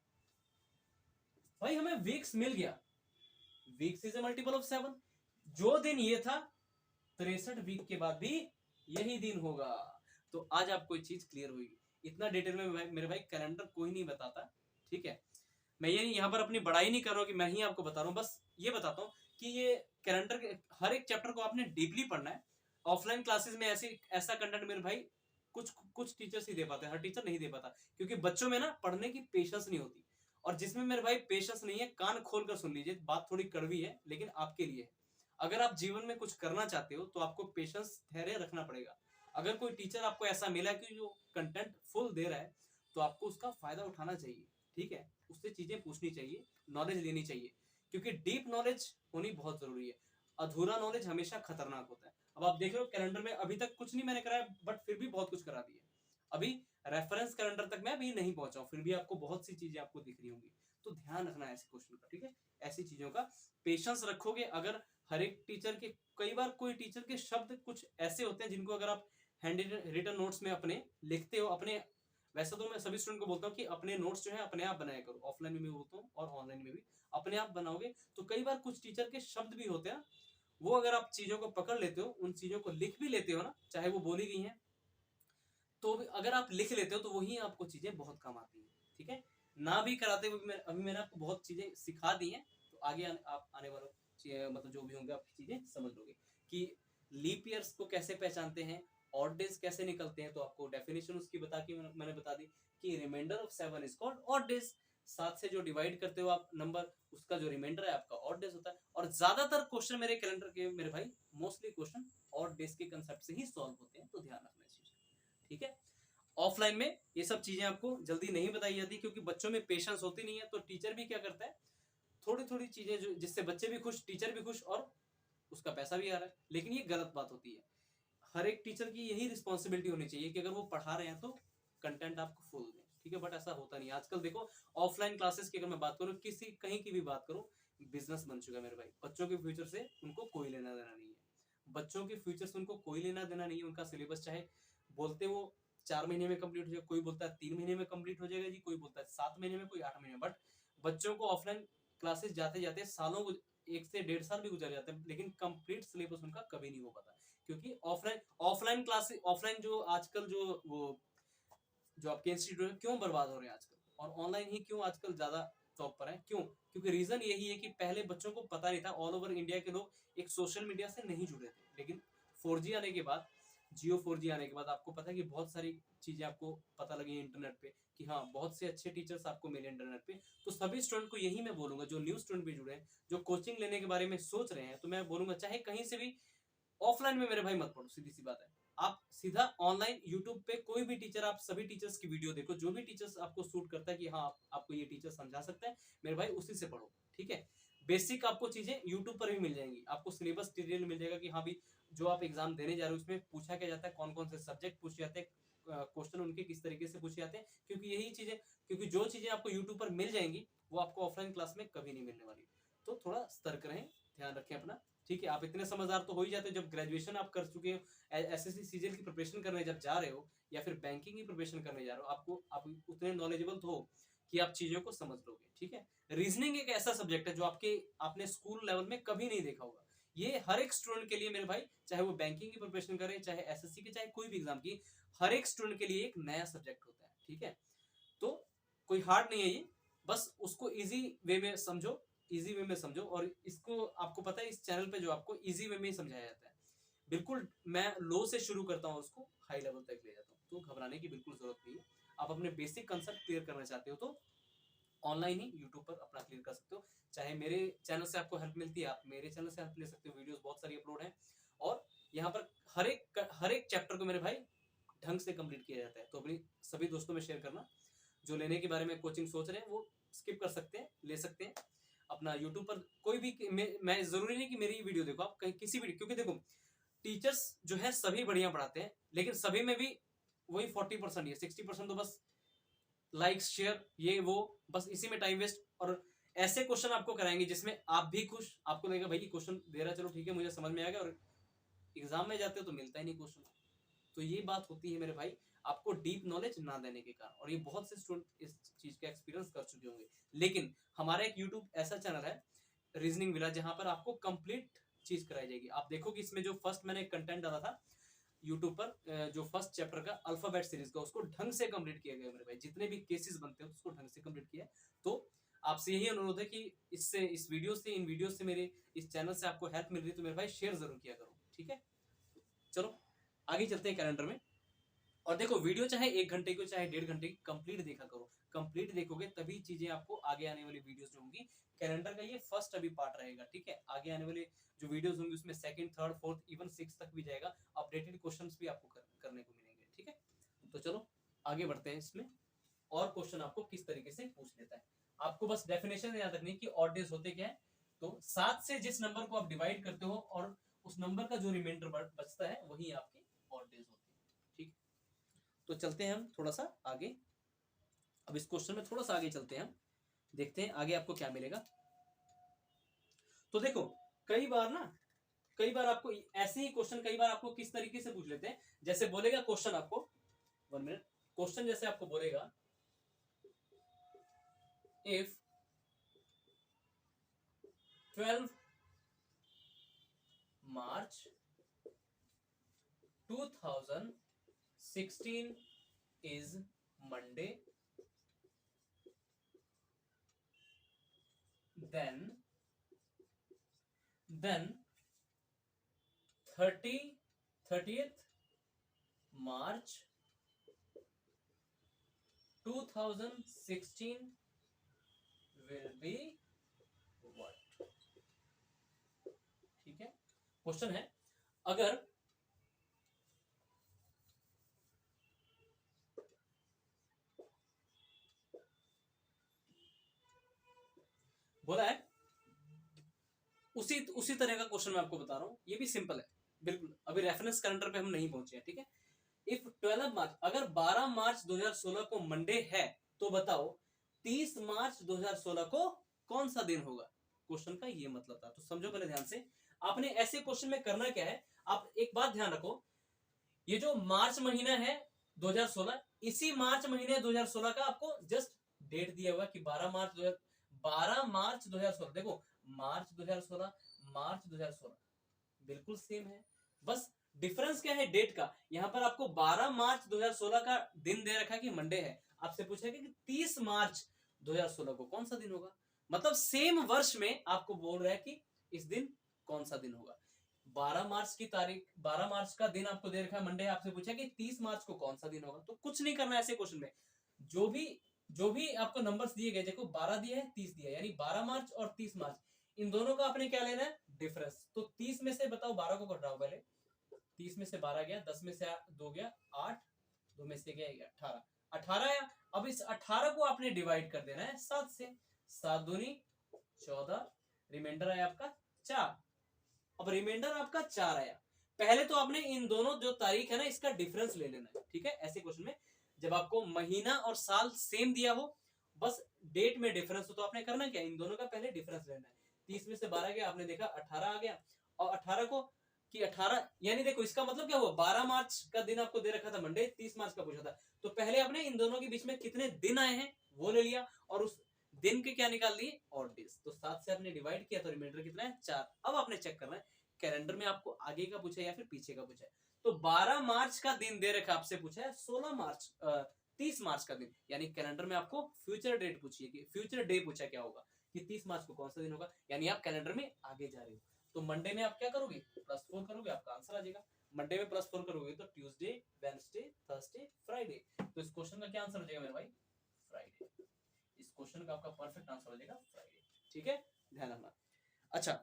S1: भाई हमें वीक्स मिल गया, weeks is a multiple of 7, जो दिन ये था 63 वीक के बाद भी यही दिन होगा। तो आज आपको एक चीज क्लियर हुई, इतना डिटेल में मेरे भाई कैलेंडर कोई नहीं बताता। ठीक है, मैं ये यहाँ पर अपनी बड़ाई नहीं कर रहा हूँ कि मैं ही आपको बता रहा हूँ, बस ये बताता हूँ कि ये कैलेंडर के हर एक चैप्टर को आपने डीपली पढ़ना है। ऑफलाइन क्लासेस में ऐसा कंटेंट मेरे भाई कुछ टीचर्स ही दे पाते हैं, हर टीचर नहीं दे पाता, क्योंकि बच्चों में ना पढ़ने की पेशेंस नहीं होती। और जिसमें मेरे भाई पेशेंस नहीं है, कान खोल कर सुन लीजिए, बात थोड़ी कड़वी है लेकिन आपके लिए है। अगर आप जीवन में कुछ करना चाहते हो तो आपको पेशेंस, धैर्य रखना पड़ेगा। अगर कोई टीचर आपको ऐसा मिला कि जो कंटेंट फुल दे रहा है तो आपको उसका फायदा उठाना चाहिए। ठीक है, उससे चीजें पूछनी चाहिए, नॉलेज लेनी चाहिए, क्योंकि डीप नॉलेज होनी बहुत जरूरी है। अधूरा नॉलेज हमेशा खतरनाक होता है। अब आप देख रहे हो कैलेंडर में अभी तक कुछ नहीं मैंने कराया, बट फिर भी बहुत कुछ करा दिया। अभी रेफरेंस कैलेंडर तक मैं अभी नहीं पहुंचा हूं, फिर भी आपको बहुत सी चीजें आपको दिख रही होंगी। तो ध्यान रखना है ऐसे क्वेश्चन का, ठीक है, ऐसी चीजों का पेशेंस रखोगे। अगर हर एक टीचर के, कई बार कोई टीचर के शब्द कुछ ऐसे होते हैं जिनको अगर आप हैंड रिटन नोट्स में अपने लिखते हो, अपने, वैसे तो मैं सभी स्टूडेंट को बोलता हूँ कि अपने नोट्स जो है अपने आप बनाया करो, ऑफलाइन में भी बोलता हूँ और ऑनलाइन में भी, अपने आप बनाओगे तो कई बार कुछ टीचर के शब्द भी होते हैं वो अगर आप चीजों को पकड़ लेते हो, उन चीजों को लिख भी लेते हो ना, चाहे वो बोली गई हैं, तो अगर आप लिख लेते हो तो वही आपको चीजें बहुत काम आती हैं। ठीक है, ना भी कराते हुए अभी मैंने आपको बहुत चीजें सिखा दी हैं, तो आगे आप आने वालों मतलब जो भी होंगे आपकी चीजें समझ लोगे कि लीप ईयर्स को कैसे पहचानते हैं, ऑड डेज कैसे निकलते हैं, तो आपको डेफिनेशन उसकी बता के मैंने बता दी कि reminder of 7 is called odd days. 7 से जो डिवाइड करते हो आप नंबर, उसका जो रिमाइंडर है आपका ऑड डेज होता है। और ज्यादातर क्वेश्चन मेरे कैलेंडर के मेरे भाई, मोस्टली क्वेश्चन ऑड डेज के कंसेप्ट से ही सॉल्व होते हैं, तो ध्यान रखना इस चीज। ठीक है, ऑफलाइन में ये सब चीजें आपको जल्दी नहीं बताई जाती, क्योंकि बच्चों में पेशेंस होती नहीं है, तो टीचर भी क्या करता है, थोड़ी थोड़ी चीजें जो जिससे बच्चे भी खुश, टीचर भी खुश, और उसका पैसा भी आ रहा है। लेकिन ये गलत बात होती है। हर एक टीचर की यही रिस्पॉन्सिबिलिटी होनी चाहिए कि अगर वो पढ़ा रहे हैं तो कंटेंट आपको फुल दें। ठीक है, बट ऐसा होता नहीं। आजकल देखो, ऑफलाइन क्लासेस की अगर मैं बात करूँ, किसी कहीं की भी बात करूँ, बिजनेस बन चुका है मेरे भाई। बच्चों के फ्यूचर से उनको कोई लेना देना नहीं है। बच्चों के फ्यूचर से उनको कोई लेना देना नहीं है। उनका सिलेबस चाहे बोलते वो 4 महीने में कंप्लीट हो जाएगा, कोई बोलता है 3 महीने में कंप्लीट हो जाएगा जी, कोई बोलता है 7 महीने में, कोई 8 महीने में। बट बच्चों को ऑफलाइन क्लासेस जाते जाते सालों, 1 से 1.5 साल भी गुजर जाते हैं, लेकिन कंप्लीट सिलेबस उनका कभी नहीं हो पाता। क्योंकि ऑफलाइन ऑफलाइन क्लास ऑफलाइन जो आजकल जो आपके इंस्टीट्यूट क्यों बर्बाद हो रहे हैं आजकल, और ऑनलाइन ही क्यों आजकल ज्यादा टॉप पर है, क्यों? क्योंकि रीजन यही है कि पहले बच्चों को पता नहीं था, ऑल ओवर इंडिया के लोग एक सोशल मीडिया से नहीं जुड़े थे। लेकिन 4G आने के बाद, जियो 4G आने के बाद आपको पता है कि बहुत सारी चीजें आपको पता लगी है इंटरनेट पे, कि हाँ बहुत से अच्छे टीचर्स आपको मिले इंटरनेट पे। तो सभी स्टूडेंट को यही मैं बोलूंगा, जो न्यू स्टूडेंट भी जुड़े हैं, जो कोचिंग लेने के बारे में सोच रहे हैं, तो मैं बोलूंगा चाहे कहीं से भी ऑफलाइन में मेरे भाई मत पढ़ो, सीधी सी बात है। आप सीधा ऑनलाइन यूट्यूब पे कोई भी टीचर, आप सभी टीचर्स की वीडियो देखो, जो भी टीचर्स आपको सूट करता है कि हाँ आपको ये टीचर समझा सकता है, मेरे भाई उसी से पढ़ो। ठीक है, बेसिक आपको चीजें यूट्यूब पर भी मिल जाएंगी, आपको सिलेबस डिटेल मिल जाएगा कि हाँ भी जो आप एग्जाम देने जा रहे हो उसमें पूछा क्या जाता है, कौन कौन से सब्जेक्ट पूछे जाते हैं, क्वेश्चन उनके किस तरीके से पूछे जाते हैं। क्योंकि यही चीजें, क्योंकि जो चीजें आपको यूट्यूब पर मिल जाएंगी वो आपको ऑफलाइन क्लास में कभी नहीं मिलने वाली। तो थोड़ा सतर्क रहें, ध्यान रखें अपना। ठीक है, आप इतने समझदार तो हो ही जाते हो जब ग्रेजुएशन आप कर चुके हो, एसएससी सीजीएल की प्रिपरेशन करने जब जा रहे हो, या फिर बैंकिंग की प्रिपरेशन करने जा रहे हो, आपको आप उतने नॉलेजेबल तो हो कि आप चीजों को समझ लोगे। ठीक है, रीजनिंग एक ऐसा सब्जेक्ट है जो आपने स्कूल लेवल में कभी नहीं देखा होगा। ये हर एक स्टूडेंट के लिए मेरे भाई, चाहे वो बैंकिंग की प्रिपरेशन करे, चाहे एसएससी की, चाहे कोई भी एग्जाम की, हर एक स्टूडेंट के लिए एक नया सब्जेक्ट होता है। ठीक है, तो कोई हार्ड नहीं है ये, बस उसको इजी वे में समझो, इजी वे में समझो। और इसको आपको पता है इस चैनल पे जो आपको इजी वे में ही समझाया जाता है, बिल्कुल मैं लो से शुरू करता हूँ, उसको हाई लेवल तक ले जाता हूँ, तो घबराने की बिल्कुल जरूरत नहीं है। आप अपने बेसिक कंसेप्ट क्लियर करना चाहते हो तो ऑनलाइन ही यूट्यूब पर अपना क्लियर कर सकते हो। चाहे मेरे चैनल से आपको हेल्प मिलती है, आप मेरे चैनल से हेल्प ले सकते हो, वीडियोस बहुत सारी अपलोड हैं। और यहाँ पर हर एक चैप्टर को मेरे भाई ढंग से कंप्लीट किया जाता है। तो अपनी सभी दोस्तों में शेयर करना, जो लेने के बारे में कोचिंग सोच रहे हैं वो स्किप कर सकते हैं, ले सकते हैं अपना यूट्यूब पर। कोई भी मैं जरूरी नहीं कि मेरी वीडियो देखो, आप कहीं किसी भी, क्योंकि देखो टीचर्स जो है सभी बढ़िया पढ़ाते हैं, लेकिन सभी में भी वही 40% ही है, 60% तो बस लाइक्स शेयर ये वो, बस इसी में टाइम वेस्ट। और ऐसे क्वेश्चन आपको कराएंगे जिसमें आप भी खुश, आपको लगेगा भाई क्वेश्चन दे रहा, चलो ठीक है मुझे समझ में आ गया, और एग्जाम में जाते हो तो मिलता ही नहीं क्वेश्चन। तो ये बात होती है मेरे भाई, आपको डीप नॉलेज ना देने के कारण। और ये बहुत से स्टूडेंट इस चीज का एक्सपीरियंस कर चुके होंगे। लेकिन हमारा एक यूट्यूब ऐसा चैनल है, रीजनिंग विला, जहां पर आपको कंप्लीट चीज कराई जाएगी। आप देखो कि इसमें जो फर्स्ट मैंने कंटेंट डाला था यूट्यूब पर, जो फर्स्ट चैप्टर का अल्फाबेट सीरीज का, उसको ढंग से कंप्लीट किया गया मेरे भाई। जितने भी केसेस बनते हैं उसको ढंग से कंप्लीट किया है। तो आपसे यही अनुरोध है कि इससे, इस वीडियो से, इन वीडियो से, मेरे इस चैनल से आपको हेल्प मिल रही है तो मेरे भाई शेयर जरूर किया करो। ठीक है, चलो आगे चलते हैं कैलेंडर में। और देखो वीडियो चाहे 1 घंटे की हो, चाहे 1.5 घंटे की, कंप्लीट देखा करो। कंप्लीट देखोगे तभी चीजें आपको आगे आने वाली वीडियोस जो होंगी, कैलेंडर का ये फर्स्ट अभी पार्ट रहेगा। ठीक है, आगे आने वाले जो वीडियोस होंगी उसमें सेकंड, थर्ड, फोर्थ, इवन 6 तक भी जाएगा। अपडेटेड क्वेश्चंस भी आपको करने को मिलेंगे। ठीक है, तो चलो आगे बढ़ते हैं इसमें। और क्वेश्चन आपको किस तरीके से पूछ लेता है, आपको बस डेफिनेशन याद रखनी कि ऑड डेज होते क्या है। तो 7 से जिस नंबर को आप डिवाइड करते हो और उस नंबर का जो रिमाइंडर बचता है वही आपके ऑड डेज होते हैं। ठीक, तो चलते हैं हम थोड़ा सा आगे। अब इस क्वेश्चन में थोड़ा सा आगे चलते हैं हम, देखते हैं आगे आपको क्या मिलेगा। तो देखो कई बार आपको ऐसे ही क्वेश्चन कई बार आपको किस तरीके से पूछ लेते हैं, जैसे बोलेगा क्वेश्चन आपको, 1 मिनट, क्वेश्चन जैसे आपको बोलेगा if 12 March 2016 is Monday, then 30th March 2016 will be what? ठीक है, क्वेश्चन है अगर बोला है उसी तरह का क्वेश्चन मैं आपको बता रहा हूं, ये भी सिंपल है बिल्कुल, अभी रेफरेंस कैलेंडर पे हम नहीं पहुंचे हैं, ठीक है। इफ 12 मार्च, अगर 12 मार्च 2016 को मंडे है तो बताओ 30 मार्च 2016 को कौन सा दिन होगा। क्वेश्चन का ये मतलब था, तो समझो पहले ध्यान से। आपने ऐसे क्वेश्चन में करना क्या है, आप एक बात ध्यान रखो, ये जो मार्च महीना है 2016, इसी मार्च महीने 2016 का आपको जस्ट डेट दिया हुआ कि 12 मार्च 2016। देखो मार्च 2016 मार्च 2016 बिल्कुल सेम है, बस डिफरेंस क्या है डेट का। यहां पर आपको 12 मार्च 2016 का दिन दे रखा है कि मंडे है, आपसे पूछा कि 30 मार्च 2016 को कौन सा दिन होगा। मतलब सेम वर्ष में आपको बोल रहा है कि इस दिन कौन सा दिन होगा। 12 मार्च की तारीख, 12 मार्च का दिन आपको दे रखा है मंडे, आपसे पूछा कि 30 मार्च को कौन सा दिन होगा। तो कुछ नहीं करना है ऐसे क्वेश्चन में, जो भी आपको नंबर्स दिए गए, देखो 12 दिया है 30 दिया है, यानी 12 मार्च और 30 मार्च, इन दोनों का आपने क्या लेना है, डिफरेंस। तो 30 में से बताओ 12 को घटाओ पहले, 30 में से 12 गया, 10 में से 2 गया 8, 2 में से गया 18, 18 आया। अब इस 18 को आपने डिवाइड कर देना है 7 से, 7 दूनी 14, रिमाइंडर आया आपका 4। अब रिमाइंडर आपका 4 आया, पहले तो आपने इन दोनों जो तारीख है ना इसका डिफरेंस ले लेना है, ठीक है। ऐसे क्वेश्चन में जब आपको महीना और साल सेम दिया हो, बस डेट में डिफरेंस हो, तो आपने करना क्या, इन दोनों का पहले डिफरेंस लेना है। 30 में से 12 गया, आपने देखा 18 आ गया, और 18 को कि 18 यानी देखो इसका मतलब क्या हुआ, 12 मार्च का दिन आपको दे रखा था मंडे, 30 मार्च का पूछा था, तो पहले आपने इन दोनों के बीच में कितने दिन आए हैं वो ले लिया, और उस दिन के क्या निकाल लिए, और डेज। तो 7 से आपने डिवाइड किया तो रिमाइंडर कितना है 4। अब आपने चेक करना है कैलेंडर में आपको आगे का पूछा है या फिर पीछे का पूछा है। तो 12 मार्च का दिन दे रखा, आपसे पूछा है 16 मार्च 30 मार्च का दिन, यानी कैलेंडर में आपको फ्यूचर डेट पूछी है कि फ्यूचर डे पूछा क्या होगा कि 30 मार्च को कौन सा दिन होगा, यानी आप कैलेंडर में आगे जा रहे हो। तो मंडे में आप क्या करोगे, +4 करोगे, आपका आंसर आ जाएगा। मंडे में +4 करोगे तो ट्यूसडे, वेडनेसडे, थर्सडे, फ्राइडे। तो इस क्वेश्चन का क्या आंसर हो जाएगा मेरे भाई, फ्राइडे। इस क्वेश्चन का आपका परफेक्ट आंसर हो जाएगा फ्राइडे, ठीक है, ध्यान रखना। अच्छा,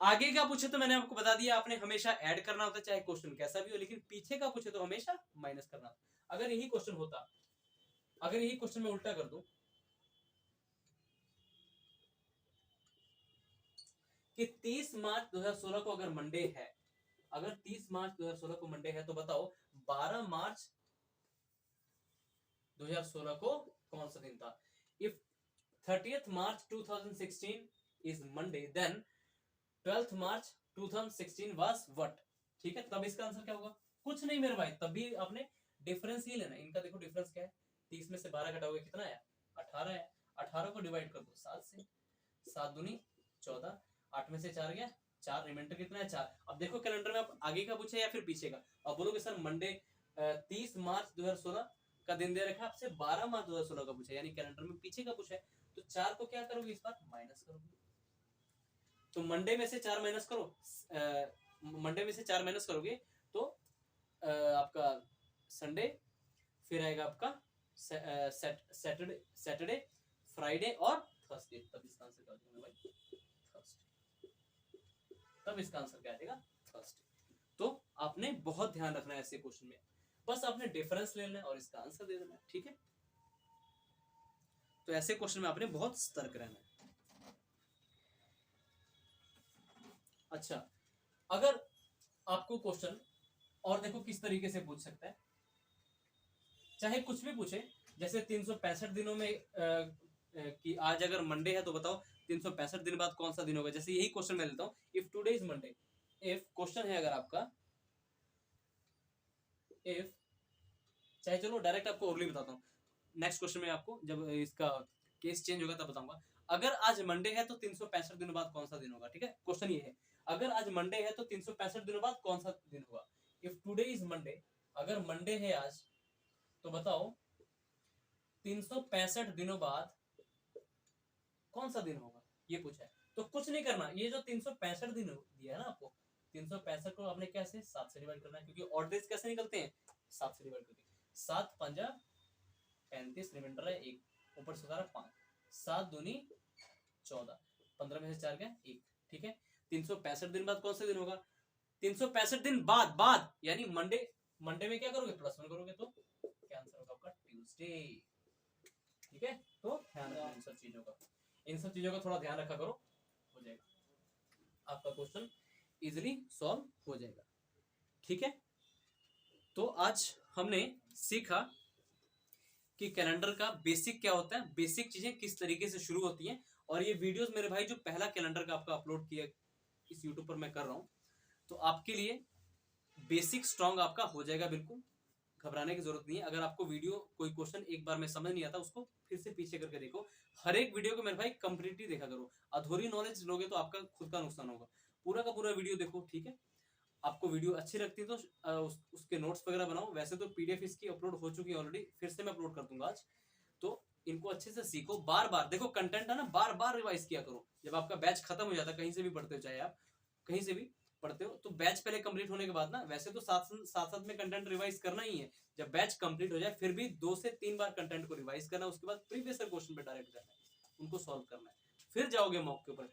S1: आगे का पूछे तो मैंने आपको बता दिया, आपने हमेशा ऐड करना होता है चाहे क्वेश्चन कैसा भी हो, लेकिन पीछे का पूछे तो हमेशा माइनस करना होता। अगर यही क्वेश्चन होता, अगर यही क्वेश्चन मैं उल्टा कर दूं कि 30 मार्च 2016 को अगर मंडे है, अगर 30 मार्च 2016 को मंडे है, तो बताओ 12 मार्च 2016 को कौन सा दिन था। If 30th March 2016 is Monday, then 12th March 2016 was what. ठीक है, तब इसका आंसर क्या होगा, कुछ नहीं मेरे भाई, तब भी आपने डिफरेंस ही लेना। इनका देखो डिफरेंस क्या है, 30 में से 12 घटाओगे कितना आया, 18 आया। 18 को डिवाइड कर दो 7 से, 7 दूनी 14, 8 में से 4 गया 4, रिमाइंडर कितना है 4। अब देखो कैलेंडर में आप आगे का पूछे या फिर पीछे का। अब बोलोगे सर मंडे 30 मार्च 2016 का दिन दे रखा है, आपसे 12 मार्च 2016 का पूछा है, यानी कैलेंडर में पीछे का पूछा है, तो 4 को क्या करोगे इस बार, माइनस करोगे। तो मंडे में से 4 माइनस करो, मंडे में से 4 माइनस करोगे तो आपका संडे, फिर आएगा आपका सैटरडे, फ्राइडे और थर्सडे। तब इसका आंसर क्या हो जाएगा भाई, थर्सडे। तब इसका आंसर क्या आ जाएगा, थर्सडे। तो आपने बहुत ध्यान रखना है ऐसे क्वेश्चन में, बस आपने डिफरेंस लेना है और इसका आंसर दे देना है, ठीक है। तो ऐसे क्वेश्चन में आपने बहुत सतर्क रहना है। अच्छा, अगर आपको क्वेश्चन और देखो किस तरीके से पूछ सकता है, चाहे कुछ भी पूछे, जैसे 365 दिनों में कि आज अगर मंडे है तो बताओ 365 दिन बाद कौन सा दिन होगा। जैसे यही क्वेश्चन मैं लेता हूं, if today is Monday, if question है अगर आपका, इफ, चाहे चलो डायरेक्ट आपको ओरली बताता हूँ, नेक्स्ट क्वेश्चन में आपको जब इसका केस चेंज होगा तब बताऊंगा। अगर आज मंडे है तो 365 दिनों बाद कौन सा दिन होगा, ठीक है। क्वेश्चन ये है, अगर आज मंडे है तो 365 दिनों बाद कौन सा दिन होगा? इफ टुडे इज मंडे, अगर मंडे है आज, तो बताओ 365 दिनों बाद कौन सा दिन होगा, ये पूछा है। तो कुछ नहीं करना, ये जो 365 दिन दिया है ना आपको, 365 को आपने कैसे 7 से डिवाइड करना है, क्योंकि ऑड डेज कैसे निकलते हैं, 7 से डिवाइड करके। 7 पंजा 35, रिमाइंडर है 1, ऊपर से 5, 7 दूनी 14, 15 में से 4 गया 1, ठीक है। 365 दिन बाद कौन सा दिन होगा? 365 दिन बाद यानी मंडे, मंडे में क्या करोगे, +1 करोगे तो क्या आंसर होगा आपका? ट्यूसडे, ठीक है। तो ध्यान रखना इन सब चीजों का, इन सब चीजों का थोड़ा ध्यान रखा करो, हो जाएगा आपका क्वेश्चन इजीली सॉल्व हो जाएगा, ठीक है। तो आज हमने सीखा कि कैलेंडर का बेसिक क्या होता है, बेसिक चीजें किस तरीके से शुरू होती हैं। और ये वीडियोस मेरे भाई जो पहला कैलेंडर का आपका अपलोड किया इस यूट्यूब पर मैं कर रहा हूं, तो आपके लिए बेसिक स्ट्रांग आपका हो जाएगा, बिल्कुल घबराने की जरूरत नहीं है। अगर आपको वीडियो कोई क्वेश्चन एक बार में समझ नहीं आता, उसको फिर से पीछे करके देखो। हर एक वीडियो को मेरे भाई कंप्लीटली देखा करो, अधूरी नॉलेज लोगे तो आपका खुद का नुकसान होगा। पूरा का पूरा वीडियो देखो, ठीक है। आपको वीडियो अच्छी लगती है तो उसके नोट्स वगैरह बनाओ। वैसे तो पीडीएफ इसकी अपलोड हो चुकी है ऑलरेडी, फिर से मैं अपलोड कर दूंगा आज। तो इनको अच्छे से सीखो, बार बार देखो, कंटेंट है ना, बार बार रिवाइज किया करो। जब आपका बैच खत्म हो जाता है, कहीं से भी पढ़ते हो, चाहे आप कहीं से भी पढ़ते हो, तो बैच पहले कंप्लीट होने के बाद ना, वैसे तो साथ साथ में कंटेंट रिवाइज करना ही है। जब बैच कंप्लीट हो जाए फिर भी 2 से 3 बार कंटेंट को रिवाइज करना, उसके बाद प्रीवियस क्वेश्चन पे डायरेक्ट जाना है, उनको सॉल्व करना है, फिर जाओगे मॉक के ऊपर।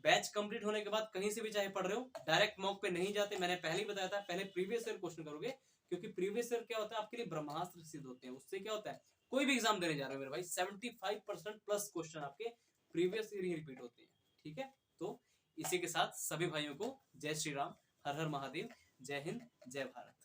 S1: बैच कंप्लीट होने के बाद कहीं से भी चाहे पढ़ रहे हो, डायरेक्ट मॉक पे नहीं जाते। मैंने पहले ही बताया था, पहले प्रीवियस ईयर क्वेश्चन करोगे, क्योंकि प्रीवियस ईयर क्या होता है आपके लिए ब्रह्मास्त्र सिद्ध होते हैं। उससे क्या होता है, कोई भी एग्जाम देने जा रहे हो मेरे भाई, 75% प्लस क्वेश्चन आपके प्रीवियस ईयर ही रिपीट होते हैं, ठीक है। तो इसी के साथ सभी भाइयों को जय श्री राम, हर हर महादेव, जय हिंद, जय भारत।